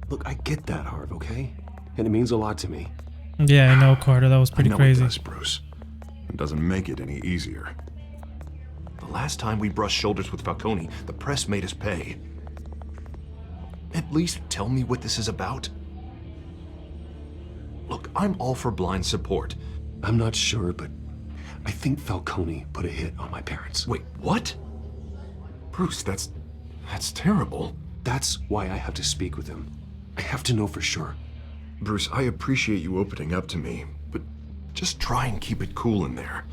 Look, I get that, Harv, okay? And it means a lot to me. Yeah, I know, Carter. That was pretty I know crazy. It does, Bruce. It doesn't make it any easier. The last time we brushed shoulders with Falcone, the press made us pay. At least tell me what this is about. Look, I'm all for blind support. I'm not sure, but I think Falcone put a hit on my parents. Wait, what? Bruce, that's terrible. That's why I have to speak with him. I have to know for sure. Bruce, I appreciate you opening up to me, but just try and keep it cool in there.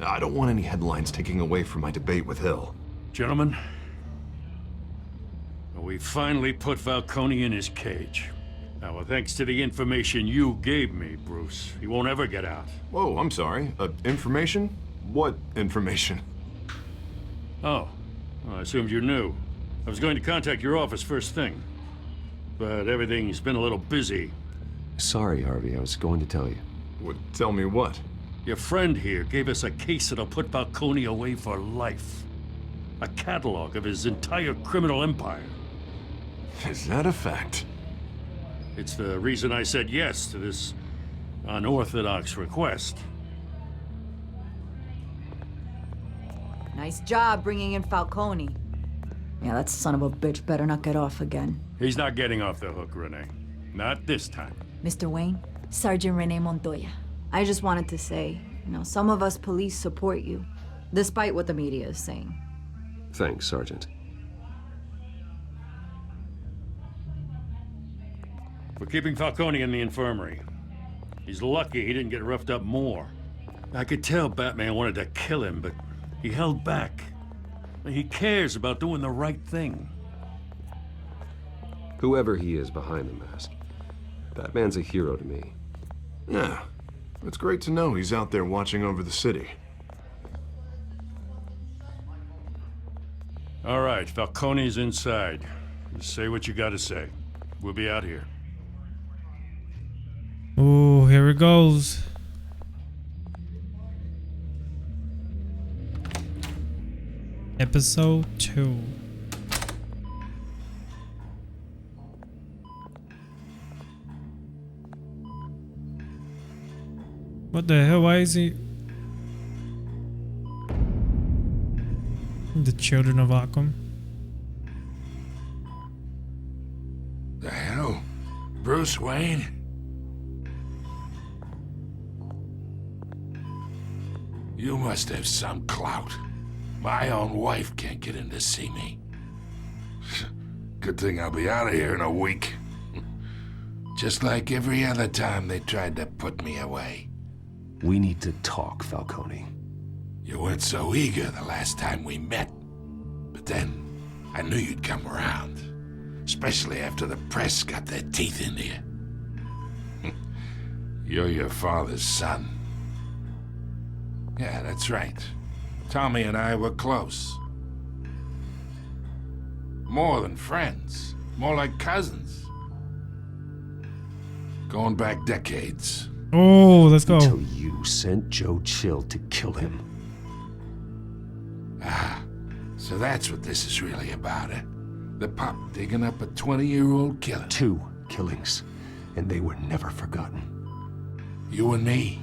I don't want any headlines taking away from my debate with Hill. Gentlemen, we finally put Falcone in his cage. Now, well, thanks to the information you gave me, Bruce, he won't ever get out. Whoa, I'm sorry. Information? What information? Oh, well, I assumed you knew. I was going to contact your office first thing, but everything's been a little busy. Sorry, Harvey, I was going to tell you. Tell me what? Your friend here gave us a case that'll put Falcone away for life. A catalog of his entire criminal empire. Is that a fact? It's the reason I said yes to this unorthodox request. Nice job bringing in Falcone. Yeah, that son of a bitch better not get off again. He's not getting off the hook, Renee. Not this time. Mr. Wayne, Sergeant Renee Montoya. I just wanted to say, some of us police support you, despite what the media is saying. Thanks, Sergeant. We're keeping Falcone in the infirmary. He's lucky he didn't get roughed up more. I could tell Batman wanted to kill him, but he held back. He cares about doing the right thing. Whoever he is behind the mask, Batman's a hero to me. Yeah, it's great to know he's out there watching over the city. All right, Falcone's inside. Just say what you gotta say. We'll be out here. Ooh, here it goes. Episode 2. What the hell? Why is he... The children of Arkham. The hell? Bruce Wayne? You must have some clout. My own wife can't get in to see me. Good thing I'll be out of here in a week. Just like every other time they tried to put me away. We need to talk, Falcone. You weren't so eager the last time we met. But then, I knew you'd come around. Especially after the press got their teeth into you. You're your father's son. Yeah, that's right. Tommy and I were close. More than friends. More like cousins. Going back decades. Oh, let's go. Until you sent Joe Chill to kill him. Ah, so that's what this is really about, eh? The pup digging up a 20-year-old killer. 2 killings, and they were never forgotten. You and me,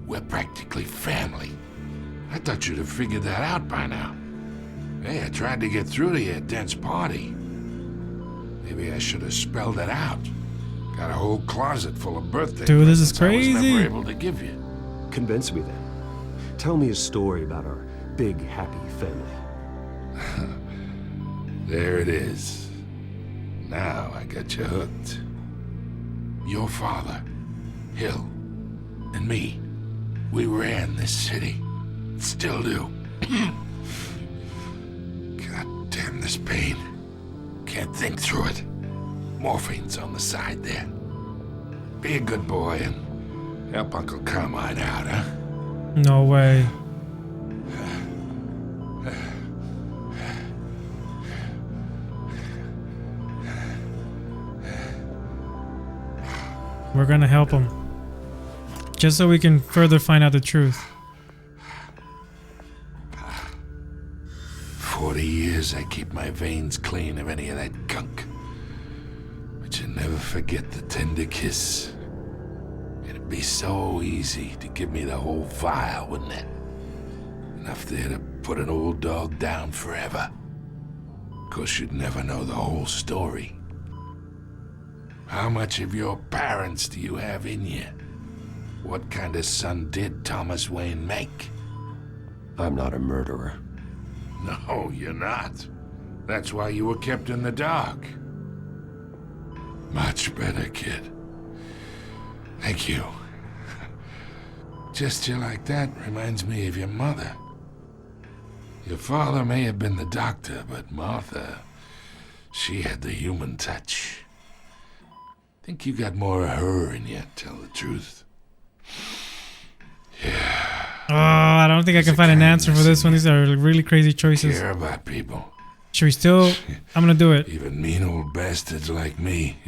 we're practically family. I thought you'd have figured that out by now. Hey, I tried to get through to you at Dent's party. Maybe I should have spelled it out. Got a whole closet full of birthday Dude, this is presents I was crazy. never able to give you. Convince me then. Tell me a story about our big, happy family. There it is. Now I got you hooked. Your father, Hill, and me, we ran this city. Still do. God damn this pain. Can't think through it. Morphine's on the side there. Be a good boy and help Uncle Carmine out, huh? No way. We're gonna help him. Just so we can further find out the truth. 40 years I keep my veins clean of any of that gunk. But you never forget the tender kiss. It'd be so easy to give me the whole vial, wouldn't it? Enough there to put an old dog down forever. Of course, you'd never know the whole story. How much of your parents do you have in you? What kind of son did Thomas Wayne make? I'm not a murderer. No, you're not. That's why you were kept in the dark. Much better, kid. Thank you. Gesture like that reminds me of your mother. Your father may have been the doctor, but Martha, she had the human touch. Think you got more of her in you, tell the truth. Yeah. Oh, I don't think I can find an answer for this one. These are really crazy choices. Care about people. Should we still? I'm gonna do it. Even mean old bastards like me.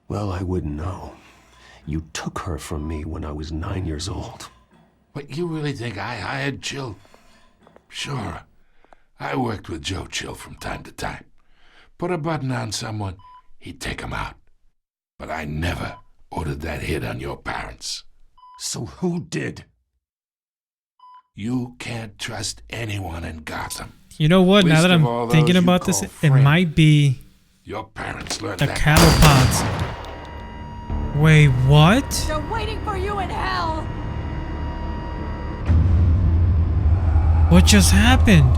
Well, I wouldn't know. You took her from me when I was 9 years old. What, you really think I hired Chill? Sure. I worked with Joe Chill from time to time. Put a button on someone, he'd take him out. But I never ordered that hit on your parents. So who did? You can't trust anyone in Gotham. You know what? Now Least that of I'm all thinking those you about this, call it friends. might be Your parents learned the that. cattle pods. Wait, what? They're waiting for you in hell! What just happened?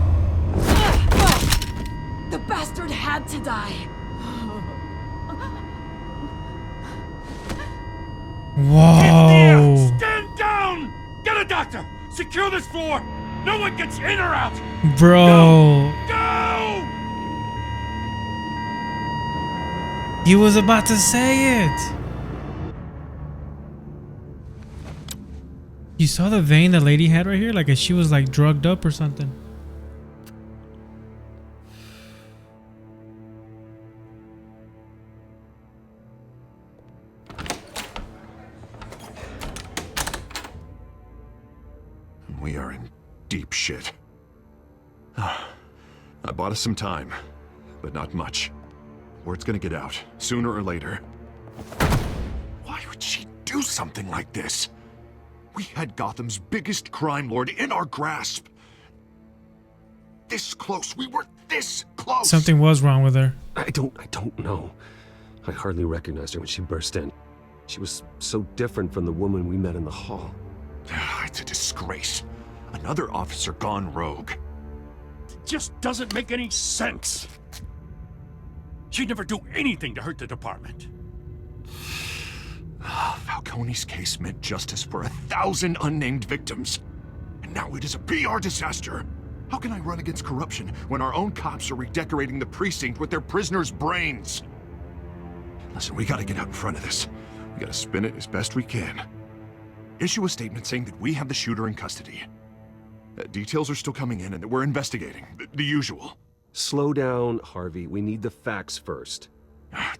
The bastard had to die. Whoa. Stand down! Get a doctor! Secure this floor! No one gets in or out! Bro. Go! He was about to say it. You saw the vein the lady had right here? Like she was like drugged up or something. deep shit. I bought us some time, but not much. Word's gonna get out, sooner or later. Why would she do something like this? We had Gotham's biggest crime lord in our grasp. This close. We were this close. Something was wrong with her. I don't know. I hardly recognized her when she burst in. She was so different from the woman we met in the hall. It's a disgrace. Another officer gone rogue. It just doesn't make any sense. She'd never do anything to hurt the department. Falcone's case meant justice for 1,000 unnamed victims. And now it is a PR disaster. How can I run against corruption when our own cops are redecorating the precinct with their prisoners' brains? Listen, we gotta get out in front of this. We gotta spin it as best we can. Issue a statement saying that we have the shooter in custody. Details are still coming in and that we're investigating. The usual. Slow down, Harvey. We need the facts first.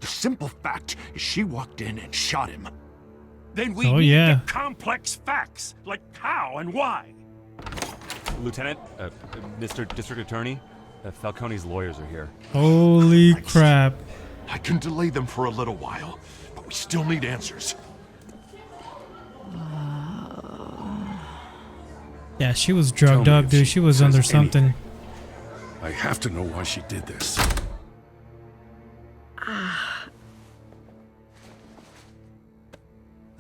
The simple fact is she walked in and shot him. Then we need the complex facts, like how and why. Lieutenant, Mr. District Attorney, Falcone's lawyers are here. Holy crap. I can delay them for a little while, but we still need answers. Yeah, she was drugged up, dude. She was under something. I have to know why she did this.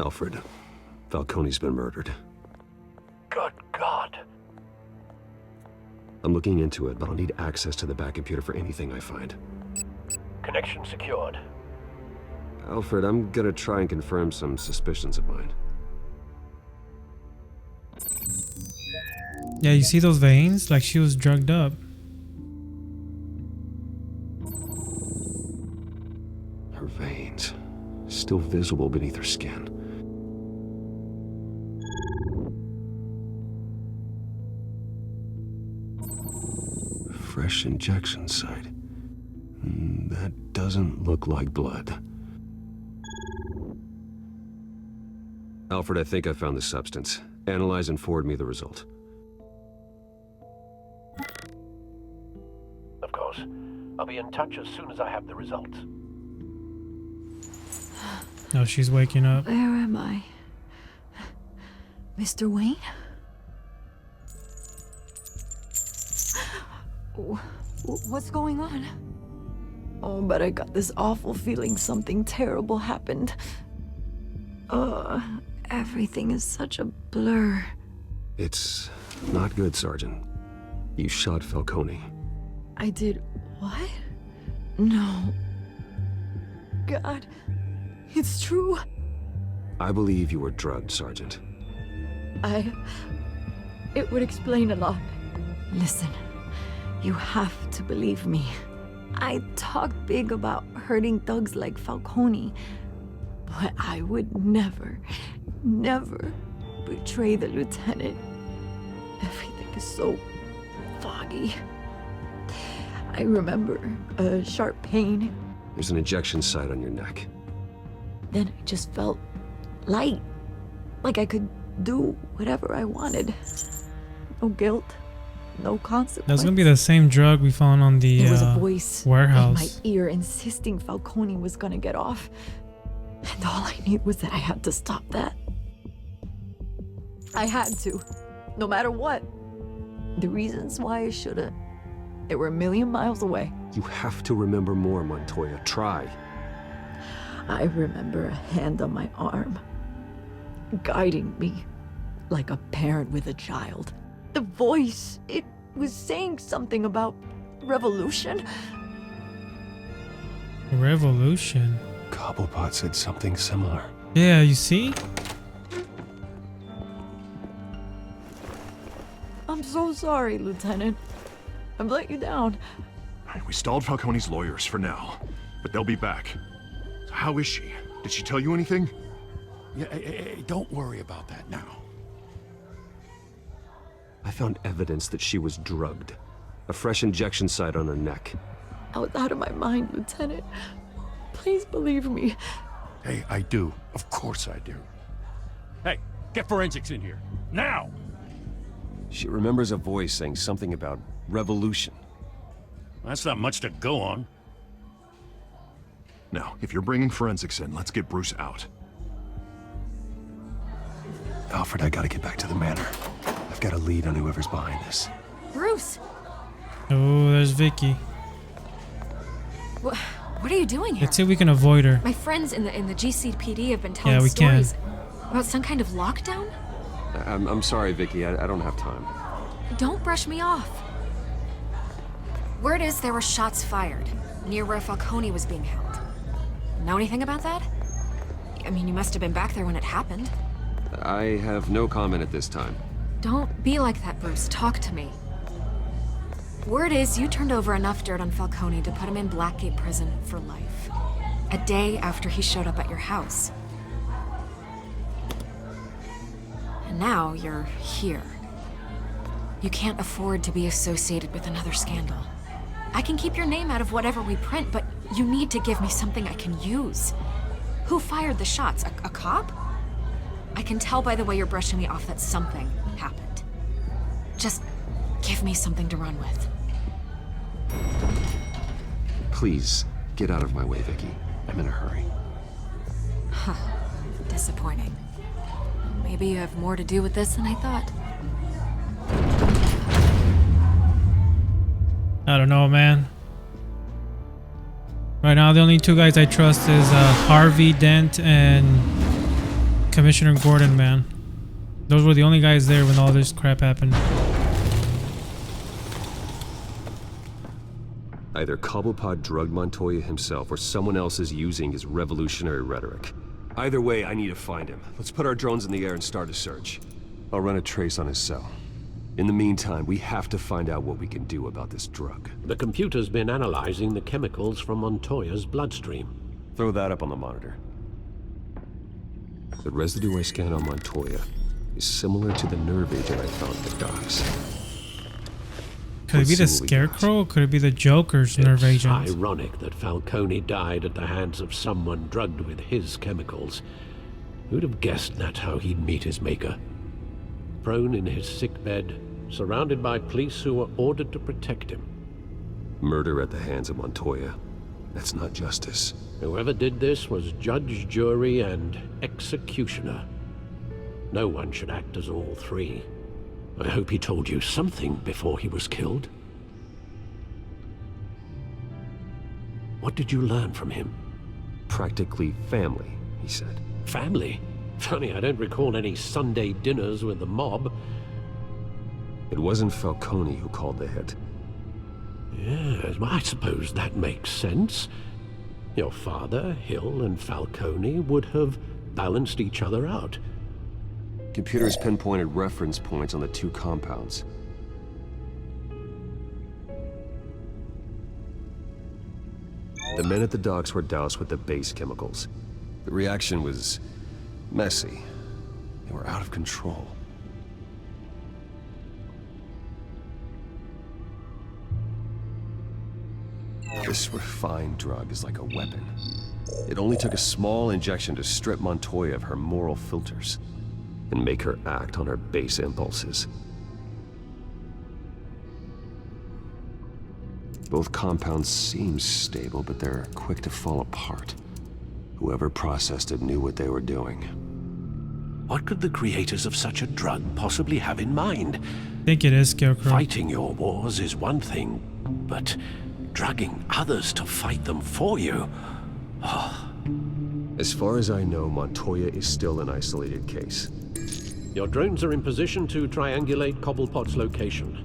Alfred, Falcone's been murdered. Good God. I'm looking into it, but I'll need access to the back computer for anything I find. Connection secured. Alfred, I'm gonna try and confirm some suspicions of mine. Yeah, you see those veins? Like she was drugged up. Her veins, still visible beneath her skin. Fresh injection site. That doesn't look like blood. Alfred, I think I found the substance. Analyze and forward me the result. Of course. I'll be in touch as soon as I have the results. No, she's waking up. Where am I? Mr. Wayne? What's going on? Oh, but I got this awful feeling something terrible happened. Everything is such a blur. It's not good, Sergeant. You shot Falcone. I did what? No. God, it's true. I believe you were drugged, Sergeant. It would explain a lot. Listen, you have to believe me. I talk big about hurting thugs like Falcone, but I would never betray the lieutenant. Everything is so foggy. I remember a sharp pain. There's an injection site on your neck. Then I just felt light, like I could do whatever I wanted. No guilt, no consequence. That's gonna be the same drug we found on the There was a voice warehouse. in my ear insisting Falcone was gonna get off. And all I knew was that I had to stop that. I had to, no matter what. The reasons why I shouldn't, they were a million miles away. You have to remember more, Montoya. Try. I remember a hand on my arm, guiding me like a parent with a child. The voice, it was saying something about revolution. Revolution? Cobblepot said something similar. Yeah, you see? I'm so sorry, Lieutenant. I've let you down. We stalled Falcone's lawyers for now, but they'll be back. So how is she? Did she tell you anything? Yeah, hey, don't worry about that now. I found evidence that she was drugged. A fresh injection site on her neck. I was out of my mind, Lieutenant. Please believe me. Hey, I do. Of course I do. Hey, get forensics in here. Now! She remembers a voice saying something about revolution. That's not much to go on. Now, if you're bringing forensics in, let's get Bruce out. Alfred, I gotta get back to the manor. I've got a lead on whoever's behind this. Bruce! Oh, there's Vicky. What are you doing here? Let's see if we can avoid her. My friends in the GCPD have been telling Yeah, we stories can. about some kind of lockdown. I'm sorry, Vicky. I don't have time. Don't brush me off. Word is there were shots fired near where Falcone was being held. Know anything about that? I mean, you must have been back there when it happened. I have no comment at this time. Don't be like that, Bruce. Talk to me. Word is you turned over enough dirt on Falcone to put him in Blackgate Prison for life. A day after he showed up at your house. And now you're here. You can't afford to be associated with another scandal. I can keep your name out of whatever we print, but you need to give me something I can use. Who fired the shots? A cop? I can tell by the way you're brushing me off that something happened. Just give me something to run with. Please, get out of my way, Vicky. I'm in a hurry. Huh. Disappointing. Maybe you have more to do with this than I thought. I don't know, man. Right now, the only two guys I trust is Harvey Dent and Commissioner Gordon, man. Those were the only guys there when all this crap happened. Either Cobblepot drugged Montoya himself or someone else is using his revolutionary rhetoric. Either way, I need to find him. Let's put our drones in the air and start a search. I'll run a trace on his cell. In the meantime, we have to find out what we can do about this drug. The computer's been analyzing the chemicals from Montoya's bloodstream. Throw that up on the monitor. The residue I scanned on Montoya is similar to the nerve agent I found at the docks. Could it be the Scarecrow, or could it be the Joker's nerve agent? It's ironic that Falcone died at the hands of someone drugged with his chemicals. Who'd have guessed that's how he'd meet his maker? Prone in his sickbed, surrounded by police who were ordered to protect him. Murder at the hands of Montoya. That's not justice. Whoever did this was judge, jury, and executioner. No one should act as all three. I hope he told you something before he was killed. What did you learn from him? Practically family, he said. Family? Funny, I don't recall any Sunday dinners with the mob. It wasn't Falcone who called the hit. Yes, well, I suppose that makes sense. Your father, Hill, and Falcone would have balanced each other out. Computers pinpointed reference points on the two compounds. The men at the docks were doused with the base chemicals. The reaction was messy. They were out of control. This refined drug is like a weapon. It only took a small injection to strip Montoya of her moral filters and make her act on her base impulses. Both compounds seem stable, but they're quick to fall apart. Whoever processed it knew what they were doing. What could the creators of such a drug possibly have in mind? I think it is Scarecrow. Fighting your wars is one thing, but drugging others to fight them for you? Oh. As far as I know, Montoya is still an isolated case. Your drones are in position to triangulate Cobblepot's location.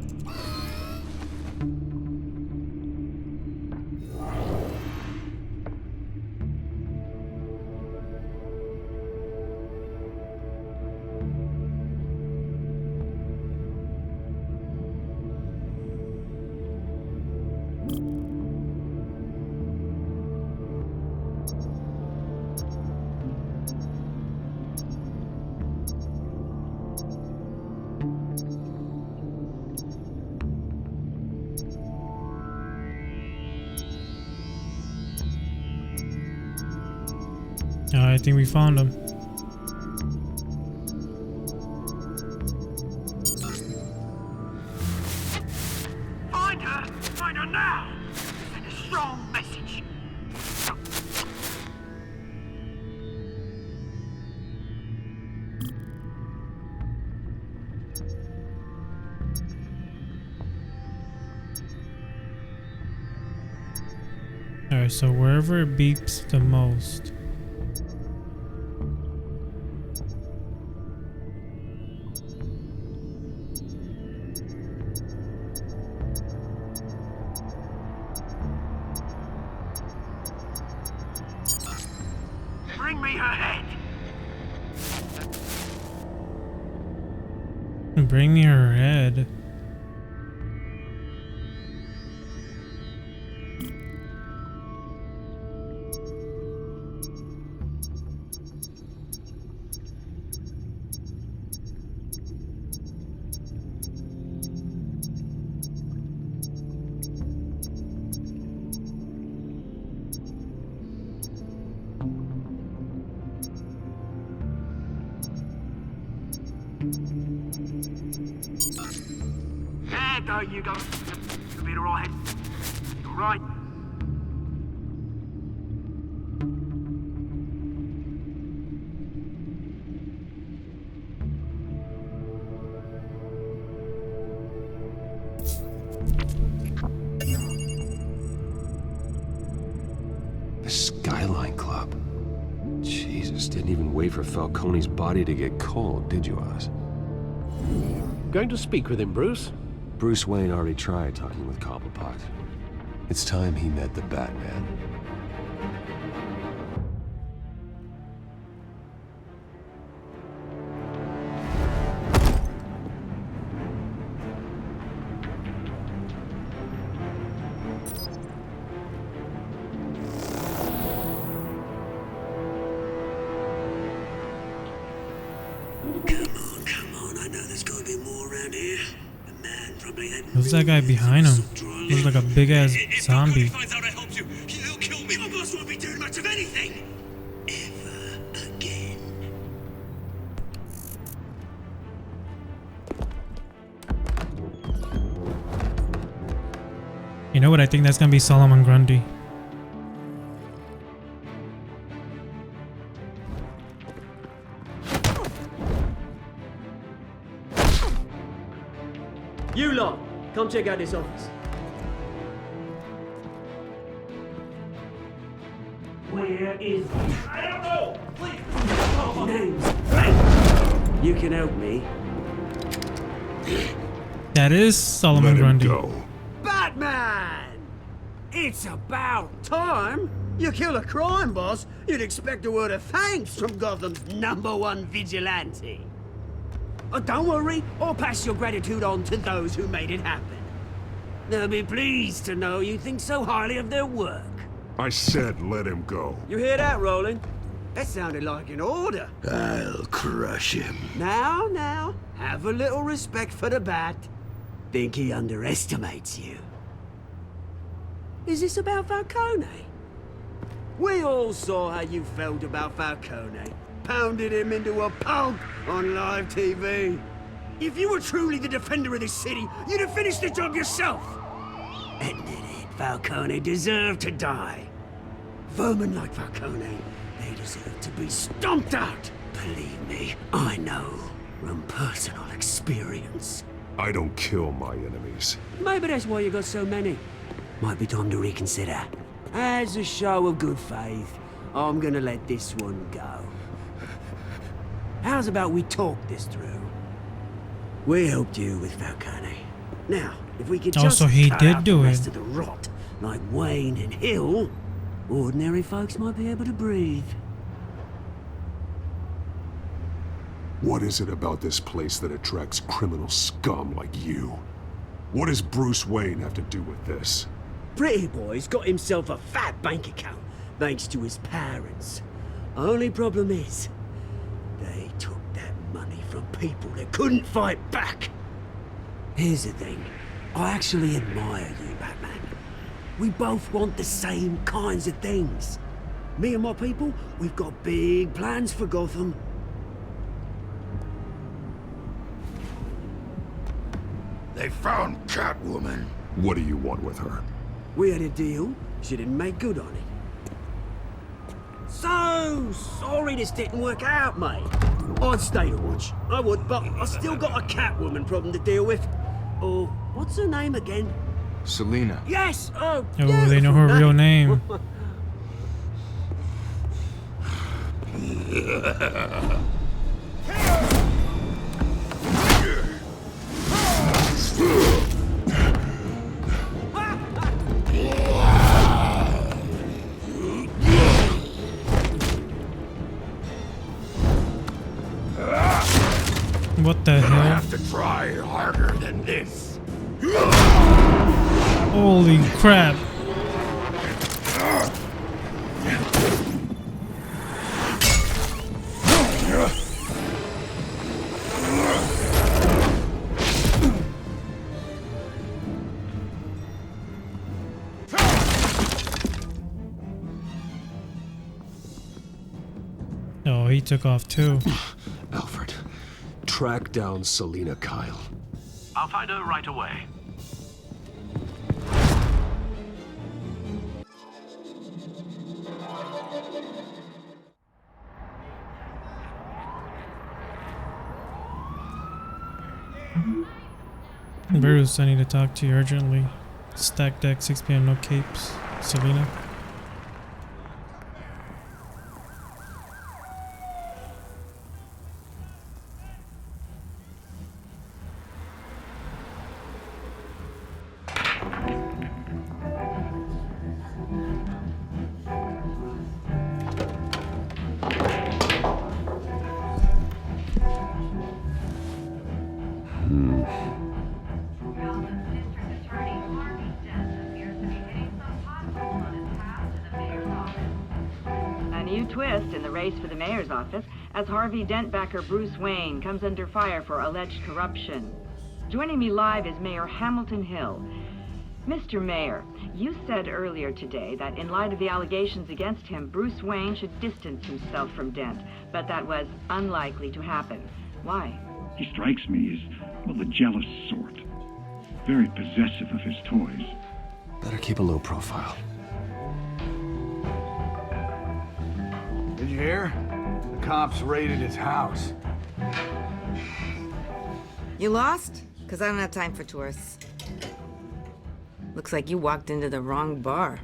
I think we found him. Alright, so wherever it beeps the most. Bring me her head. Bring me her head. There go, you go. You'll be alright. You're right. The Skyline Club. Jesus, didn't even wait for Falcone's body to get cold, did you, Oz? Going to speak with him, Bruce? Bruce Wayne already tried talking with Cobblepot. It's time he met the Batman. Who's that guy behind him? Looks like a big ass zombie. Finds out I helped you, he'll kill me. My boss won't be doing much of anything. You know what? I think that's gonna be Solomon Grundy. You lot, come check out this office. Where is he? I don't know. Please. Names. You can help me. That is Solomon Grundy. Batman! It's about time. You kill a crime boss, you'd expect a word of thanks from Gotham's #1 vigilante. Oh, don't worry, I'll pass your gratitude on to those who made it happen. They'll be pleased to know you think so highly of their work. I said let him go. You hear that, Roland? That sounded like an order. I'll crush him. Now, have a little respect for the Bat. Think he underestimates you. Is this about Falcone? We all saw how you felt about Falcone. Pounded him into a pulp on live TV. If you were truly the defender of this city, you'd have finished the job yourself. Admit it, Falcone deserved to die. Vermin like Falcone, they deserve to be stomped out. Believe me, I know from personal experience. I don't kill my enemies. Maybe that's why you got so many. Might be time to reconsider. As a show of good faith, I'm gonna let this one go. How's about we talk this through? We helped you with Falcone. Now, if we could just so he cut did out do the it. rest of the rot, like Wayne and Hill, ordinary folks might be able to breathe. What is it about this place that attracts criminal scum like you? What does Bruce Wayne have to do with this? Pretty Boy's got himself a fat bank account, thanks to his parents. Only problem is, they took that money from people that couldn't fight back. Here's the thing. I actually admire you, Batman. We both want the same kinds of things. Me and my people, we've got big plans for Gotham. They found Catwoman. What do you want with her? We had a deal. She didn't make good on it. So sorry this didn't work out, mate. I'd stay to watch. I would, but I still got a Catwoman problem to deal with. Oh, what's her name again? Selena. Yes! Oh, they know her real name. What the hell? I have to try harder than this. Holy crap. Oh, he took off too. Alfred, track down Selina Kyle. I'll find her right away. Bruce, I need to talk to you urgently. Stack deck, 6 p.m. No capes. Selina. A new twist in the race for the mayor's office as Harvey Dent backer Bruce Wayne comes under fire for alleged corruption. Joining me live is Mayor Hamilton Hill. Mr. Mayor, you said earlier today that in light of the allegations against him, Bruce Wayne should distance himself from Dent, but that was unlikely to happen. Why? He strikes me as, well, the jealous sort. Very possessive of his toys. Better keep a low profile. Did you hear? The cops raided his house. You lost? Because I don't have time for tourists. Looks like you walked into the wrong bar.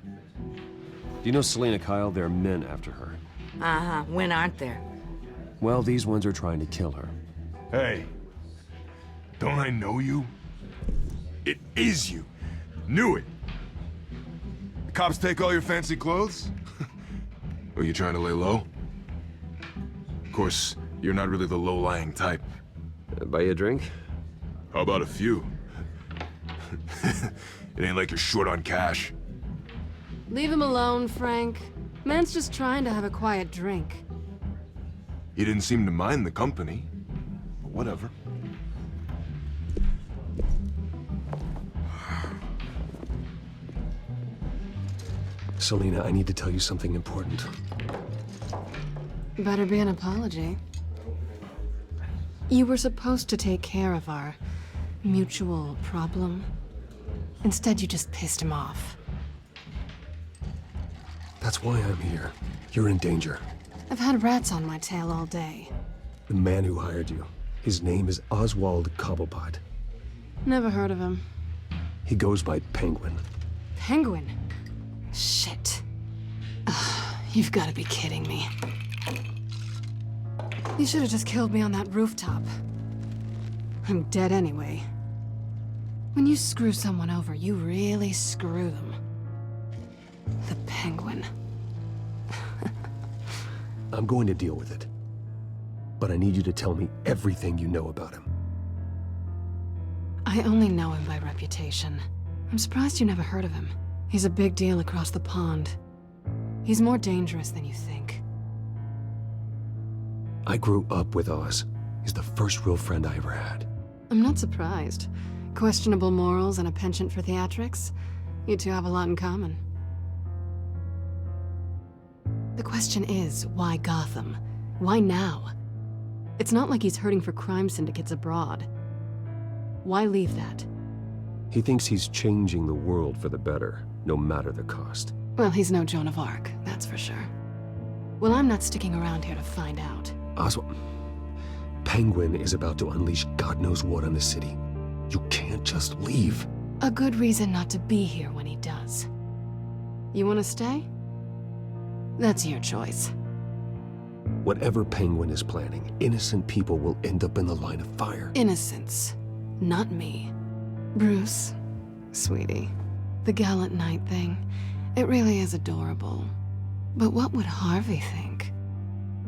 Do you know Selina Kyle? There are men after her. Uh-huh. When aren't there? Well, these ones are trying to kill her. Hey, don't I know you? It is you. Knew it. The cops take all your fancy clothes? Are you trying to lay low? Of course, you're not really the low-lying type. Buy you a drink? How about a few? It ain't like you're short on cash. Leave him alone, Frank. Man's just trying to have a quiet drink. He didn't seem to mind the company. But whatever. Selina, I need to tell you something important. Better be an apology. You were supposed to take care of our mutual problem. Instead, you just pissed him off. That's why I'm here. You're in danger. I've had rats on my tail all day. The man who hired you, his name is Oswald Cobblepot. Never heard of him. He goes by Penguin. Penguin? Shit. Ugh, you've got to be kidding me. You should have just killed me on that rooftop. I'm dead anyway. When you screw someone over, you really screw them. The Penguin. I'm going to deal with it. But I need you to tell me everything you know about him. I only know him by reputation. I'm surprised you never heard of him. He's a big deal across the pond. He's more dangerous than you think. I grew up with Oz. He's the first real friend I ever had. I'm not surprised. Questionable morals and a penchant for theatrics. You two have a lot in common. The question is, why Gotham? Why now? It's not like he's hurting for crime syndicates abroad. Why leave that? He thinks he's changing the world for the better, no matter the cost. Well, he's no Joan of Arc, that's for sure. Well, I'm not sticking around here to find out. Oswald, Penguin is about to unleash God knows what on the city. You can't just leave. A good reason not to be here when he does. You want to stay? That's your choice. Whatever Penguin is planning, innocent people will end up in the line of fire. Innocence, not me. Bruce, sweetie, the gallant knight thing, it really is adorable. But what would Harvey think?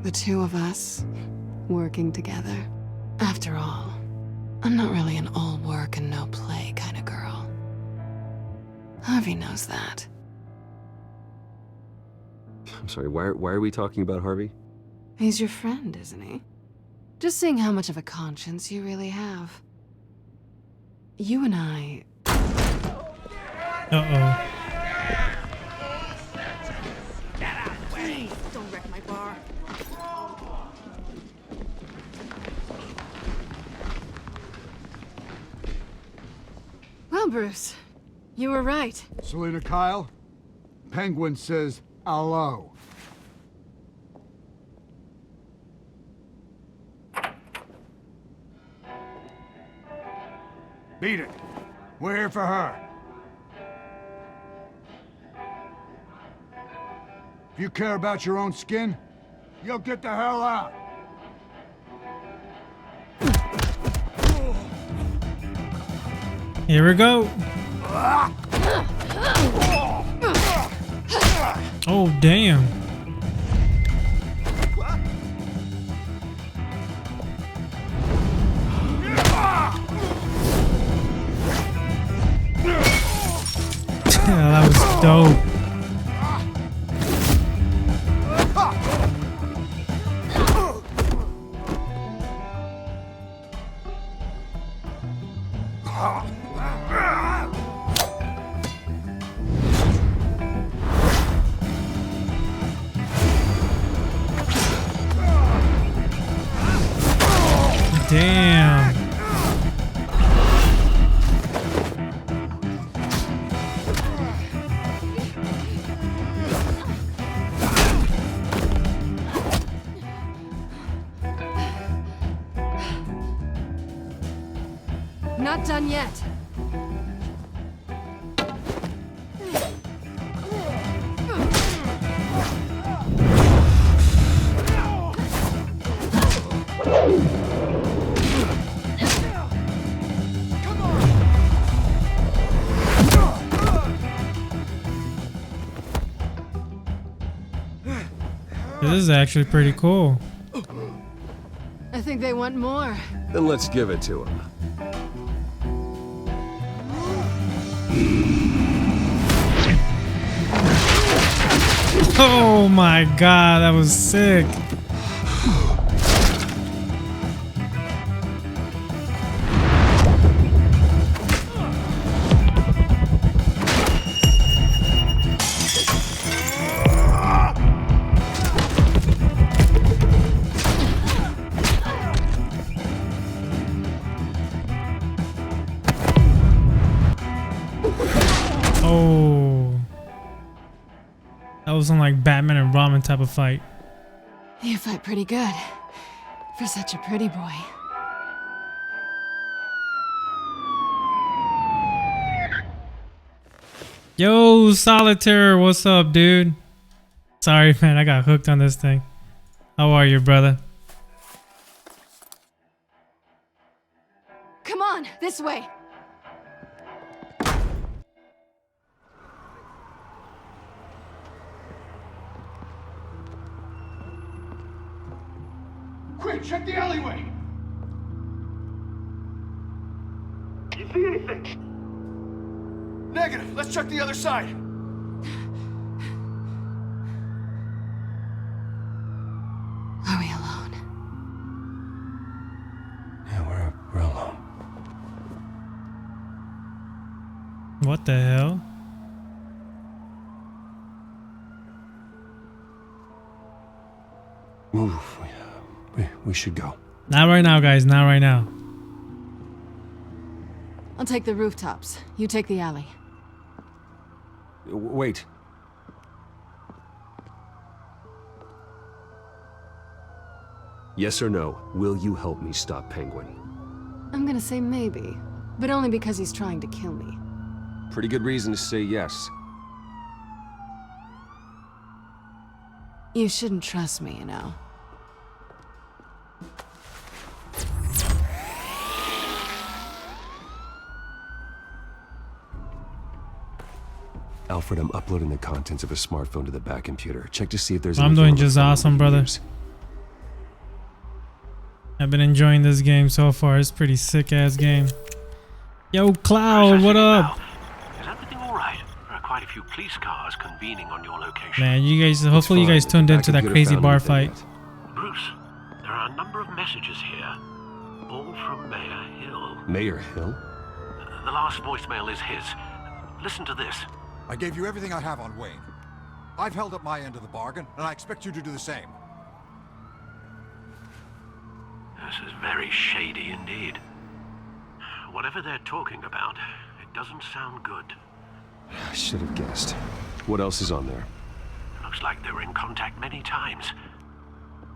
The two of us, working together. After all, I'm not really an all work and no play kind of girl. Harvey knows that. I'm sorry, why are we talking about Harvey? He's your friend, isn't he? Just seeing how much of a conscience you really have. You and I... Uh-oh. Please, don't wreck my bar. Well, Bruce, you were right. Selina Kyle, Penguin says hello. Beat it. We're here for her. If you care about your own skin, you'll get the hell out. Here we go. Oh, damn. That was dope. Damn. Not done yet. This is actually pretty cool. I think they want more. Then let's give it to him. Oh my god, that was sick. Oh. That was on like Batman and Robin type of fight. You fight pretty good. For such a pretty boy. Yo, Solitaire, what's up, dude? Sorry, man, I got hooked on this thing. How are you, brother? Come on, this way. Quick, check the alleyway! You see anything? Negative. Let's check the other side. Are we alone? Yeah, we're alone. What the hell? Move. We should go. Not right now, guys. Not right now. I'll take the rooftops. You take the alley. Wait. Yes or no, will you help me stop Penguin? I'm gonna say maybe, but only because he's trying to kill me. Pretty good reason to say yes. You shouldn't trust me, you know. Alfred, I'm uploading the contents of a smartphone to the back computer. Check to see if there's. I'm doing just awesome, brother. I've been enjoying this game so far. It's a pretty sick-ass game. Yo, Cloud, what up? Is everything all right? There are quite a few police cars convening on your location. Man, you guys, hopefully you guys tuned into that crazy bar fight. Bruce, there are a number of messages here, all from Mayor Hill. Mayor Hill? The last voicemail is his. Listen to this. I gave you everything I have on Wayne. I've held up my end of the bargain, and I expect you to do the same. This is very shady indeed. Whatever they're talking about, it doesn't sound good. I should have guessed. What else is on there? Looks like they were in contact many times.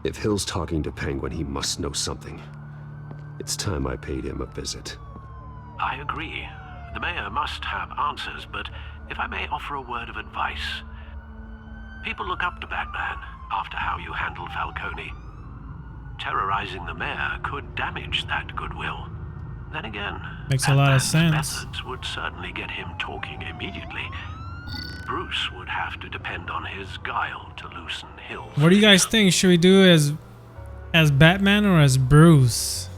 If Hill's talking to Penguin, he must know something. It's time I paid him a visit. I agree. The mayor must have answers, but if I may offer a word of advice. People look up to Batman after how you handled Falcone. Terrorizing the mayor could damage that goodwill. Then again, makes a lot of Batman's sense. methods would certainly get him talking immediately. Bruce would have to depend on his guile to loosen Hill. What do you guys think? Should we do as Batman or as Bruce?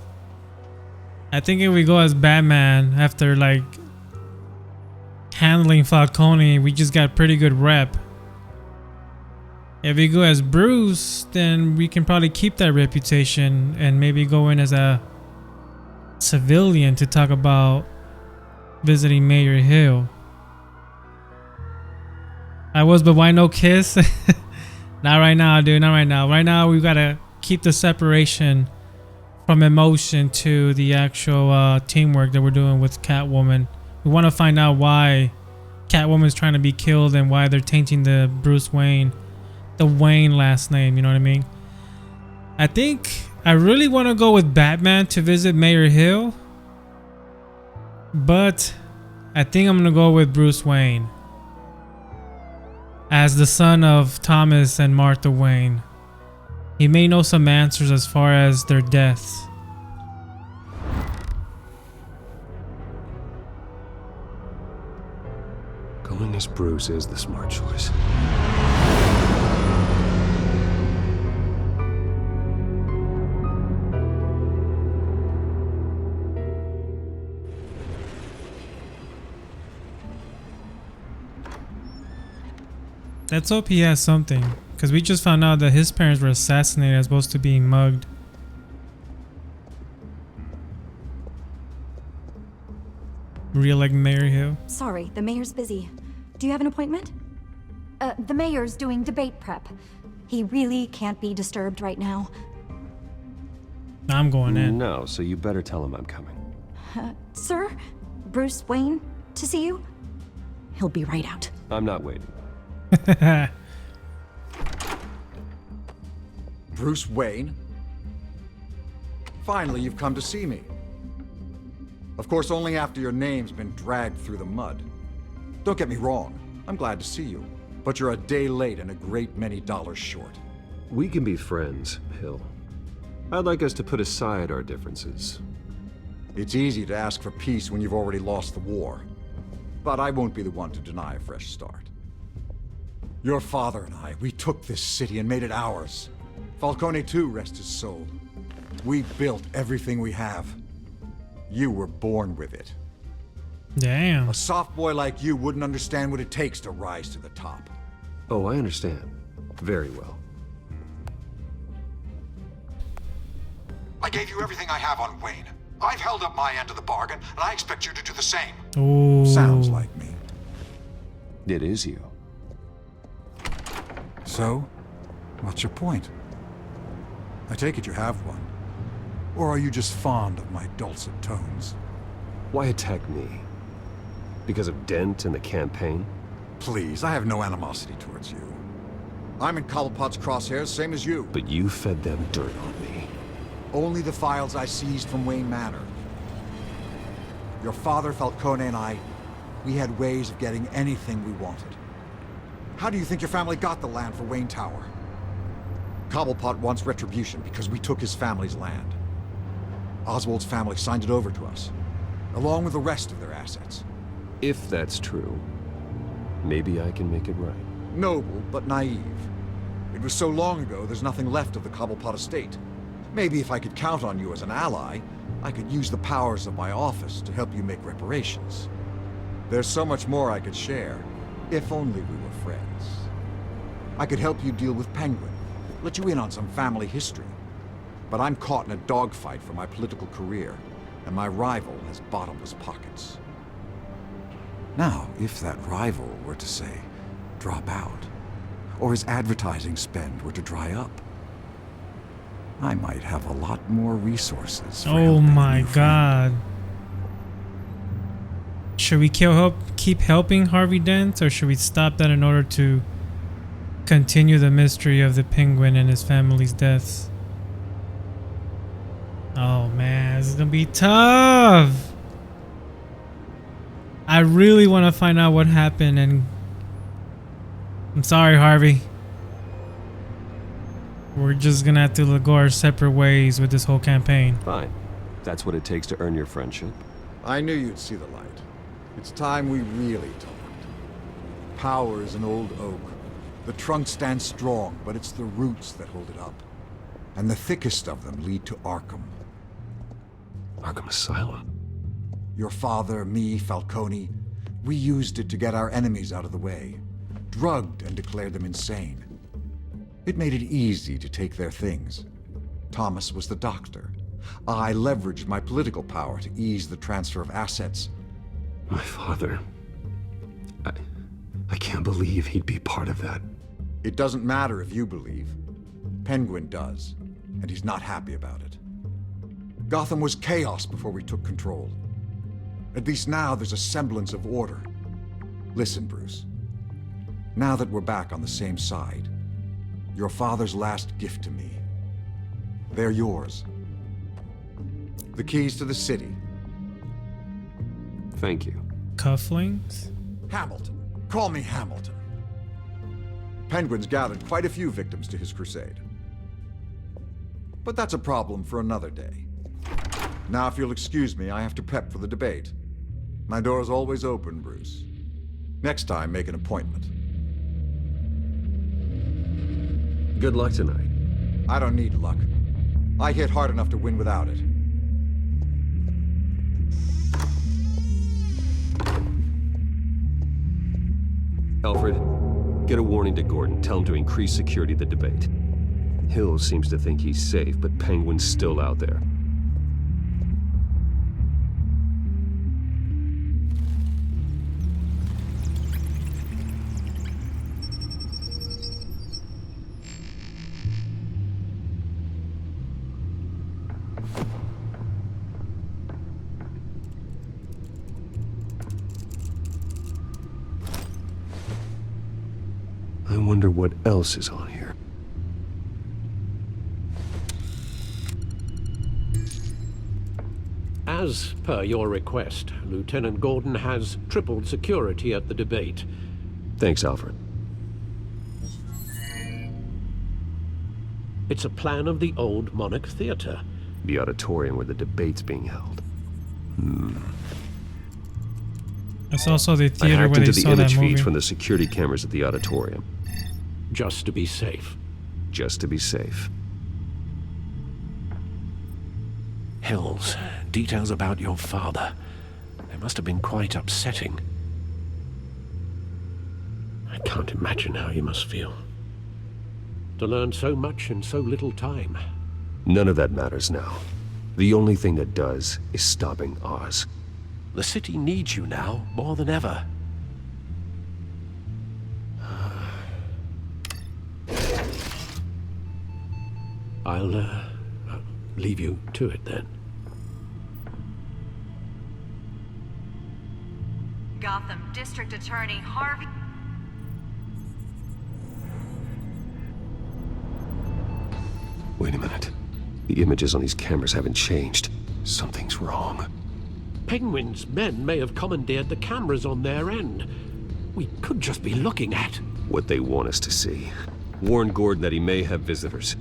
I think if we go as Batman after like handling Falcone, we just got pretty good rep. If we go as Bruce, then we can probably keep that reputation and maybe go in as a civilian to talk about visiting Mayor Hill. But why no kiss? Not right now, dude. Not right now. Right now, we gotta keep the separation from emotion to the actual teamwork that we're doing with Catwoman. We want to find out why Catwoman's trying to be killed and why they're tainting the Bruce Wayne, the Wayne last name. You know what I mean? I think I really want to go with Batman to visit Mayor Hill, but I think I'm gonna go with Bruce Wayne as the son of Thomas and Martha Wayne. He may know some answers as far as their deaths. Going as Bruce is the smart choice. Let's hope he has something, because we just found out that his parents were assassinated as opposed to being mugged. Real like Mayor Hill. Sorry, the mayor's busy. Do you have an appointment? The mayor's doing debate prep. He really can't be disturbed right now. I'm going in. No, so you better tell him I'm coming. Sir? Bruce Wayne to see you? He'll be right out. I'm not waiting. Bruce Wayne? Finally, you've come to see me. Of course, only after your name's been dragged through the mud. Don't get me wrong, I'm glad to see you. But you're a day late and a great many dollars short. We can be friends, Hill. I'd like us to put aside our differences. It's easy to ask for peace when you've already lost the war. But I won't be the one to deny a fresh start. Your father and I, we took this city and made it ours. Falcone too, rest his soul. We built everything we have. You were born with it. Damn. A soft boy like you wouldn't understand what it takes to rise to the top. Oh, I understand. Very well. I gave you everything I have on Wayne. I've held up my end of the bargain, and I expect you to do the same. Ooh. Sounds like me. It is you. So, what's your point? I take it you have one. Or are you just fond of my dulcet tones? Why attack me? Because of Dent and the campaign? Please, I have no animosity towards you. I'm in Cobblepot's crosshairs, same as you. But you fed them dirt on me. Only the files I seized from Wayne Manor. Your father, Falcone, and I, we had ways of getting anything we wanted. How do you think your family got the land for Wayne Tower? Cobblepot wants retribution because we took his family's land. Oswald's family signed it over to us, along with the rest of their assets. If that's true, maybe I can make it right. Noble, but naive. It was so long ago, there's nothing left of the Cobblepot estate. Maybe if I could count on you as an ally, I could use the powers of my office to help you make reparations. There's so much more I could share, if only we were friends. I could help you deal with Penguin, let you in on some family history. But I'm caught in a dogfight for my political career, and my rival has bottomless pockets. Now, if that rival were to say, drop out, or his advertising spend were to dry up, I might have a lot more resources. Oh my god. Should we keep helping Harvey Dent, or should we stop that in order to continue the mystery of the Penguin and his family's deaths? Oh man, this is gonna be tough. I really want to find out what happened, and I'm sorry, Harvey. We're just gonna have to go our separate ways with this whole campaign. Fine. That's what it takes to earn your friendship. I knew you'd see the light. It's time we really talked. Power is an old oak. The trunk stands strong, but it's the roots that hold it up. And the thickest of them lead to Arkham. Arkham Asylum? Your father, me, Falcone, we used it to get our enemies out of the way. Drugged and declared them insane. It made it easy to take their things. Thomas was the doctor. I leveraged my political power to ease the transfer of assets. My father... I can't believe he'd be part of that. It doesn't matter if you believe. Penguin does, and he's not happy about it. Gotham was chaos before we took control. At least now there's a semblance of order. Listen, Bruce. Now that we're back on the same side, your father's last gift to me, they're yours. The keys to the city. Thank you. Cufflinks? Hamilton. Call me Hamilton. Penguin's gathered quite a few victims to his crusade. But that's a problem for another day. Now, if you'll excuse me, I have to prep for the debate. My door is always open, Bruce. Next time, make an appointment. Good luck tonight. I don't need luck. I hit hard enough to win without it. Alfred, get a warning to Gordon. Tell him to increase security at the debate. Hill seems to think he's safe, but Penguin's still out there. I wonder what else is on here. As per your request, Lieutenant Gordon has tripled security at the debate. Thanks, Alfred. It's a plan of the old Monarch Theater. The auditorium where the debate's being held. It's also the I theater hacked where they into the saw that image movie. feeds from the security cameras at the auditorium. Just to be safe. Just to be safe. Hills, details about your father. They must have been quite upsetting. I can't imagine how you must feel. To learn so much in so little time. None of that matters now. The only thing that does is stopping Oz. The city needs you now more than ever. I'll leave you to it then. Gotham District Attorney Harvey... Wait a minute. The images on these cameras haven't changed. Something's wrong. Penguin's men may have commandeered the cameras on their end. We could just be looking at what they want us to see. Warn Gordon that he may have visitors.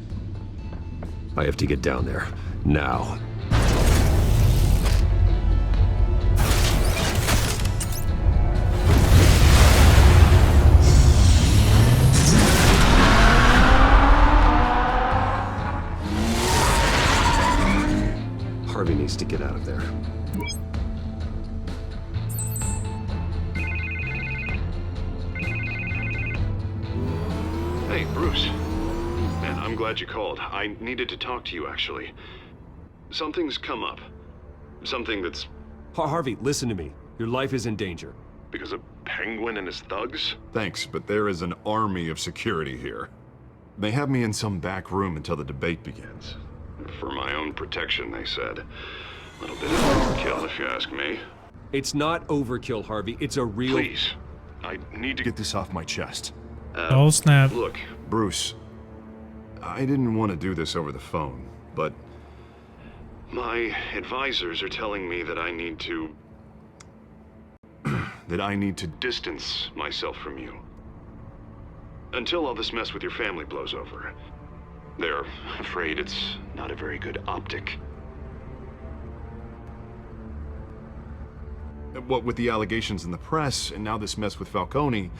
I have to get down there. Now. Harvey needs to get out of there. Hey, Bruce. Man, I'm glad you called. I needed to talk to you, actually. Something's come up. Something that's... Harvey, listen to me. Your life is in danger. Because of Penguin and his thugs? Thanks, but there is an army of security here. They have me in some back room until the debate begins. For my own protection, they said. A little bit of overkill, if you ask me. It's not overkill, Harvey. It's a real... Please. I need to get this off my chest. Oh, snap. Look, Bruce. I didn't want to do this over the phone, but... my advisors are telling me that I need to... that I need to distance myself from you. Until all this mess with your family blows over. They're afraid it's not a very good optic. What with the allegations in the press, and now this mess with Falcone,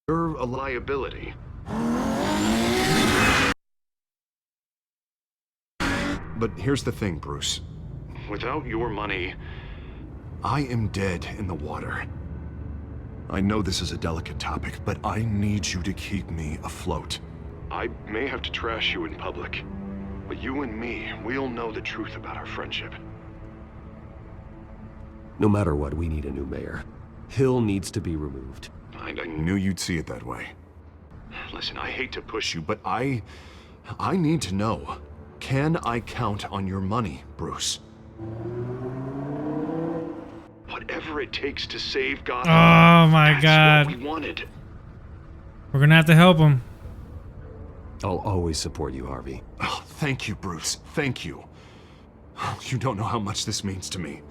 you're a liability. But here's the thing, Bruce. Without your money, I am dead in the water. I know this is a delicate topic, but I need you to keep me afloat. I may have to trash you in public, but you and me, we'll know the truth about our friendship. No matter what, we need a new mayor. Hill needs to be removed. I knew you'd see it that way. Listen, I hate to push you, but I need to know. Can I count on your money, Bruce? Whatever it takes to save Gotham. Oh my that's God. what we wanted. We're gonna have to help him. I'll always support you, Harvey. Oh, thank you, Bruce. Thank you. You don't know how much this means to me.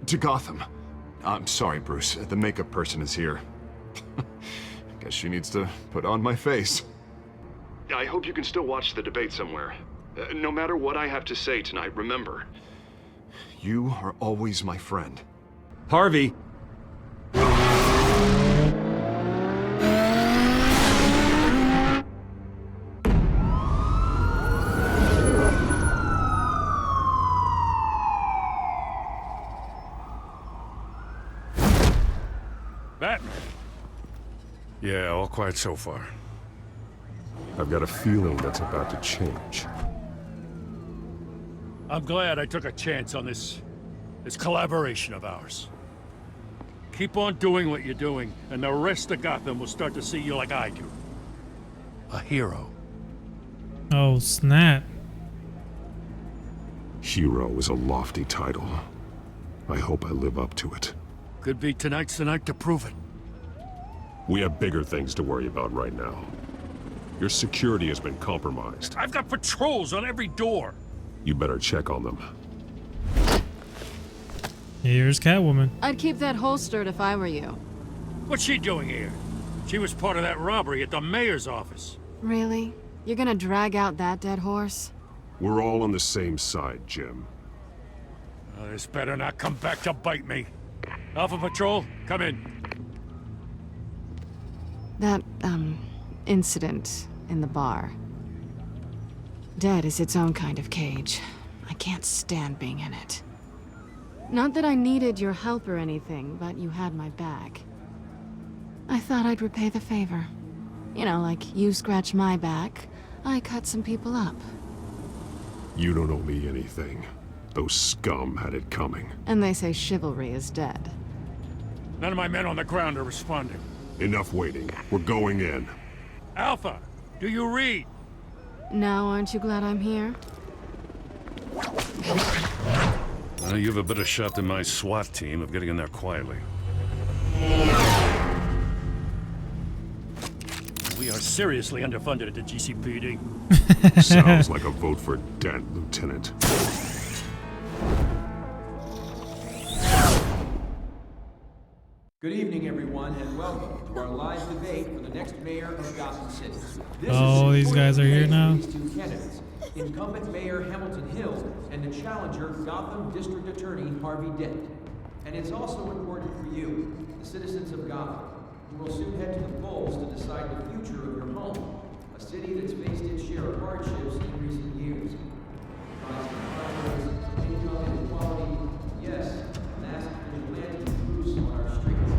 To Gotham. I'm sorry, Bruce. The makeup person is here. Guess she needs to put on my face. I hope you can still watch the debate somewhere. No matter what I have to say tonight, remember, you are always my friend. Harvey! Batman. Yeah, all quiet so far. I've got a feeling that's about to change. I'm glad I took a chance on this collaboration of ours. Keep on doing what you're doing, and the rest of Gotham will start to see you like I do. A hero. Oh, snap. Hero is a lofty title. I hope I live up to it. Could be tonight's the night to prove it. We have bigger things to worry about right now. Your security has been compromised. I've got patrols on every door. You better check on them. Here's Catwoman. I'd keep that holstered if I were you. What's she doing here? She was part of that robbery at the mayor's office. Really? You're gonna drag out that dead horse? We're all on the same side, Jim. This better not come back to bite me. Alpha Patrol, come in. That, incident in the bar. Dead is its own kind of cage. I can't stand being in it. Not that I needed your help or anything, but you had my back. I thought I'd repay the favor. You know, like you scratch my back, I cut some people up. You don't owe me anything. Those scum had it coming. And they say chivalry is dead. None of my men on the ground are responding. Enough waiting. We're going in. Alpha, do you read? Now aren't you glad I'm here? You have a better shot than my SWAT team of getting in there quietly. We are seriously underfunded at the GCPD. Sounds like a vote for Dent, Lieutenant. Good evening, everyone, and welcome to our live debate for the next mayor of Gotham City. Oh, these guys are here now. These two candidates, incumbent Mayor Hamilton Hill and the challenger Gotham District Attorney Harvey Dent. And it's also important for you, the citizens of Gotham, who will soon head to the polls to decide the future of your home, a city that's faced its share of hardships in recent years. Rising crime rates, income inequality, yes, mass vigilante Bruce on our streets.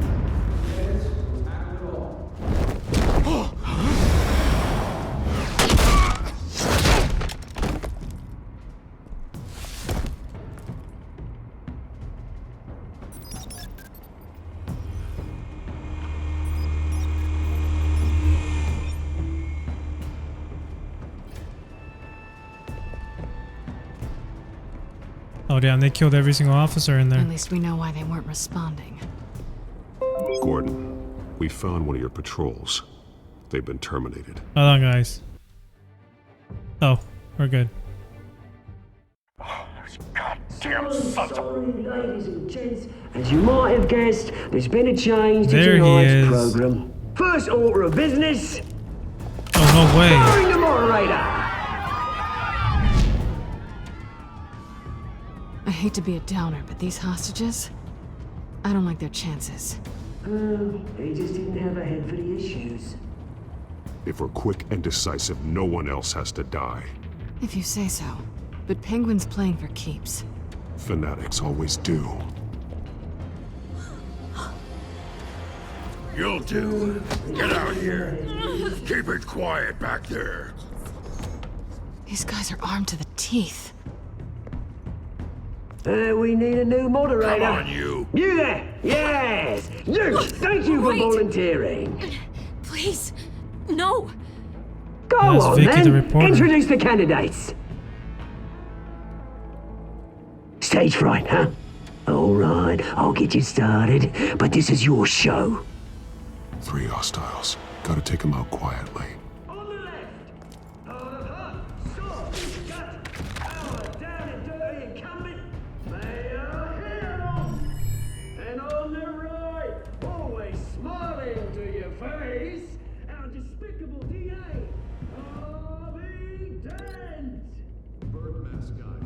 Candidates will tackle it all. Oh damn, they killed every single officer in there. At least we know why they weren't responding. Gordon, we found one of your patrols. They've been terminated. Hold on, guys. Oh, we're good. Goddamn sons of... Ladies and gents, as you might have guessed, there's been a change to There he tonight's is. program. First order of business. Oh, no way. Firing the moderator. I hate to be a downer, but these hostages, I don't like their chances. They just didn't have a head for the issues. If we're quick and decisive, no one else has to die. If you say so. But Penguin's playing for keeps. Fanatics always do. You'll do. Get out here. Keep it quiet back there. These guys are armed to the teeth. We need a new moderator. Come on, you. You there! Yes! You! Thank you for volunteering. Please, no. Go That's on, Vicky, then. the reporter. Introduce the candidates. Stage fright, huh? All right, I'll get you started, but this is your show. 3 hostiles. Gotta take them out quietly. And on the right, always smiling to your face, our despicable DA, Harvey Dent. Birdmask guy.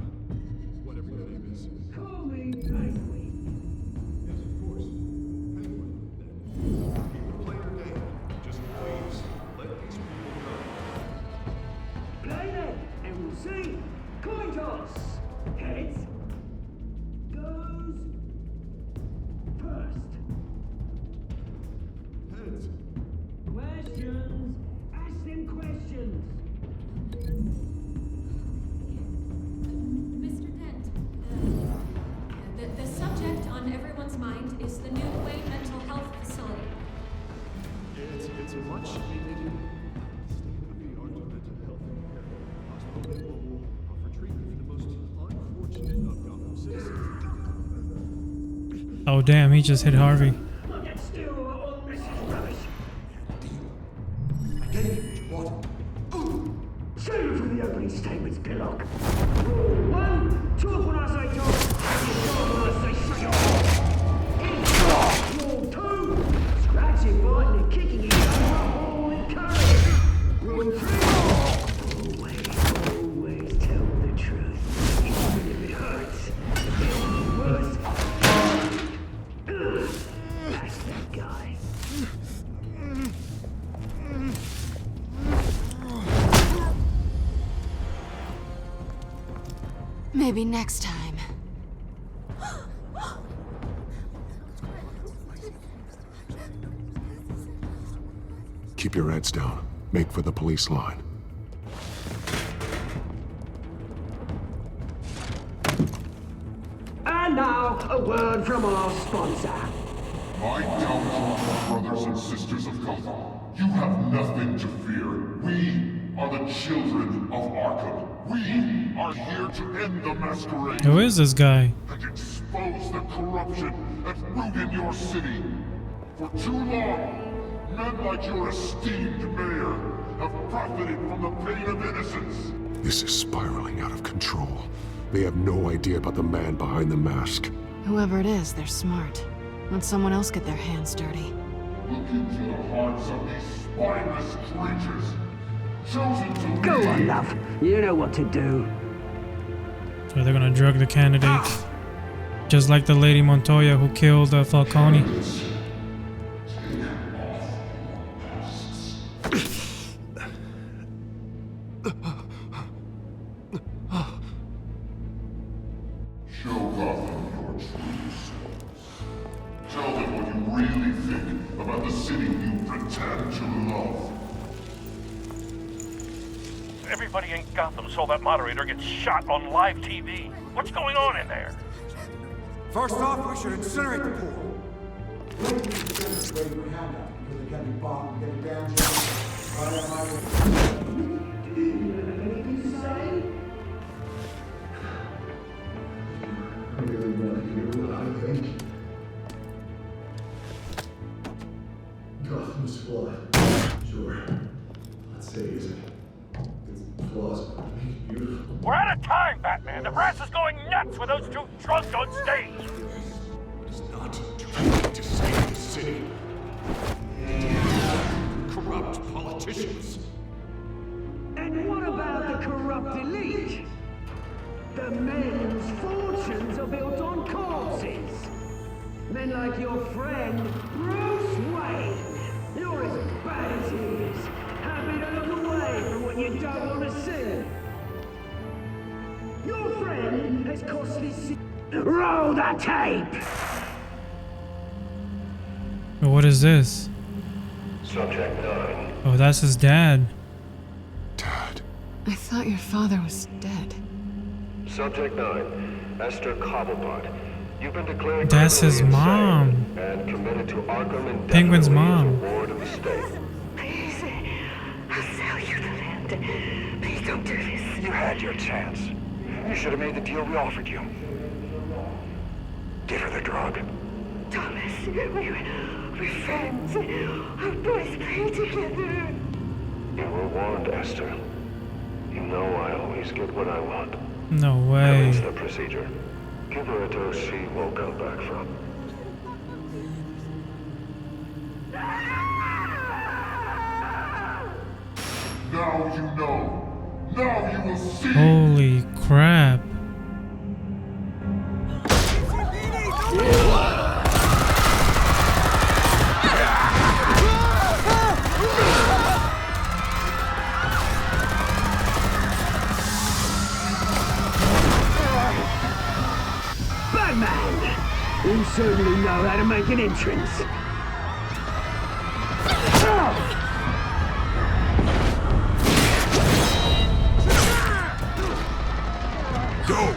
Whatever your name is. Call me Penguin. Yes, of course. Penguin, then. Keep the player name. Just please, let these people go. Play then, and we'll see. Coin toss. Heads. Goes first. Heads. Questions. Ask them questions. Mr. Dent, the subject on everyone's mind is the new Wayne Mental Health Facility. It's a much needed state-of-the-art mental health care hospital that will offer treatment for the most unfortunate of Gotham citizens. Oh damn, he just hit Harvey. Look at still all this is rubbish. I gave you what you wanted. Save it for the opening statements, Pillock. Rule 1, talk when I say talk, and you talk when I say shut up. Rule 2, scratching, biting, and kicking each other up all encouraged. Rule 3, always tell the truth, even if it hurts. It's worse. That's that guy. Maybe next time. Keep your heads down. Make for the police line. And now, a word from our sponsor. My downfall, brothers and sisters of Gotham. You have nothing to fear. We are the children of Arkham. We are here to end the masquerade. Who is this guy? And expose the corruption that's ruined your city. For too long, men like your esteemed mayor have profited from the pain of innocence. This is spiraling out of control. They have no idea about the man behind the mask. Whoever it is, they're smart. Let someone else get their hands dirty. Look into the hearts of these spineless creatures. Chosen to Go lead. on, love. You know what to do. So they're gonna drug the candidates. Just like the lady Montoya who killed Falcone. Show Gotham your true selves. Tell them what you really think about the city you pretend to love. Everybody in Gotham saw that moderator get shot on live TV. What's going on in there? First off, we should incinerate the pool. Gotham's flawed. Sure. Let's say it's flaws but make it beautiful. We're out of time, Batman. The press is going nuts with those two drunks on stage. It's not too late to save the city. Corrupt politicians. And what about the corrupt elite? The men whose fortunes are built on corpses. Men like your friend, Bruce Wayne. You're as bad as he is. Happy to look away from what you don't want to see. Your friend has costly... Roll the tape! What is this? Subject 9. Oh, that's his dad. I thought your father was dead. Subject 9. Esther Cobblepot. You've been declared That's his mom. and committed to Arkham Penguin's mom. ward of the state. Please, I'll sell you the land. Please don't do this. You had your chance. You should have made the deal we offered you. Give her the drug. Thomas, we're friends. Our boys play together. You were warned, Esther. You know I always get what I want. No That way. is the procedure. Give her a dose she won't come back from. Now you know. Now you will see. Holy crap. Batman! You certainly know how to make an entrance. Go!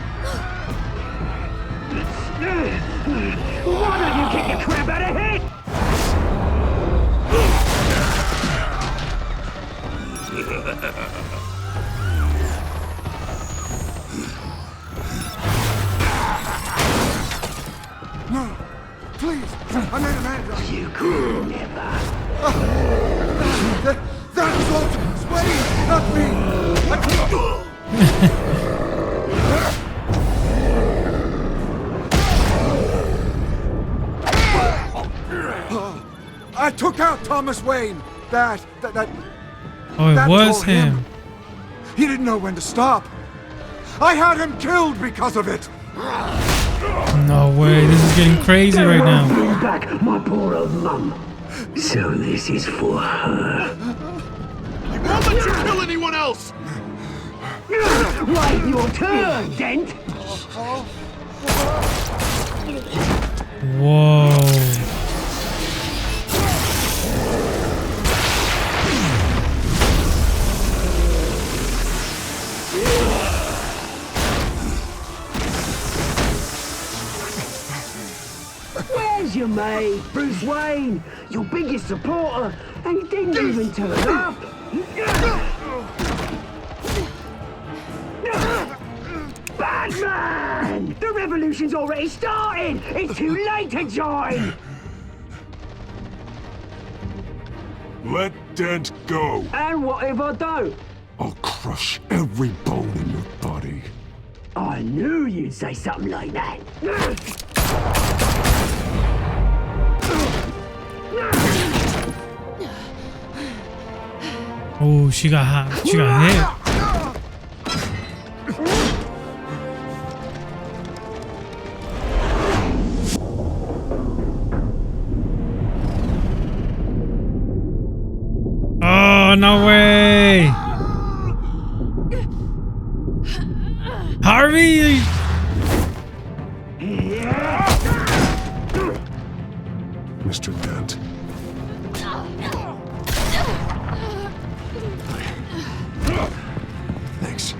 Why don't you kick your crap out of here? No, please, I made a man of you. Could never. That was Ultimate Wayne, not me. I took out Thomas Wayne. That. Oh, it that was tore him. He didn't know when to stop. I had him killed because of it. No way. This is getting crazy right now. Bring back my poor old mum. So this is for her. I won't let you kill anyone else! Wait your turn, Dent! Whoa. Where's your mate, Bruce Wayne? Your biggest supporter, and he didn't even turn up. Batman! The revolution's already started! It's too late to join! Let Dent go. And what if I don't? I'll crush every bone in your body. I knew you'd say something like that. Oh, she got hot. She got hit. Oh, no way. Harvey. Mr. Dent. Thanks.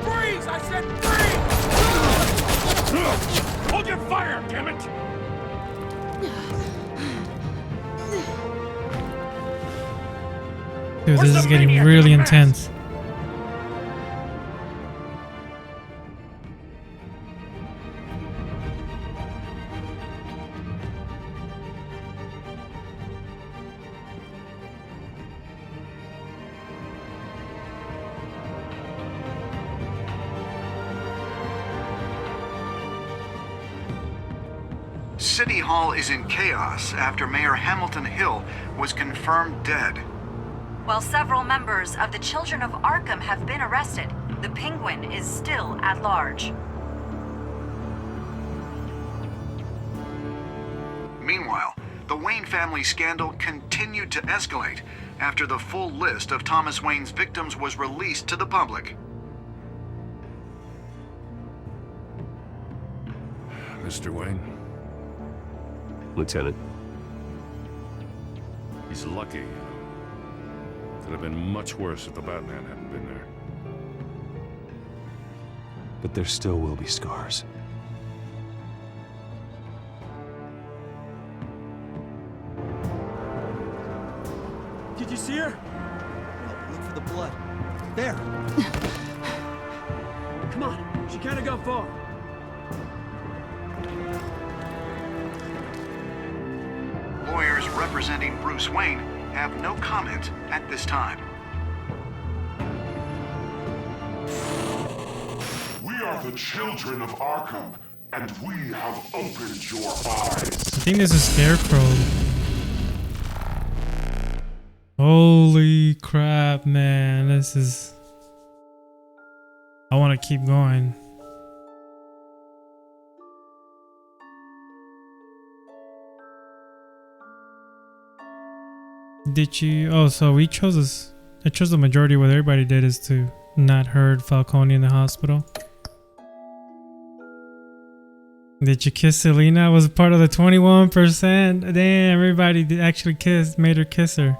Freeze! I said freeze! Hold your fire, damn it! Dude, this is getting really intense. City Hall is in chaos after Mayor Hamilton Hill was confirmed dead. While several members of the Children of Arkham have been arrested, the Penguin is still at large. Meanwhile, the Wayne family scandal continued to escalate after the full list of Thomas Wayne's victims was released to the public. Mr. Wayne? Lieutenant. He's lucky. Could have been much worse if the Batman hadn't been there. But there still will be scars. Did you see her? No, look for the blood. There. Come on, she can't have gone far. Lawyers representing Bruce Wayne have no comment at this time. We are the children of Arkham, and we have opened your eyes. I think this is Scarecrow. Holy crap, man. This is... I want to keep going. Did you... Oh, so we chose this... I chose the majority. What everybody did is to not hurt Falcone in the hospital. Did you kiss Selena? I was part of the 21%. Damn, everybody did actually made her kiss her.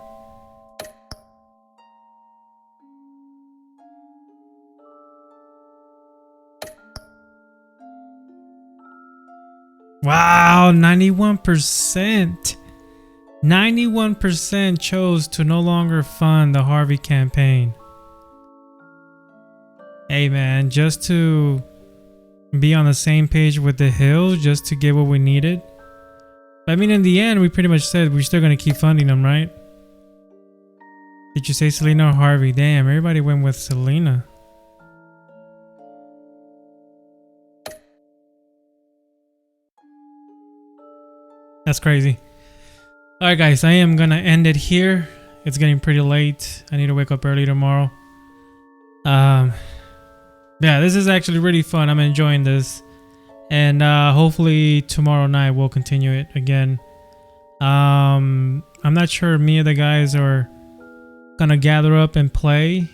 Wow, 91%. 91% chose to no longer fund the Harvey campaign. Hey man, just to be on the same page with the Hills, just to get what we needed. I mean, in the end, we pretty much said we're still going to keep funding them, right? Did you say Selena or Harvey? Damn, everybody went with Selena. That's crazy. Alright guys, I am gonna end it here. It's getting pretty late. I need to wake up early tomorrow. Yeah, this is actually really fun. I'm enjoying this. And hopefully tomorrow night we'll continue it again. I'm not sure me or the guys are gonna gather up and play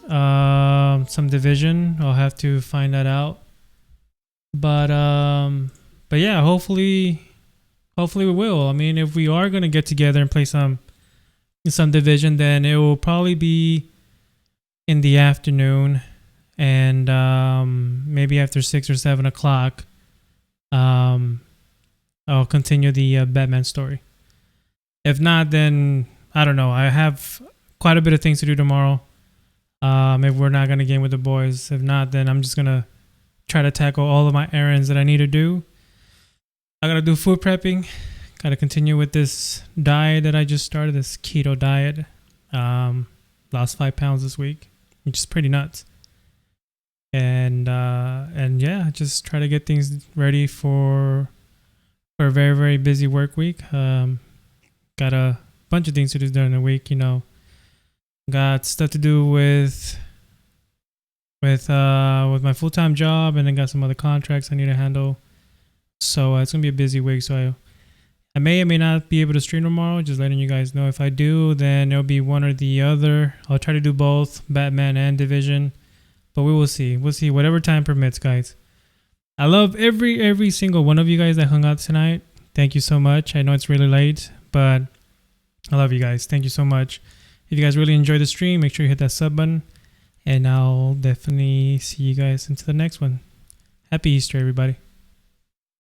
some Division. I'll have to find that out. But yeah, hopefully we will. I mean, if we are gonna get together and play some Division, then it will probably be in the afternoon, and maybe after 6 or 7 o'clock, I'll continue the Batman story. If not, then I don't know. I have quite a bit of things to do tomorrow. If we're not gonna game with the boys, if not, then I'm just gonna try to tackle all of my errands that I need to do. I gotta do food prepping. Gotta continue with this diet that I just started, this keto diet. Lost 5 pounds this week, which is pretty nuts. And yeah, just try to get things ready for for a very, very busy work week. Got a bunch of things to do during the week, you know. Got stuff to do with my full-time job, and then got some other contracts I need to handle. So it's gonna be a busy week. So I may or may not be able to stream tomorrow. Just letting you guys know. If I do, then it'll be one or the other. I'll try to do both Batman and Division, but we will see. We'll see whatever time permits, guys. I love every single one of you guys that hung out tonight. Thank you so much. I know it's really late, but I love you guys. Thank you so much. If you guys really enjoyed the stream, make sure you hit that sub button. And I'll definitely see you guys into the next one. Happy Easter, everybody.